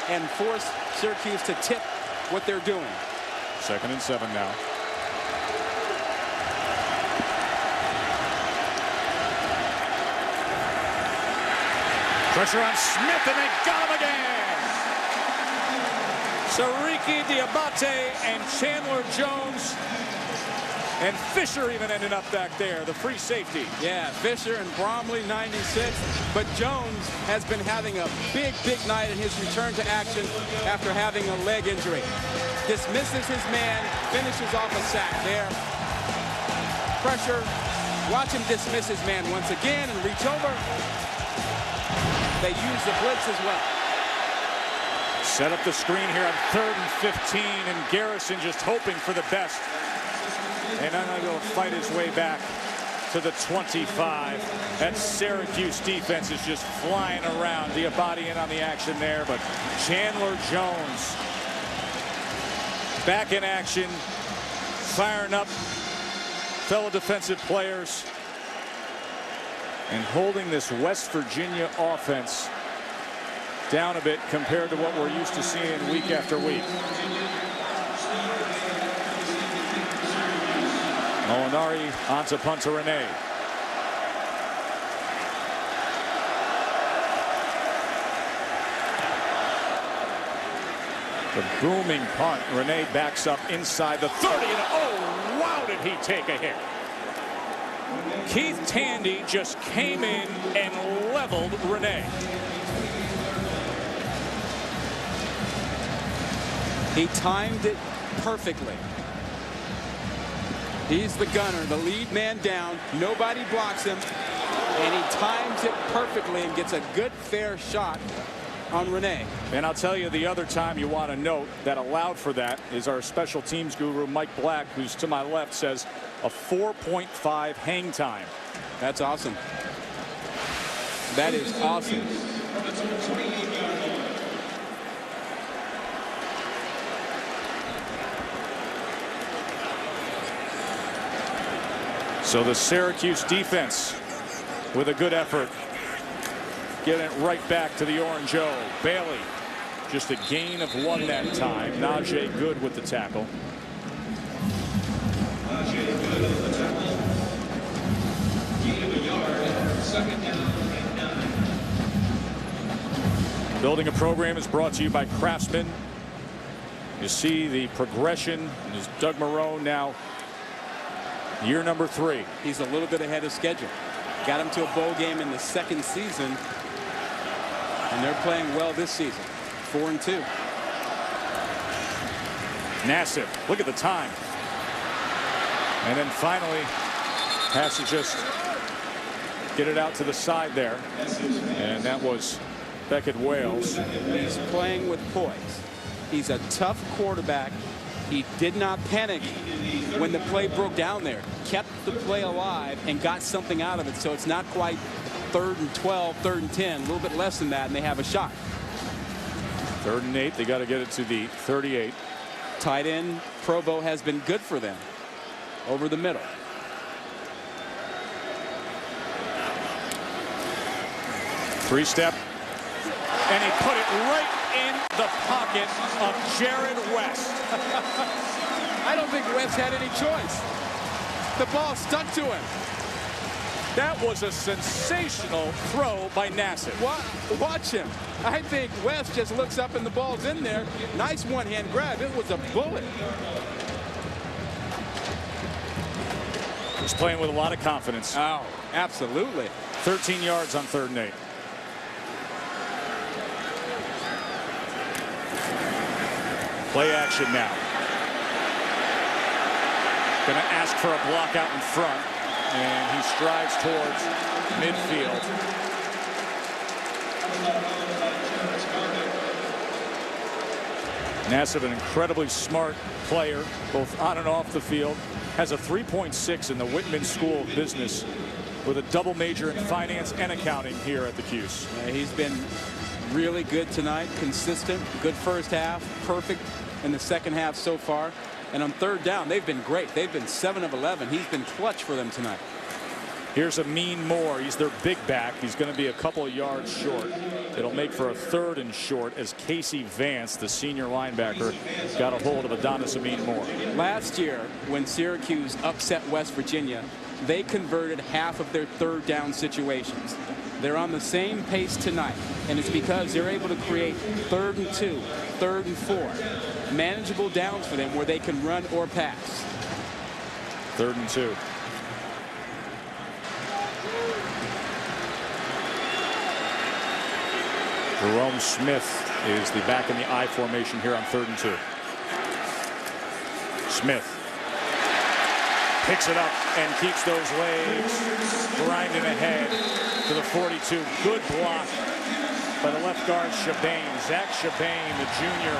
Speaker 3: and force Syracuse to tip what they're doing.
Speaker 2: 2nd and 7 now. Pressure on Smith, and they got him again. Sariki Diabate and Chandler Jones. And Fisher even ended up back there, the free safety.
Speaker 3: Yeah, Fisher and Bromley, 96. But Jones has been having a big night in his return to action after having a leg injury. Dismisses his man, finishes off a sack there. Pressure. Watch him dismiss his man once again and reach over. They use the blitz as well.
Speaker 2: Set up the screen here on 3rd and 15, and Garrison just hoping for the best. And then he'll fight his way back to the 25. That Syracuse defense is just flying around. Diabate in on the action there, but Chandler Jones back in action, firing up fellow defensive players and holding this West Virginia offense down a bit compared to what we're used to seeing week after week. Molinari onto punter Renee. The booming punt. Renee backs up inside the 30. And oh, wow, did he take a hit. Keith Tandy just came in and leveled Renee.
Speaker 3: He timed it perfectly. He's the gunner, the lead man down. Nobody blocks him. And he times it perfectly and gets a good, fair shot on Renee.
Speaker 2: And I'll tell you, the other time you want to note that allowed for that is our special teams guru, Mike Black, who's to my left, says a 4.5 hang time.
Speaker 3: That's awesome. That is awesome.
Speaker 2: So the Syracuse defense with a good effort, getting it right back to the Orange O. Bailey, just a gain of 1 that time. Najee good with the tackle. Building a Program is brought to you by Craftsman. You see the progression. There's Doug Moreau now. Year number 3.
Speaker 3: He's a little bit ahead of schedule. Got him to a bowl game in the 2nd season. And they're playing well this season. 4-2.
Speaker 2: Nassib, look at the time. And then finally has to just get it out to the side there. And that was Beckett Wales.
Speaker 3: He's playing with poise. He's a tough quarterback. He did not panic when the play broke down there. Kept the play alive and got something out of it. So it's not quite 3rd and 12, 3rd and 10. A little bit less than that, and they have a shot.
Speaker 2: 3rd and 8. They got to get it to the 38.
Speaker 3: Tight end Provo has been good for them over the middle.
Speaker 2: Three-step. And he put it right in the pocket of Jared West.
Speaker 3: I don't think West had any choice. The ball stuck to him.
Speaker 2: That was a sensational throw by Nassib.
Speaker 3: Watch him. I think West just looks up and the ball's in there. Nice one-hand grab. It was a bullet.
Speaker 2: He's playing with a lot of confidence.
Speaker 3: Oh, absolutely.
Speaker 2: 13 yards on 3rd and 8. Play action now. Going to ask for a block out in front. And he strides towards midfield. Nassib, an incredibly smart player, both on and off the field. Has a 3.6 in the Whitman School of Business with a double major in finance and accounting here at the Cuse.
Speaker 3: Yeah, he's been really good tonight, consistent, good first half, perfect in the second half so far. And on 3rd down, they've been great. They've been 7 of 11. He's been clutch for them tonight.
Speaker 2: Here's Amin Moore. He's their big back. He's going to be a couple of yards short. It'll make for a 3rd and short as Casey Vance, the senior linebacker, got a hold of Adonis Amin Moore.
Speaker 3: Last year, when Syracuse upset West Virginia, they converted half of their 3rd down situations. They're on the same pace tonight, and it's because they're able to create 3rd and 2, 3rd and 4. Manageable downs for them where they can run or pass.
Speaker 2: 3rd and 2. Jerome Smith is the back in the I formation here on 3rd and 2. Smith picks it up and keeps those legs grinding ahead to the 42. Good block by the left guard Shabane. Zach Shabane, the junior.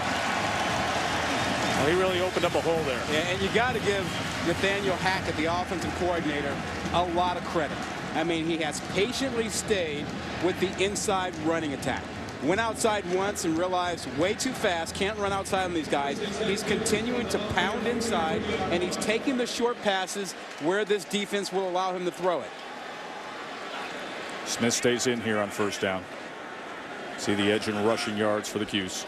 Speaker 2: Well, he really opened up a hole there.
Speaker 3: Yeah, and you got to give Nathaniel Hackett, the offensive coordinator, a lot of credit. I mean, he has patiently stayed with the inside running attack. Went outside once and realized way too fast, can't run outside on these guys. He's continuing to pound inside, and he's taking the short passes where this defense will allow him to throw it.
Speaker 2: Smith stays in here on 1st down. See the edge in rushing yards for the Cuse.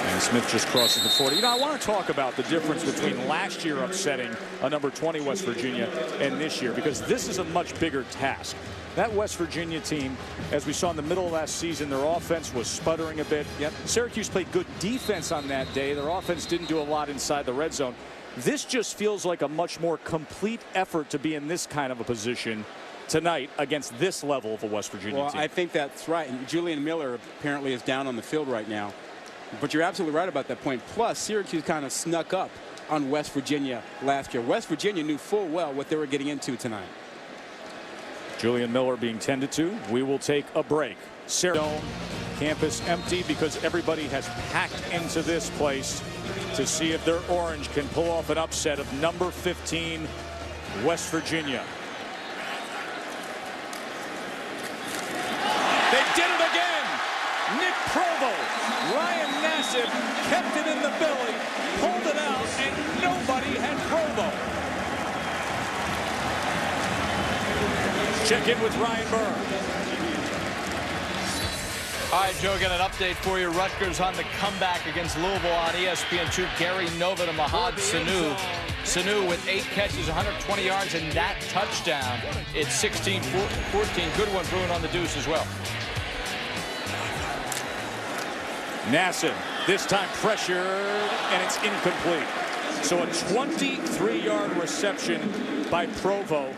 Speaker 2: And Smith just crosses the 40. You know, I want to talk about the difference between last year upsetting a number 20 West Virginia and this year, because this is a much bigger task. That West Virginia team, as we saw in the middle of last season, their offense was sputtering a bit. Yep. Syracuse played good defense on that day. Their offense didn't do a lot inside the red zone. This just feels like a much more complete effort to be in this kind of a position tonight against this level of a West Virginia team.
Speaker 3: Well, I think that's right. And Julian Miller apparently is down on the field right now. But you're absolutely right about that point. Plus, Syracuse kind of snuck up on West Virginia last year. West Virginia knew full well what they were getting into tonight.
Speaker 2: Julian Miller being tended to. We will take a break. Syracuse campus empty because everybody has packed into this place to see if their orange can pull off an upset of number 15 West Virginia. They did it again. Nick Provo, Ryan Nassib kept it in the belly, pulled it out, and nobody had Provo. Check in with Ryan Burr.
Speaker 6: All right, Joe, get an update for you. Rutgers on the comeback against Louisville on ESPN2. Gary Nova to Mahad Sanu. Sanu with 8 catches, 120 yards, and that touchdown. It's 16-14. Good one, Bruin on the deuce as well.
Speaker 2: Nassib, this time pressured, and it's incomplete. So a 23-yard reception by Provo.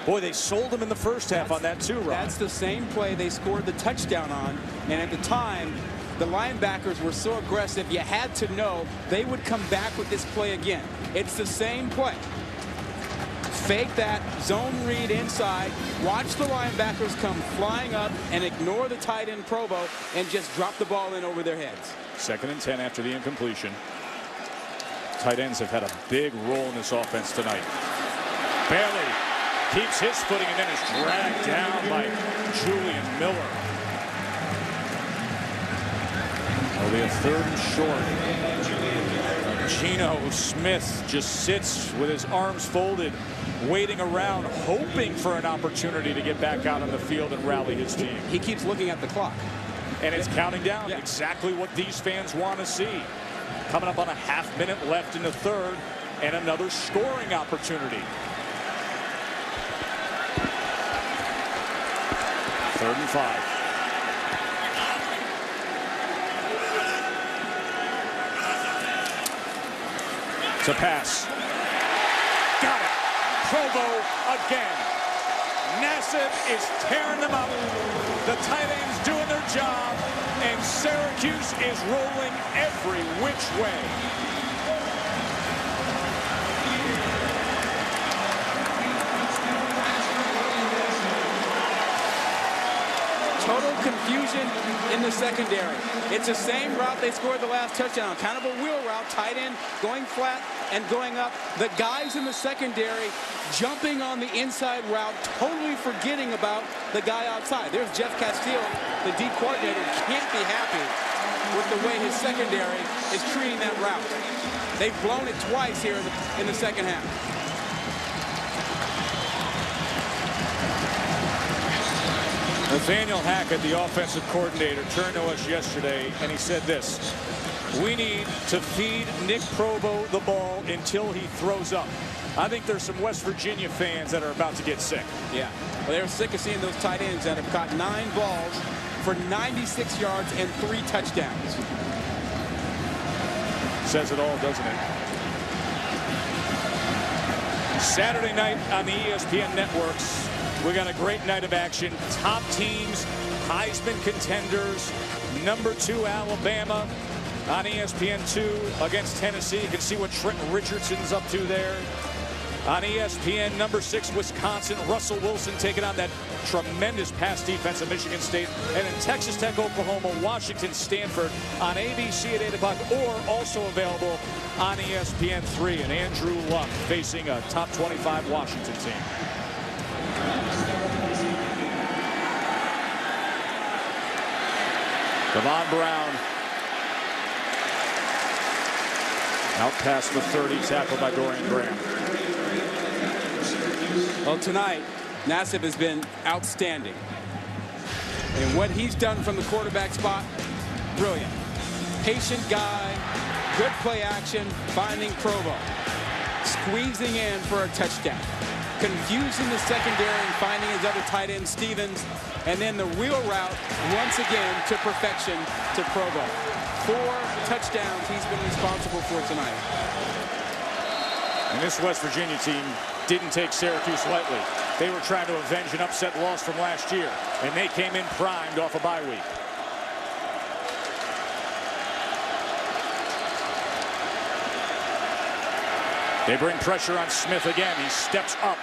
Speaker 2: Boy, they sold him in the first half on that too, Ron.
Speaker 3: That's the same play they scored the touchdown on. And at the time, the linebackers were so aggressive, you had to know they would come back with this play again. It's the same play. Fake that, zone read inside, watch the linebackers come flying up and ignore the tight end Provo and just drop the ball in over their heads.
Speaker 2: 2nd and 10 after the incompletion. Tight ends have had a big role in this offense tonight. Bailey keeps his footing and then is dragged down by Julian Miller. It'll be a 3rd and short. Geno Smith just sits with his arms folded, waiting around, hoping for an opportunity to get back out on the field and rally his team.
Speaker 3: He keeps looking at the clock.
Speaker 2: And it's counting down.
Speaker 3: Yeah.
Speaker 2: Exactly what these fans want to see. coming up on a half-minute left in the third, and another scoring opportunity. 3rd and 5. To pass. Got it. Provo again. Nassib is tearing them up. The tight ends doing their job, and Syracuse is rolling every which way.
Speaker 3: Total confusion in the secondary. It's the same route they scored the last touchdown. Kind of a wheel route, tight end going flat and going up. The guys in the secondary jumping on the inside route, totally forgetting about the guy outside. There's Jeff Castile, the D coordinator, can't be happy with the way his secondary is treating that route. They've blown it twice here in the second half.
Speaker 2: Nathaniel Hackett, the offensive coordinator, turned to us yesterday and he said this: we need to feed Nick Provo the ball until he throws up. I think there's some West Virginia fans that are about to get sick.
Speaker 3: Yeah, well, they're sick of seeing those tight ends that have caught 9 balls for 96 yards and 3 touchdowns.
Speaker 2: Says it all, doesn't it? Saturday night on the ESPN networks, we got a great night of action. Top teams, Heisman contenders, number 2 Alabama on ESPN2 against Tennessee. You can see what Trenton Richardson's up to there. On ESPN, number 6 Wisconsin, Russell Wilson taking on that tremendous pass defense of Michigan State. And in Texas Tech, Oklahoma, Washington, Stanford on ABC at 8 o'clock, or also available on ESPN3. And Andrew Luck facing a top 25 Washington team. Devon Brown out past the 30, tackled by Dorian Graham.
Speaker 3: Well, tonight, Nassib has been outstanding. And what he's done from the quarterback spot, brilliant. Patient guy, good play action, finding Provo. Squeezing in for a touchdown. Confusing the secondary and finding his other tight end, Stevens. And then the wheel route, once again, to perfection to Provo. 4 touchdowns he's been responsible for tonight.
Speaker 2: And this West Virginia team didn't take Syracuse lightly. They were trying to avenge an upset loss from last year, and they came in primed off a bye week. They bring pressure on Smith again. He steps up,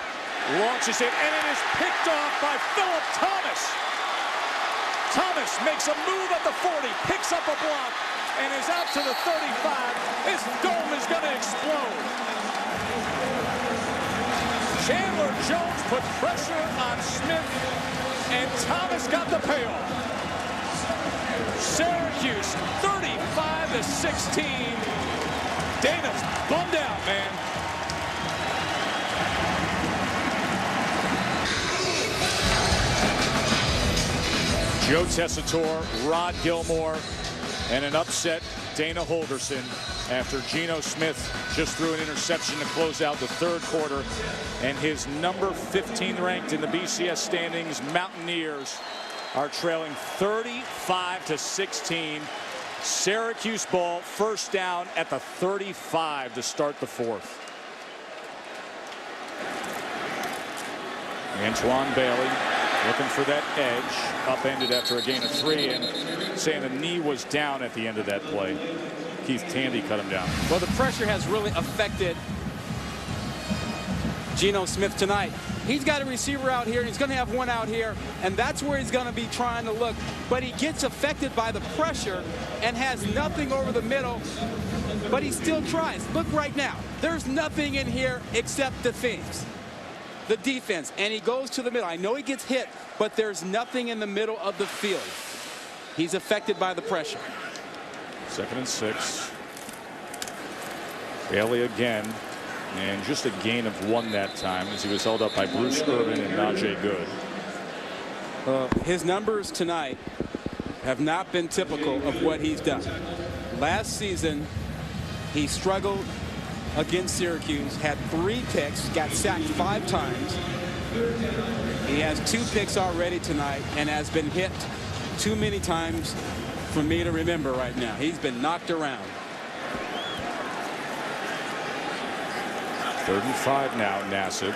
Speaker 2: launches it, and it is picked off by Phillip Thomas. Thomas makes a move at the 40, picks up a block, and is out to the 35. This dome is going to explode. Chandler Jones put pressure on Smith, and Thomas got the payoff. Syracuse 35-16. Dana's bummed out, man. Joe Tessitore, Rod Gilmore, and an upset Dana Holgorsen after Geno Smith just threw an interception to close out the 3rd quarter. And his number 15 ranked in the BCS standings, Mountaineers, are trailing 35-16. Syracuse ball, first down at the 35 to start the 4th. Antoine Bailey looking for that edge, upended after a gain of 3, and saying the knee was down at the end of that play. Keith Tandy cut him down.
Speaker 3: Well, the pressure has really affected Geno Smith tonight. He's got a receiver out here, and he's going to have one out here, and that's where he's going to be trying to look. But he gets affected by the pressure and has nothing over the middle, but he still tries. Look right now. There's nothing in here except the defense, and he goes to the middle. I know he gets hit, but there's nothing in the middle of the field. He's affected by the pressure.
Speaker 2: 2nd and 6. Bailey again. And just a gain of 1 that time as he was held up by Bruce Irvin and Najee Good.
Speaker 3: His numbers tonight have not been typical of what he's done. Last season, He struggled against Syracuse, had 3 picks, got sacked 5 times. He has 2 picks already tonight and has been hit too many times for me to remember right now. He's been knocked around.
Speaker 2: 35 now, Nassib.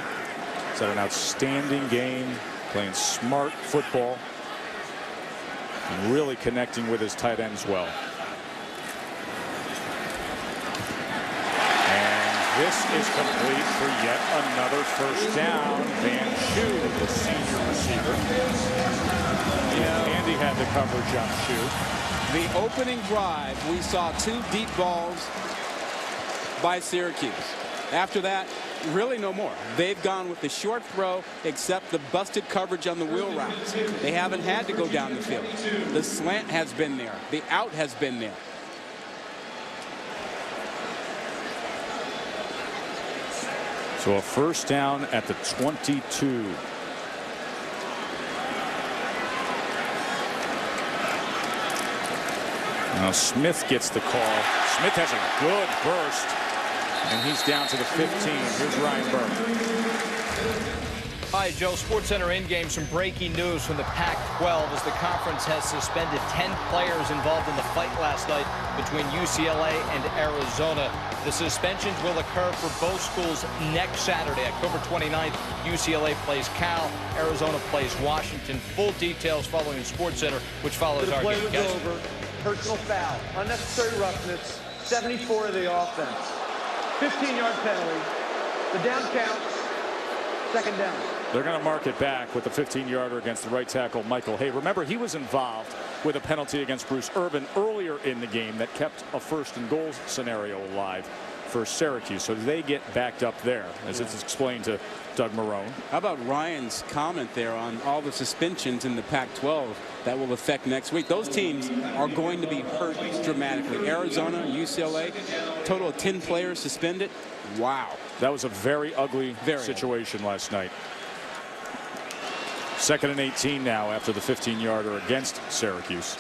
Speaker 2: He's had an outstanding game, playing smart football, and really connecting with his tight ends well. And this is complete for yet another first down. Van Schu, the senior receiver. Andy had the coverage on Schu.
Speaker 3: The opening drive, we saw 2 deep balls by Syracuse. After that, really no more. They've gone with the short throw, except the busted coverage on the wheel routes. They haven't had to go down the field. The slant has been there. The out has been there.
Speaker 2: So a first down at the 22. Now Smith gets the call. Smith has a good burst. And he's down to the 15. Here's Ryan Burke.
Speaker 6: Hi, Joe. SportsCenter in-game. Some breaking news from the Pac-12 as the conference has suspended 10 players involved in the fight last night between UCLA and Arizona. The suspensions will occur for both schools next Saturday, October 29th. UCLA plays Cal. Arizona plays Washington. Full details following in SportsCenter, which follows our game.
Speaker 4: The play was over. Personal foul. Unnecessary roughness. 74 of the offense. 15-yard penalty. The down counts. Second down.
Speaker 2: They're going to mark it back with the 15-yarder against the right tackle, Michael Hay. Remember, he was involved with a penalty against Bruce Irvin earlier in the game that kept a first-and-goal scenario alive for Syracuse. So they get backed up there, as it's explained to Doug Marrone.
Speaker 3: How about Ryan's comment there on all the suspensions in the Pac-12 that will affect next week? Those teams are going to be hurt dramatically. Arizona, UCLA, total of 10 players suspended. Wow.
Speaker 2: That was a very ugly situation last night. 2nd and 18 now after the 15-yarder against Syracuse.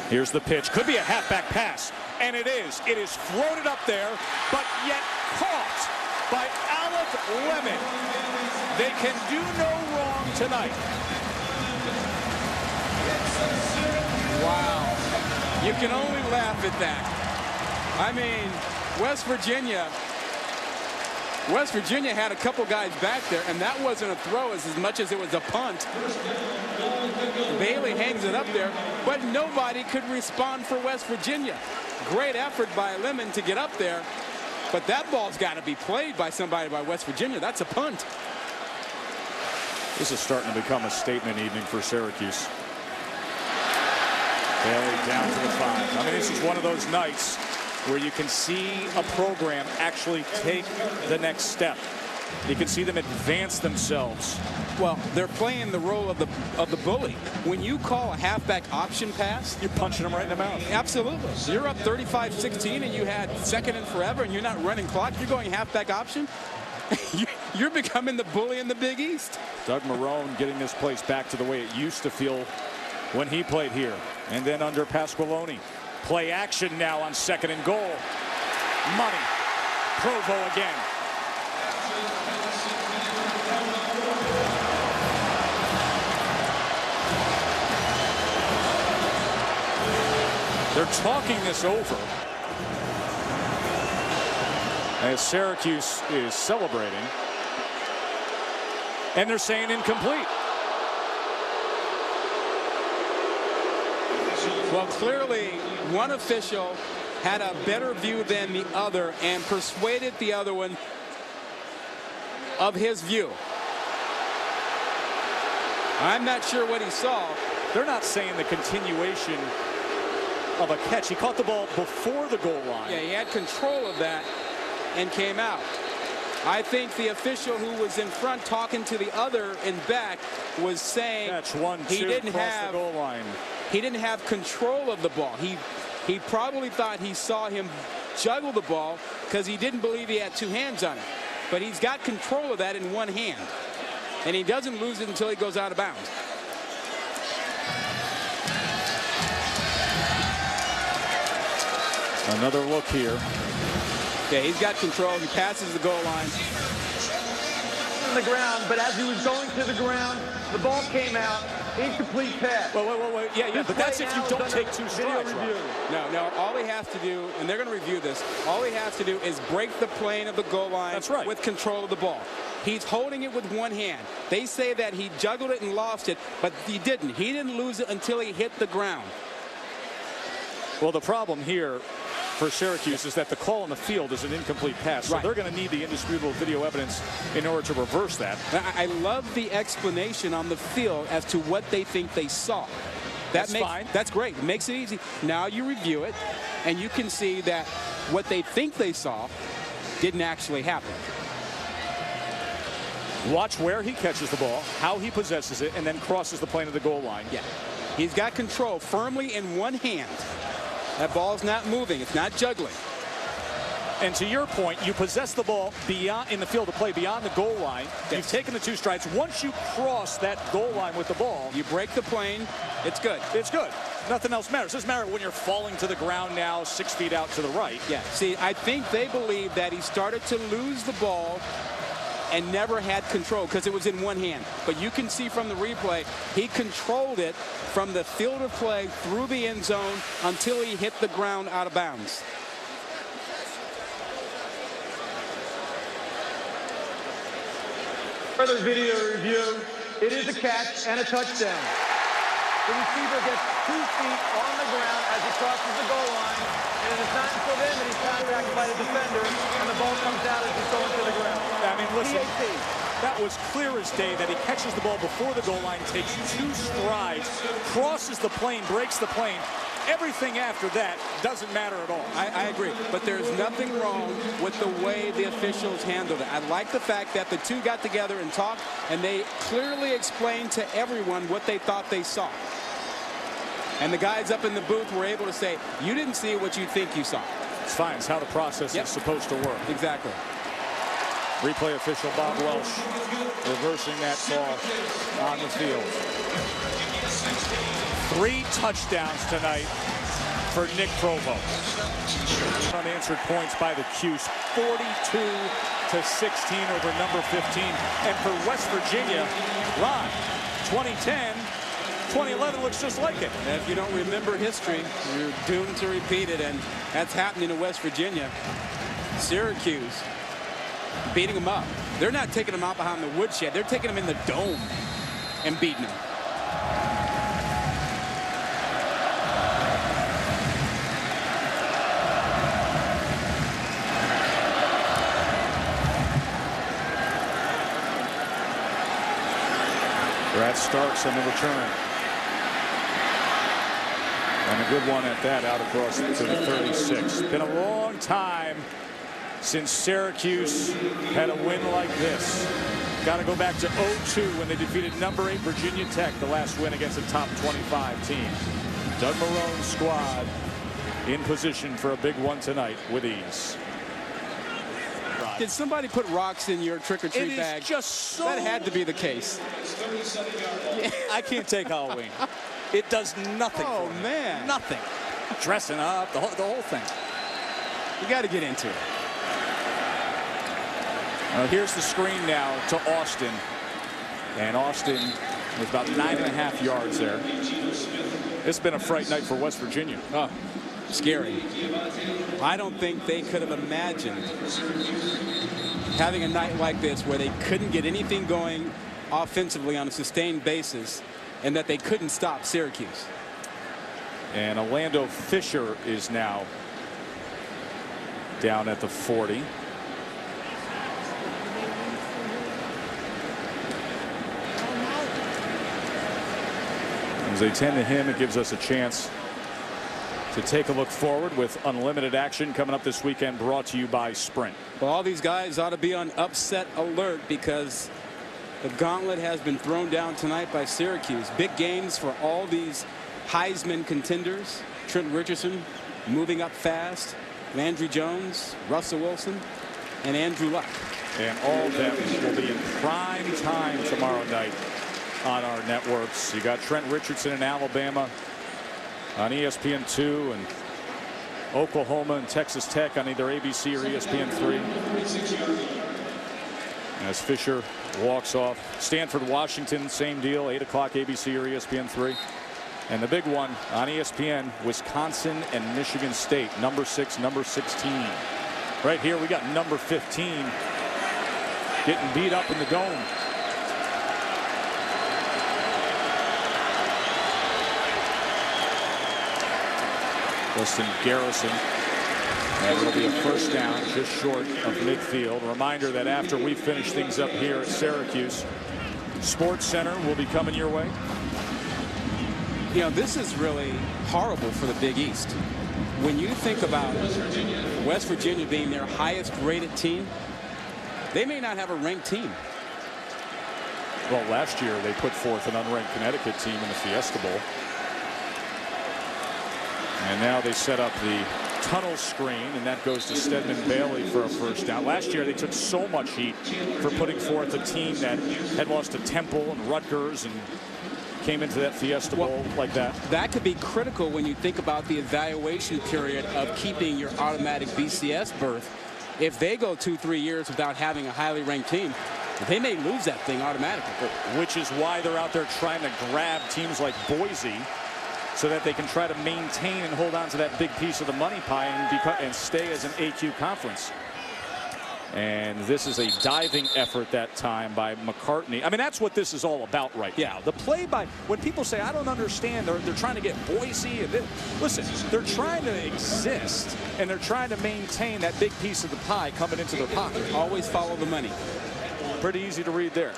Speaker 2: Here's the pitch. Could be a halfback pass. And it is. It is floated up there, but yet caught by Alec Lemon. They can do no wrong tonight.
Speaker 3: Wow. You can only laugh at that. I mean, West Virginia had a couple guys back there, and that wasn't a throw as much as it was a punt. Bailey hangs it up there, but nobody could respond for West Virginia. Great effort by Lemon to get up there, but that ball's got to be played by somebody by West Virginia. That's a punt.
Speaker 2: This is starting to become a statement evening for Syracuse. Bailey down to the 5. I mean, this is one of those nights where you can see a program actually take the next step. You can see them advance themselves.
Speaker 3: Well, they're playing the role of the bully. When you call a halfback option pass,
Speaker 2: you're punching them right in the mouth.
Speaker 3: Absolutely. You're up 35-16 and you had 2nd and forever and you're not running clock. You're going halfback option. You're becoming the bully in the Big East.
Speaker 2: Doug Marrone getting this place back to the way it used to feel when he played here. And then under Pasqualoni. Play action now on 2nd and goal. Money. Provo again. They're talking this over as Syracuse is celebrating. And they're saying incomplete.
Speaker 3: Well, clearly one official had a better view than the other and persuaded the other one of his view. I'm not sure what he saw.
Speaker 2: They're not saying the continuation of a catch. He caught the ball before the goal line.
Speaker 3: Yeah, he had control of that and came out. I think the official who was in front talking to the other in back was saying
Speaker 2: catch 1-2
Speaker 3: he didn't
Speaker 2: across
Speaker 3: have
Speaker 2: the goal line.
Speaker 3: He didn't have control of the ball. He probably thought he saw him juggle the ball because he didn't believe he had 2 hands on it. But he's got control of that in 1 hand. And he doesn't lose it until he goes out of bounds.
Speaker 2: Another look here.
Speaker 3: Yeah, he's got control. He passes the goal line.
Speaker 4: On the ground, but as he was going to the ground, the ball came out. Incomplete pass.
Speaker 2: Wait. Yeah, but that's if you don't take 2 strides.
Speaker 3: No, all he has to do, and they're going to review this, all he has to do is break the plane of the goal line.
Speaker 2: That's right.
Speaker 3: With control of the ball. He's holding it with one hand. They say that he juggled it and lost it, but he didn't. He didn't lose it until he hit the ground.
Speaker 2: Well, the problem here for Syracuse is that the call on the field is an incomplete pass. So they're going to need the indisputable video evidence in order to reverse that.
Speaker 3: I love the explanation on the field as to what they think they saw.
Speaker 2: That's fine.
Speaker 3: That's great. It makes it easy. Now you review it, and you can see that what they think they saw didn't actually happen.
Speaker 2: Watch where he catches the ball, how he possesses it, and then crosses the plane of the goal line.
Speaker 3: Yeah. He's got control firmly in one hand. That ball's not moving. It's not juggling.
Speaker 2: And to your point, you possess the ball beyond in the field of play beyond the goal line. Yes. You've taken the 2 strides. Once you cross that goal line with the ball,
Speaker 3: you break the plane. It's good.
Speaker 2: It's good. Nothing else matters. It doesn't matter when you're falling to the ground now 6 feet out to the right.
Speaker 3: Yeah. See, I think they believe that he started to lose the ball and never had control because it was in one hand. But you can see from the replay, he controlled it from the field of play through the end zone until he hit the ground out of bounds.
Speaker 4: Further video review, it is a catch and a touchdown. The receiver gets 2 feet on the ground as he crosses the goal line, and it is not until then that he's contacted by the defender, and the ball comes out as he's going to the ground.
Speaker 2: I mean, listen, that was clear as day that he catches the ball before the goal line, takes 2 strides, crosses the plane, breaks the plane. Everything after that doesn't matter at all.
Speaker 3: I agree, but there's nothing wrong with the way the officials handled it. I like the fact that the 2 got together and talked, and they clearly explained to everyone what they thought they saw. And the guys up in the booth were able to say, you didn't see what you think you saw.
Speaker 2: It's fine. It's how the process is supposed to work.
Speaker 3: Exactly.
Speaker 2: Replay official Bob Welsh reversing that call on the field. 3 touchdowns tonight for Nick Provo. Unanswered points by the Cuse, 42-16 over number 15. And for West Virginia, Ron, 2010, 2011 looks just like it.
Speaker 3: And if you don't remember history, you're doomed to repeat it, and that's happening in West Virginia. Syracuse beating them up. They're not taking them out behind the woodshed. They're taking them in the dome and beating them.
Speaker 2: Brad Starks on the return. And a good one at that, out across to the 36. Been a long time since Syracuse had a win like this. Got to go back to 0-2 when they defeated number 8 Virginia Tech, the last win against a top 25 team. Doug Marone's squad in position for a big one tonight with ease.
Speaker 3: Did somebody put rocks in your trick-or-treat bag?
Speaker 2: Just so...
Speaker 3: That had to be the case.
Speaker 2: I can't take Halloween. It does nothing for me.
Speaker 3: Man.
Speaker 2: Nothing. Dressing up, the whole thing.
Speaker 3: You got to get into it.
Speaker 2: Here's the screen now to Austin. And Austin with about 9.5 yards there. It's been a fright night for West Virginia.
Speaker 3: Oh, scary. I don't think they could have imagined having a night like this where they couldn't get anything going offensively on a sustained basis and that they couldn't stop Syracuse.
Speaker 2: And Orlando Fisher is now down at the 40. As they tend to him, it gives us a chance to take a look forward with unlimited action coming up this weekend, brought to you by Sprint.
Speaker 3: Well, all these guys ought to be on upset alert because the gauntlet has been thrown down tonight by Syracuse. Big games for all these Heisman contenders. Trent Richardson moving up fast. Landry Jones, Russell Wilson, and Andrew Luck.
Speaker 2: And all of them will be in prime time tomorrow night on our networks. You got Trent Richardson in Alabama on ESPN2 and Oklahoma and Texas Tech on either ABC or ESPN3. As Fisher walks off. Stanford, Washington, same deal, 8 o'clock ABC or ESPN3. And the big one on ESPN, Wisconsin and Michigan State, number 6, number 16. Right here we got number 15 getting beat up in the dome. Justin Garrison. And it'll be a first down just short of midfield. A reminder that after we finish things up here at Syracuse, Sports Center will be coming your way.
Speaker 3: You know, this is really horrible for the Big East. When you think about West Virginia being their highest rated team, they may not have a ranked team.
Speaker 2: Well, last year they put forth an unranked Connecticut team in the Fiesta Bowl. And now they set up the tunnel screen, and that goes to Stedman Bailey for a first down. Last year they took so much heat for putting forth a team that had lost to Temple and Rutgers and came into that Fiesta Bowl like that. That
Speaker 3: could be critical when you think about the evaluation period of keeping your automatic BCS berth. If they go 2-3 years without having a highly ranked team, they may lose that thing automatically.
Speaker 2: Which is why they're out there trying to grab teams like Boise so that they can try to maintain and hold on to that big piece of the money pie and stay as an AQ conference. And this is a diving effort that time by McCartney. I mean, that's what this is all about right now. The play by, when people say, I don't understand, they're trying to get Boise. And listen, they're trying to exist, and they're trying to maintain that big piece of the pie coming into their pocket.
Speaker 3: Always follow the money.
Speaker 2: Pretty easy to read there.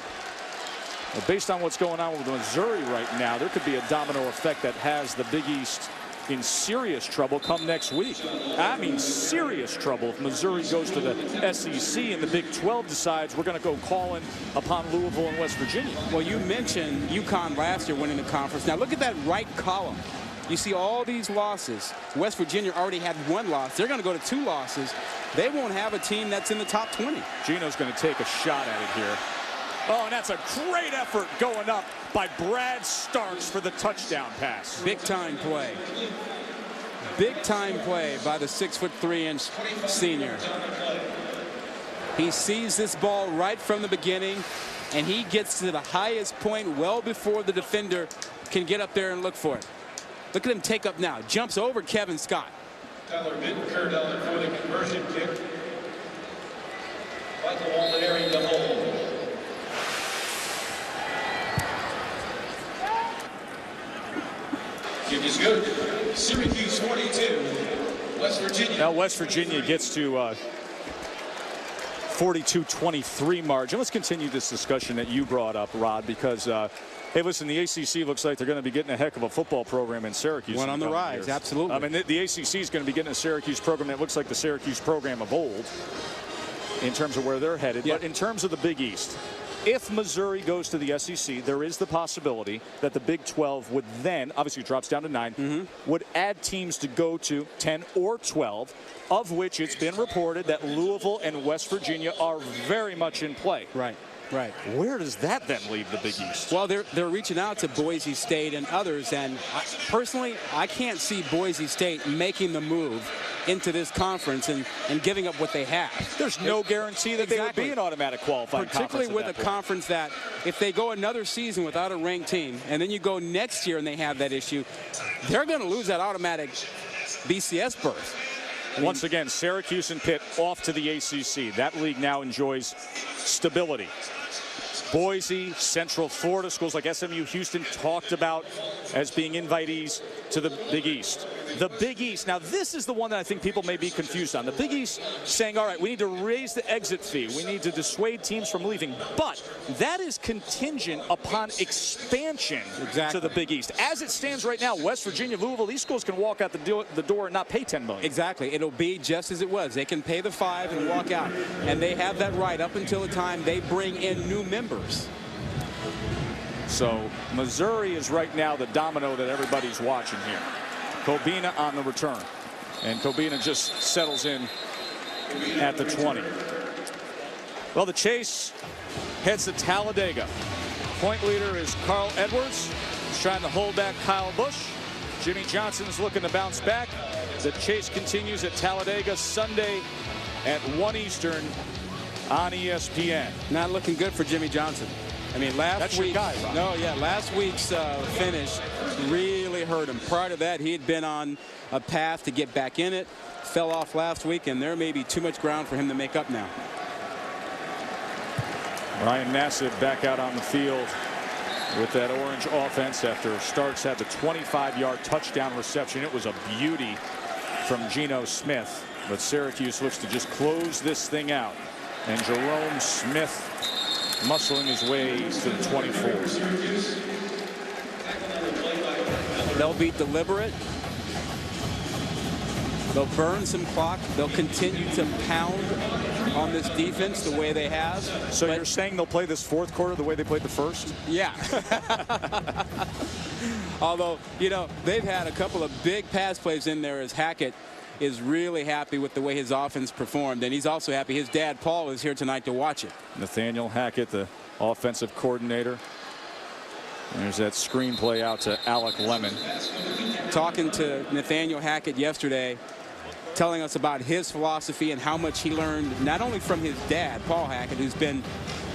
Speaker 2: Well, based on what's going on with Missouri right now, there could be a domino effect that has the Big East in serious trouble come next week. I mean, serious trouble if Missouri goes to the SEC and the Big 12 decides we're going to go calling upon Louisville and West Virginia.
Speaker 3: Well, you mentioned UConn last year winning the conference. Now look at that right column. You see all these losses. West Virginia already had 1 loss. They're going to go to 2 losses. They won't have a team that's in the top 20.
Speaker 2: Gino's going to take a shot at it here. Oh, and that's a great effort going up by Brad Starks for the touchdown pass.
Speaker 3: Big time play. Big time play by the 6'3" senior. He sees this ball right from the beginning, and he gets to the highest point well before the defender can get up there and look for it. Look at him take up now. Jumps over Kevin Scott.
Speaker 8: Tyler Bittencourt for the conversion kick. Michael Molinari the hold. Kick is good. Syracuse 42, West Virginia.
Speaker 2: Now West Virginia gets to 42-23 margin. Let's continue this discussion that you brought up, Rod, because hey, listen, the ACC looks like they're going to be getting a heck of a football program in Syracuse.
Speaker 3: One on the rise, years. Absolutely.
Speaker 2: I mean, the ACC is going to be getting a Syracuse program that looks like the Syracuse program of old in terms of where they're headed.
Speaker 3: Yeah.
Speaker 2: But in terms of the Big East, if Missouri goes to the SEC, there is the possibility that the Big 12 would then, obviously it drops down to 9, would add teams to go to 10 or 12, of which it's been reported that Louisville and West Virginia are very much in play.
Speaker 3: Right. Right.
Speaker 2: Where does that then leave the Big East?
Speaker 3: Well, they're reaching out to Boise State and others, and personally, I can't see Boise State making the move into this conference and giving up what they have.
Speaker 2: There's no guarantee that they would be an automatic qualified conference.
Speaker 3: Particularly with a conference that if they go another season without a ranked team, and then you go next year and they have that issue, they're going to lose that automatic BCS berth.
Speaker 2: Once again, Syracuse and Pitt off to the ACC. That league now enjoys stability. Boise, Central Florida, schools like SMU, Houston talked about as being invitees to the Big East. The Big East, now this is the one that I think people may be confused on. The Big East saying, all right, we need to raise the exit fee. We need to dissuade teams from leaving. But that is contingent upon expansion to the Big East. As it stands right now, West Virginia, Louisville, these schools can walk out the door and not pay $10 million.
Speaker 3: Exactly. It'll be just as it was. They can pay the $5 and walk out. And they have that right up until the time they bring in new members.
Speaker 2: So Missouri is right now the domino that everybody's watching here. Kobina on the return. And Kobina just settles in at the 20. Well, the chase heads to Talladega. Point leader is Carl Edwards. He's trying to hold back Kyle Busch. Jimmy Johnson's looking to bounce back. The chase continues at Talladega Sunday at 1 Eastern on ESPN.
Speaker 3: Not looking good for Jimmy Johnson. I mean, last week, last week's finish really hurt him. Prior to that, he had been on a path to get back in it. Fell off last week, and there may be too much ground for him to make up now.
Speaker 2: Ryan Nassib back out on the field with that orange offense after Starks had the 25-yard touchdown reception. It was a beauty from Geno Smith, but Syracuse looks to just close this thing out. And Jerome Smith muscling his way to the 24.
Speaker 3: They'll be deliberate. They'll burn some clock. They'll continue to pound on this defense the way they have.
Speaker 2: So you're saying they'll play this fourth quarter the way they played the first?
Speaker 3: Yeah. Although, you know, they've had a couple of big pass plays in there as Hackett is really happy with the way his offense performed, and he's also happy his dad Paul is here tonight to watch it.
Speaker 2: Nathaniel Hackett, the offensive coordinator. There's that screenplay out to Alec Lemon.
Speaker 3: Talking to Nathaniel Hackett yesterday, telling us about his philosophy and how much he learned not only from his dad Paul Hackett, who's been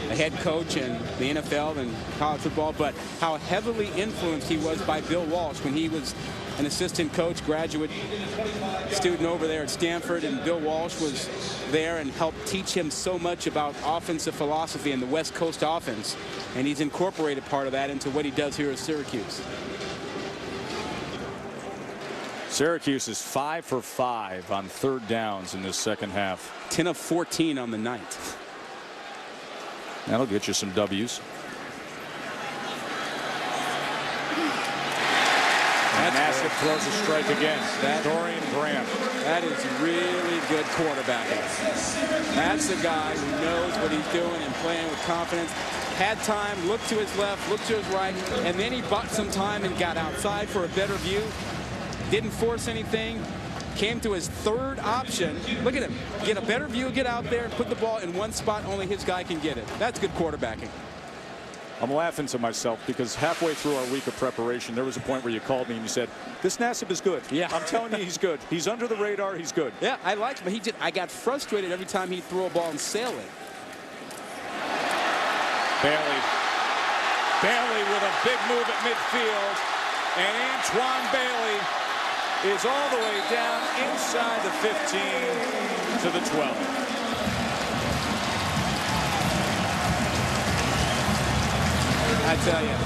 Speaker 3: a head coach in the NFL and college football, but how heavily influenced he was by Bill Walsh when he was an assistant coach, graduate student over there at Stanford, and Bill Walsh was there and helped teach him so much about offensive philosophy and the West Coast offense, and he's incorporated part of that into what he does here at Syracuse.
Speaker 2: Syracuse is 5 for 5 on third downs in this second half.
Speaker 3: 10 of 14 on the night.
Speaker 2: That'll get you some W's. Nassib throws a strike again. Dorian Graham.
Speaker 3: That is really good quarterbacking. That's the guy who knows what he's doing and playing with confidence. Had time, looked to his left, looked to his right, and then he bought some time and got outside for a better view. Didn't force anything. Came to his third option. Look at him. Get a better view, get out there, put the ball in one spot only his guy can get it. That's good quarterbacking.
Speaker 2: I'm laughing to myself because halfway through our week of preparation, there was a point where you called me and you said, this Nassib is good.
Speaker 3: Yeah.
Speaker 2: I'm telling you, he's good. He's under the radar. He's good.
Speaker 3: Yeah, I liked him. I got frustrated every time he'd throw a ball and sail it.
Speaker 2: Bailey with a big move at midfield. And Antoine Bailey is all the way down inside the 15 to the 12.
Speaker 3: I tell you,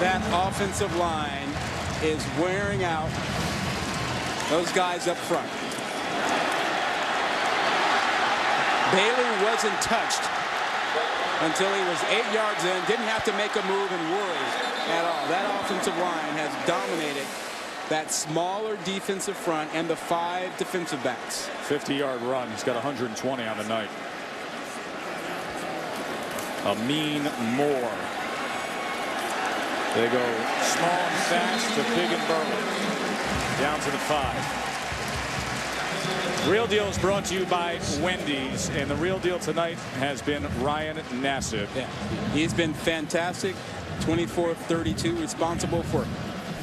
Speaker 3: that offensive line is wearing out those guys up front. Bailey wasn't touched until he was 8 yards in. Didn't have to make a move and worry at all. That offensive line has dominated that smaller defensive front and the 5 defensive backs.
Speaker 2: 50-yard run. He's got 120 on the night. Amin Moore. They go small and fast to big and burly. Down to the 5. Real Deal is brought to you by Wendy's, and the real deal tonight has been Ryan Nassib.
Speaker 3: Yeah, he's been fantastic. 24-32, responsible for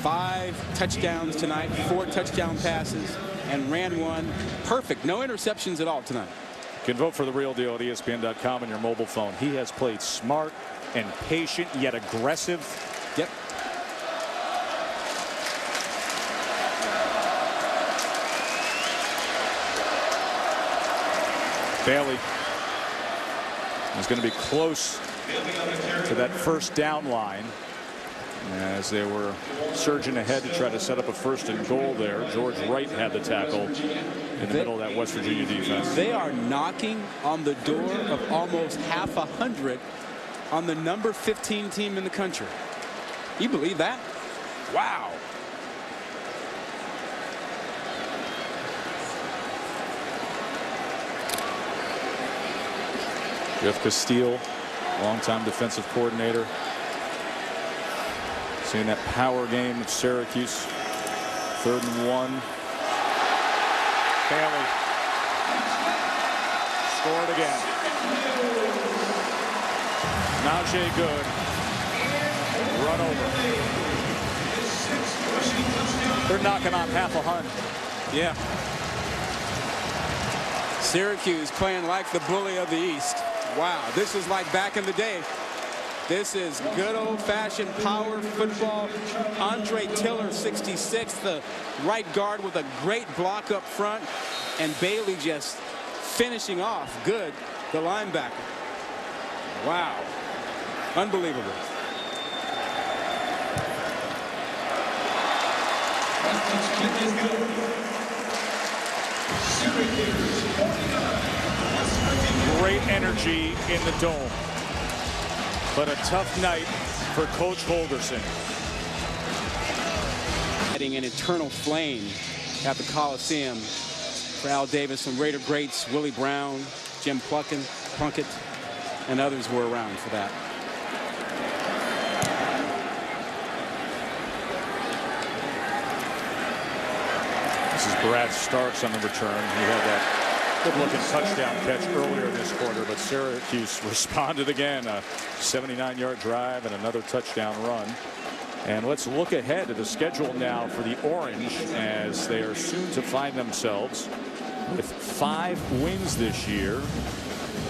Speaker 3: 5 touchdowns tonight, 4 touchdown passes, and ran one. Perfect. No interceptions at all tonight.
Speaker 2: You can vote for the Real Deal at ESPN.com on your mobile phone. He has played smart and patient, yet aggressive.
Speaker 3: Yep.
Speaker 2: Bailey is going to be close to that first down line as they were surging ahead to try to set up a 1st and goal there. George Wright had the tackle in the middle of that West Virginia defense.
Speaker 3: They are knocking on the door of almost half 100 on the number 15 team in the country. You believe that? Wow.
Speaker 2: Jeff Castile, longtime defensive coordinator. Seeing that power game of Syracuse. 3rd and 1. Bailey scored again. Najee Good. Run over. They're knocking on half 100.
Speaker 3: Yeah. Syracuse playing like the bully of the East. Wow, this is like back in the day. This is good old-fashioned power football. Andre Tiller, 66, the right guard with a great block up front. And Bailey just finishing off good, the linebacker. Wow. Unbelievable.
Speaker 2: Great energy in the dome, but a tough night for Coach Holgorsen.
Speaker 3: Adding an eternal flame at the Coliseum for Al Davis. Some Raider greats, Willie Brown, Jim Plunkett, and others were around for that.
Speaker 2: This is Brad Starks on the return. He had that good-looking touchdown catch earlier in this quarter, but Syracuse responded again. A 79-yard drive and another touchdown run. And let's look ahead to the schedule now for the Orange, as they are soon to find themselves with 5 wins this year.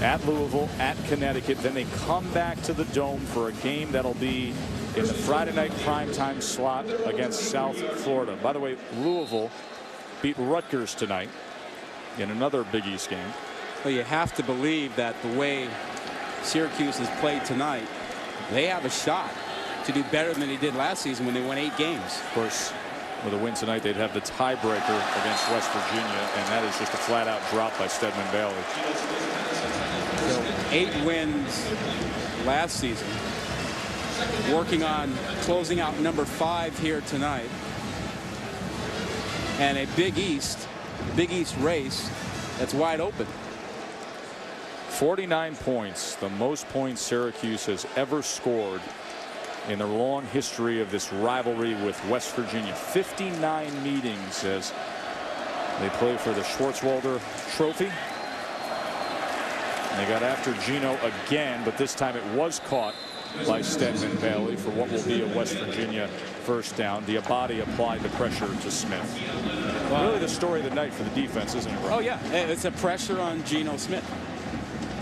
Speaker 2: At Louisville, at Connecticut. Then they come back to the Dome for a game that'll be in the Friday night primetime slot against South Florida. By the way, Louisville beat Rutgers tonight in another Big East game.
Speaker 3: Well, you have to believe that the way Syracuse has played tonight, they have a shot to do better than they did last season when they won 8 games.
Speaker 2: Of course, with a win tonight, they'd have the tiebreaker against West Virginia, and that is just a flat-out drop by Stedman Bailey.
Speaker 3: So 8 wins last season. Working on closing out number 5 here tonight. And a Big East race that's wide open.
Speaker 2: 49 points, the most points Syracuse has ever scored in their long history of this rivalry with West Virginia. 59 meetings as they play for the Schwartzwalder Trophy. And they got after Gino again, but this time it was caught by Stedman Bailey for what will be a West Virginia first down. Diabate applied the pressure to Smith. Wow. Really the story of the night for the defense, isn't it, Rob?
Speaker 3: Oh, yeah. It's a pressure on Geno Smith.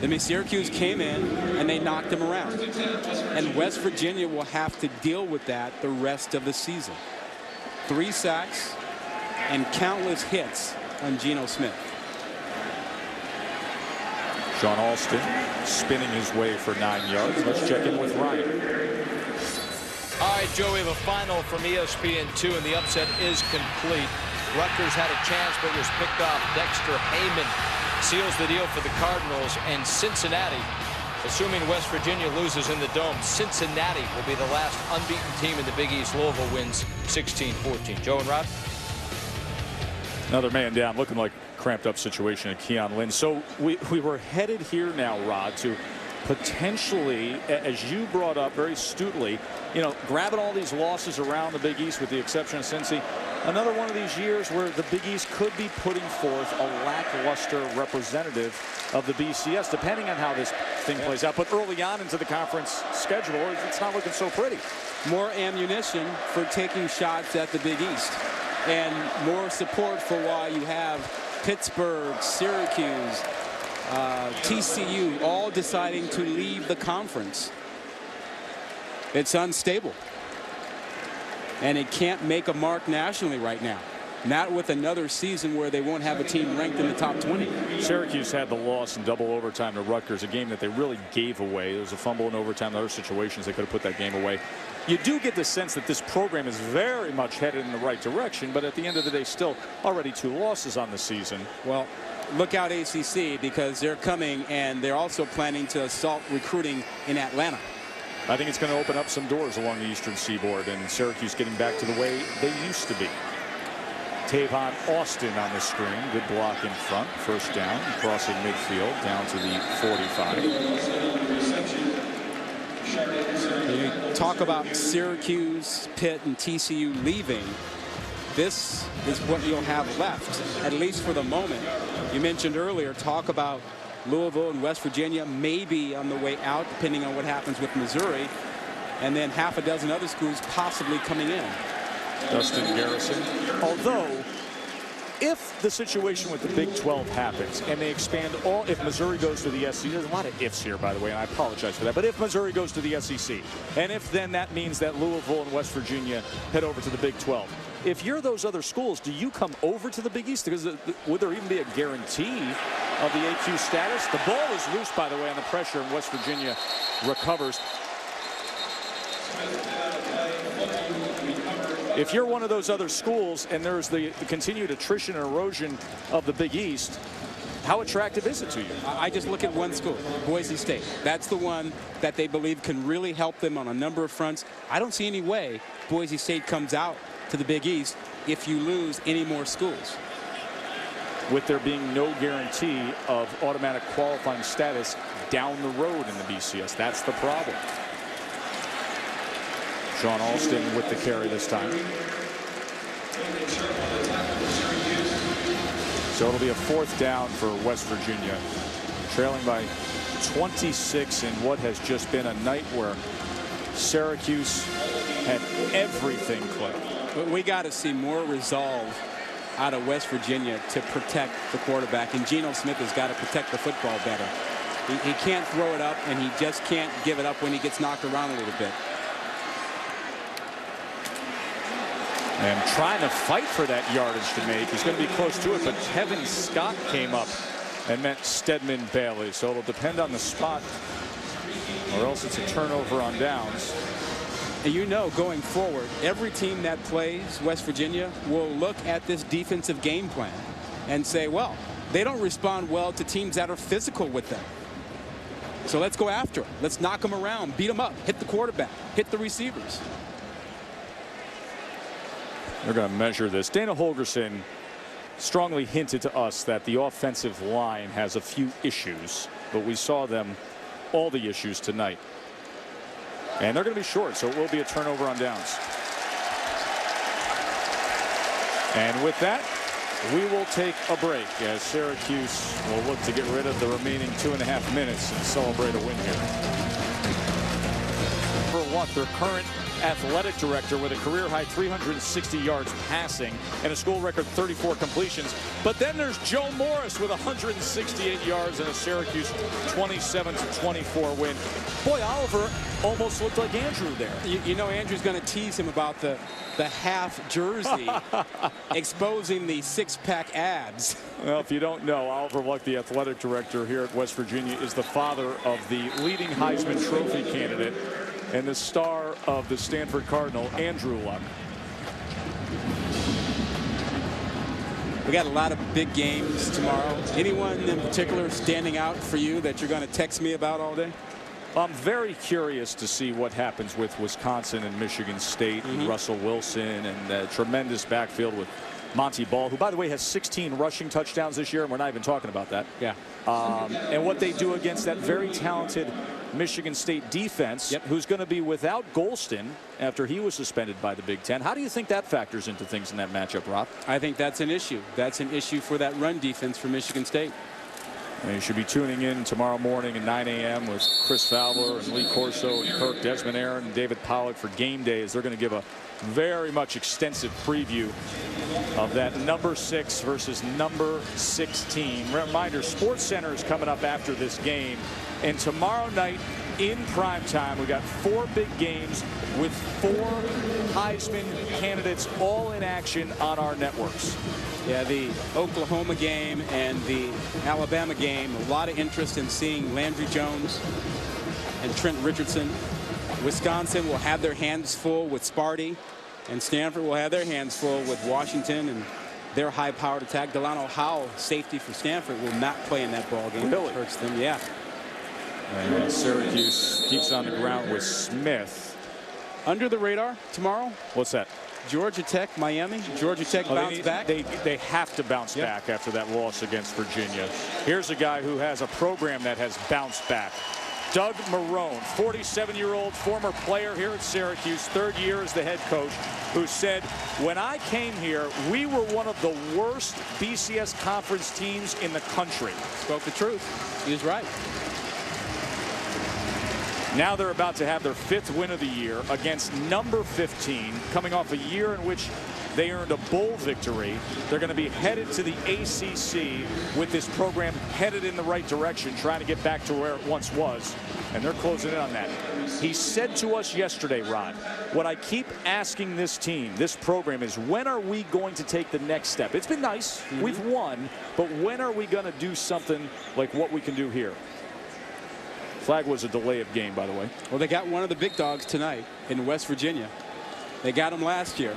Speaker 3: I mean, Syracuse came in and they knocked him around. And West Virginia will have to deal with that the rest of the season. 3 sacks and countless hits on Geno Smith.
Speaker 2: Sean Alston spinning his way for 9 yards. Let's check in with Ryan.
Speaker 6: All right, Joe, we have a final from ESPN2, and the upset is complete. Rutgers had a chance but was picked off. Dexter Heyman seals the deal for the Cardinals, and Cincinnati, assuming West Virginia loses in the Dome, Cincinnati will be the last unbeaten team in the Big East. Louisville wins 16-14. Joe and Rod?
Speaker 2: Another man down, looking like a cramped up situation at Keon Lynn. So we were headed here now, Rod, to potentially, as you brought up very astutely, you know, grabbing all these losses around the Big East with the exception of Cincy. Another one of these years where the Big East could be putting forth a lackluster representative of the BCS, depending on how this thing plays out. But early on into the conference schedule, it's not looking so pretty.
Speaker 3: More ammunition for taking shots at the Big East, and more support for why you have Pittsburgh, Syracuse, TCU all deciding to leave the conference. It's unstable. And it can't make a mark nationally right now. Not with another season where they won't have a team ranked in the top 20.
Speaker 2: Syracuse had the loss in double overtime to Rutgers, a game that they really gave away. There was a fumble in overtime. In other situations, they could have put that game away. You do get the sense that this program is very much headed in the right direction, but at the end of the day, still already 2 losses on the season.
Speaker 3: Well, look out ACC, because they're coming, and they're also planning to assault recruiting in Atlanta.
Speaker 2: I think it's going to open up some doors along the Eastern Seaboard, and Syracuse getting back to the way they used to be. Tavon Austin on the screen. Good block in front. First down. Crossing midfield down to the 45.
Speaker 3: You talk about Syracuse, Pitt, and TCU leaving. This is what you'll have left, at least for the moment. You mentioned earlier, talk about Louisville and West Virginia maybe on the way out, depending on what happens with Missouri, and then half a dozen other schools possibly coming in.
Speaker 2: Dustin Garrison, although if the situation with the Big 12 happens and they expand if Missouri goes to the SEC, there's a lot of ifs here, by the way, and I apologize for that, but if Missouri goes to the SEC, and if then that means that Louisville and West Virginia head over to the Big 12, if you're those other schools, do you come over to the Big East? Because would there even be a guarantee of the AQ status? The ball is loose, by the way, on the pressure, and West Virginia recovers. If you're one of those other schools and there's the continued attrition and erosion of the Big East, how attractive is it to you?
Speaker 3: I just look at one school, Boise State. That's the one that they believe can really help them on a number of fronts. I don't see any way Boise State comes out to the Big East if you lose any more schools.
Speaker 2: With there being no guarantee of automatic qualifying status down the road in the BCS. That's the problem. Sean Alston with the carry this time. So it'll be a 4th down for West Virginia, trailing by 26 in what has just been a night where Syracuse had everything click.
Speaker 3: We got to see more resolve out of West Virginia to protect the quarterback, and Geno Smith has got to protect the football better. He can't throw it up, and he just can't give it up when he gets knocked around a little bit.
Speaker 2: And trying to fight for that yardage to make. He's going to be close to it, but Kevin Scott came up and met Stedman Bailey. So it'll depend on the spot, or else it's a turnover on downs.
Speaker 3: And you know, going forward, every team that plays West Virginia will look at this defensive game plan and say, well, they don't respond well to teams that are physical with them. So let's go after them. Let's knock them around, beat them up, hit the quarterback, hit the receivers.
Speaker 2: They're going to measure this. Dana Holgorsen strongly hinted to us that the offensive line has a few issues, but we saw them, all the issues tonight. And they're going to be short, so it will be a turnover on downs. And with that, we will take a break as Syracuse will look to get rid of the remaining 2.5 minutes and celebrate a win here. For what, their current athletic director with a career-high 360 yards passing and a school record 34 completions. But then there's Joe Morris with 168 yards and a Syracuse 27-24 win. Boy, Oliver almost looked like Andrew there.
Speaker 3: You know, Andrew's going to tease him about the half jersey exposing the 6-pack abs.
Speaker 2: Well, if you don't know, Oliver Luck, the athletic director here at West Virginia, is the father of the leading Heisman Trophy candidate and the star of the Stanford Cardinal, Andrew Luck.
Speaker 3: We got a lot of big games tomorrow. Anyone in particular standing out for you that you're going to text me about all day?
Speaker 2: I'm very curious to see what happens with Wisconsin and Michigan State and Russell Wilson and a tremendous backfield with Monty Ball, who, by the way, has 16 rushing touchdowns this year, and we're not even talking about that.
Speaker 3: Yeah.
Speaker 2: And what they do against that very talented Michigan State defense, who's going to be without Golston after he was suspended by the Big Ten. How do you think that factors into things in that matchup, Rob?
Speaker 3: I think that's an issue. That's an issue for that run defense for Michigan State.
Speaker 2: And you should be tuning in tomorrow morning at 9 a.m. with Chris Fowler and Lee Corso and Kirk, Desmond Aaron, and David Pollock for game days. They're going to give a very much extensive preview of that number 6 versus number 16. Reminder, Sports Center is coming up after this game. And tomorrow night in prime time, we got 4 big games with 4 Heisman candidates all in action on our networks.
Speaker 3: Yeah, the Oklahoma game and the Alabama game, a lot of interest in seeing Landry Jones and Trent Richardson. Wisconsin will have their hands full with Sparty, and Stanford will have their hands full with Washington and their high-powered attack. Delano Howell, safety for Stanford, will not play in that ball game.
Speaker 2: Really?
Speaker 3: It hurts them, yeah.
Speaker 2: And Syracuse keeps on the ground with Smith.
Speaker 3: Under the radar tomorrow?
Speaker 2: What's that?
Speaker 3: Georgia Tech, Miami. Georgia Tech bounce back.
Speaker 2: They have to bounce back after that loss against Virginia. Here's a guy who has a program that has bounced back. Doug Marrone, 47-year-old former player here at Syracuse, 3rd year as the head coach, who said, when I came here, we were one of the worst BCS conference teams in the country.
Speaker 3: Spoke the truth. He was right.
Speaker 2: Now they're about to have their 5th win of the year against number 15, coming off a year in which They earned a bowl victory. They're going to be headed to the ACC with this program headed in the right direction, trying to get back to where it once was. And they're closing in on that. He said to us yesterday, Rod, what I keep asking this team, this program, is when are we going to take the next step? It's been nice. We've won. But when are we going to do something like what we can do here? Flag was a delay of game, by the way.
Speaker 3: Well, they got one of the big dogs tonight in West Virginia. They got him last year.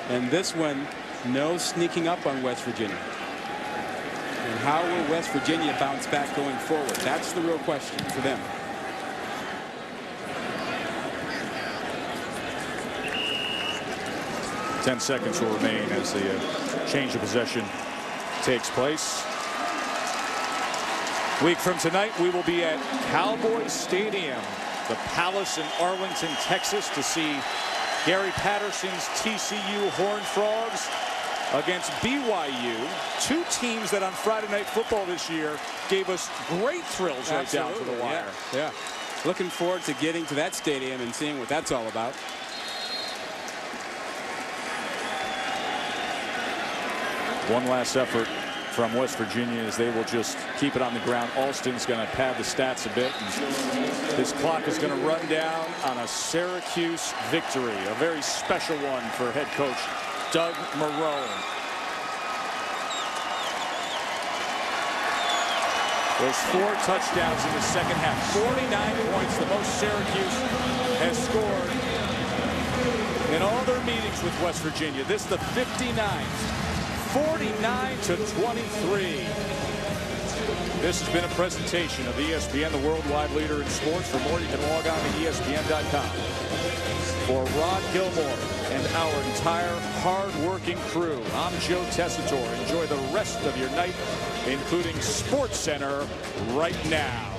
Speaker 3: And this one, no sneaking up on West Virginia. And how will West Virginia bounce back going forward? That's the real question for them.
Speaker 2: Ten seconds will remain as the change of possession takes place. Week from tonight, we will be at Cowboys Stadium, the Palace in Arlington, Texas, to see Gary Patterson's TCU Horned Frogs against BYU. Two teams that on Friday Night Football this year gave us great thrills right down to the wire.
Speaker 3: Yeah. Looking forward to getting to that stadium and seeing what that's all about.
Speaker 2: One last effort from West Virginia as they will just keep it on the ground. Alston's going to pad the stats a bit. This clock is going to run down on a Syracuse victory. A very special one for head coach Doug Marrone. Those 4 touchdowns in the second half. 49 points, the most Syracuse has scored in all their meetings with West Virginia. This the 59th. 49-23. This has been a presentation of ESPN, the worldwide leader in sports. For more, you can log on to ESPN.com. For Rod Gilmore and our entire hard-working crew, I'm Joe Tessitore. Enjoy the rest of your night, including SportsCenter right now.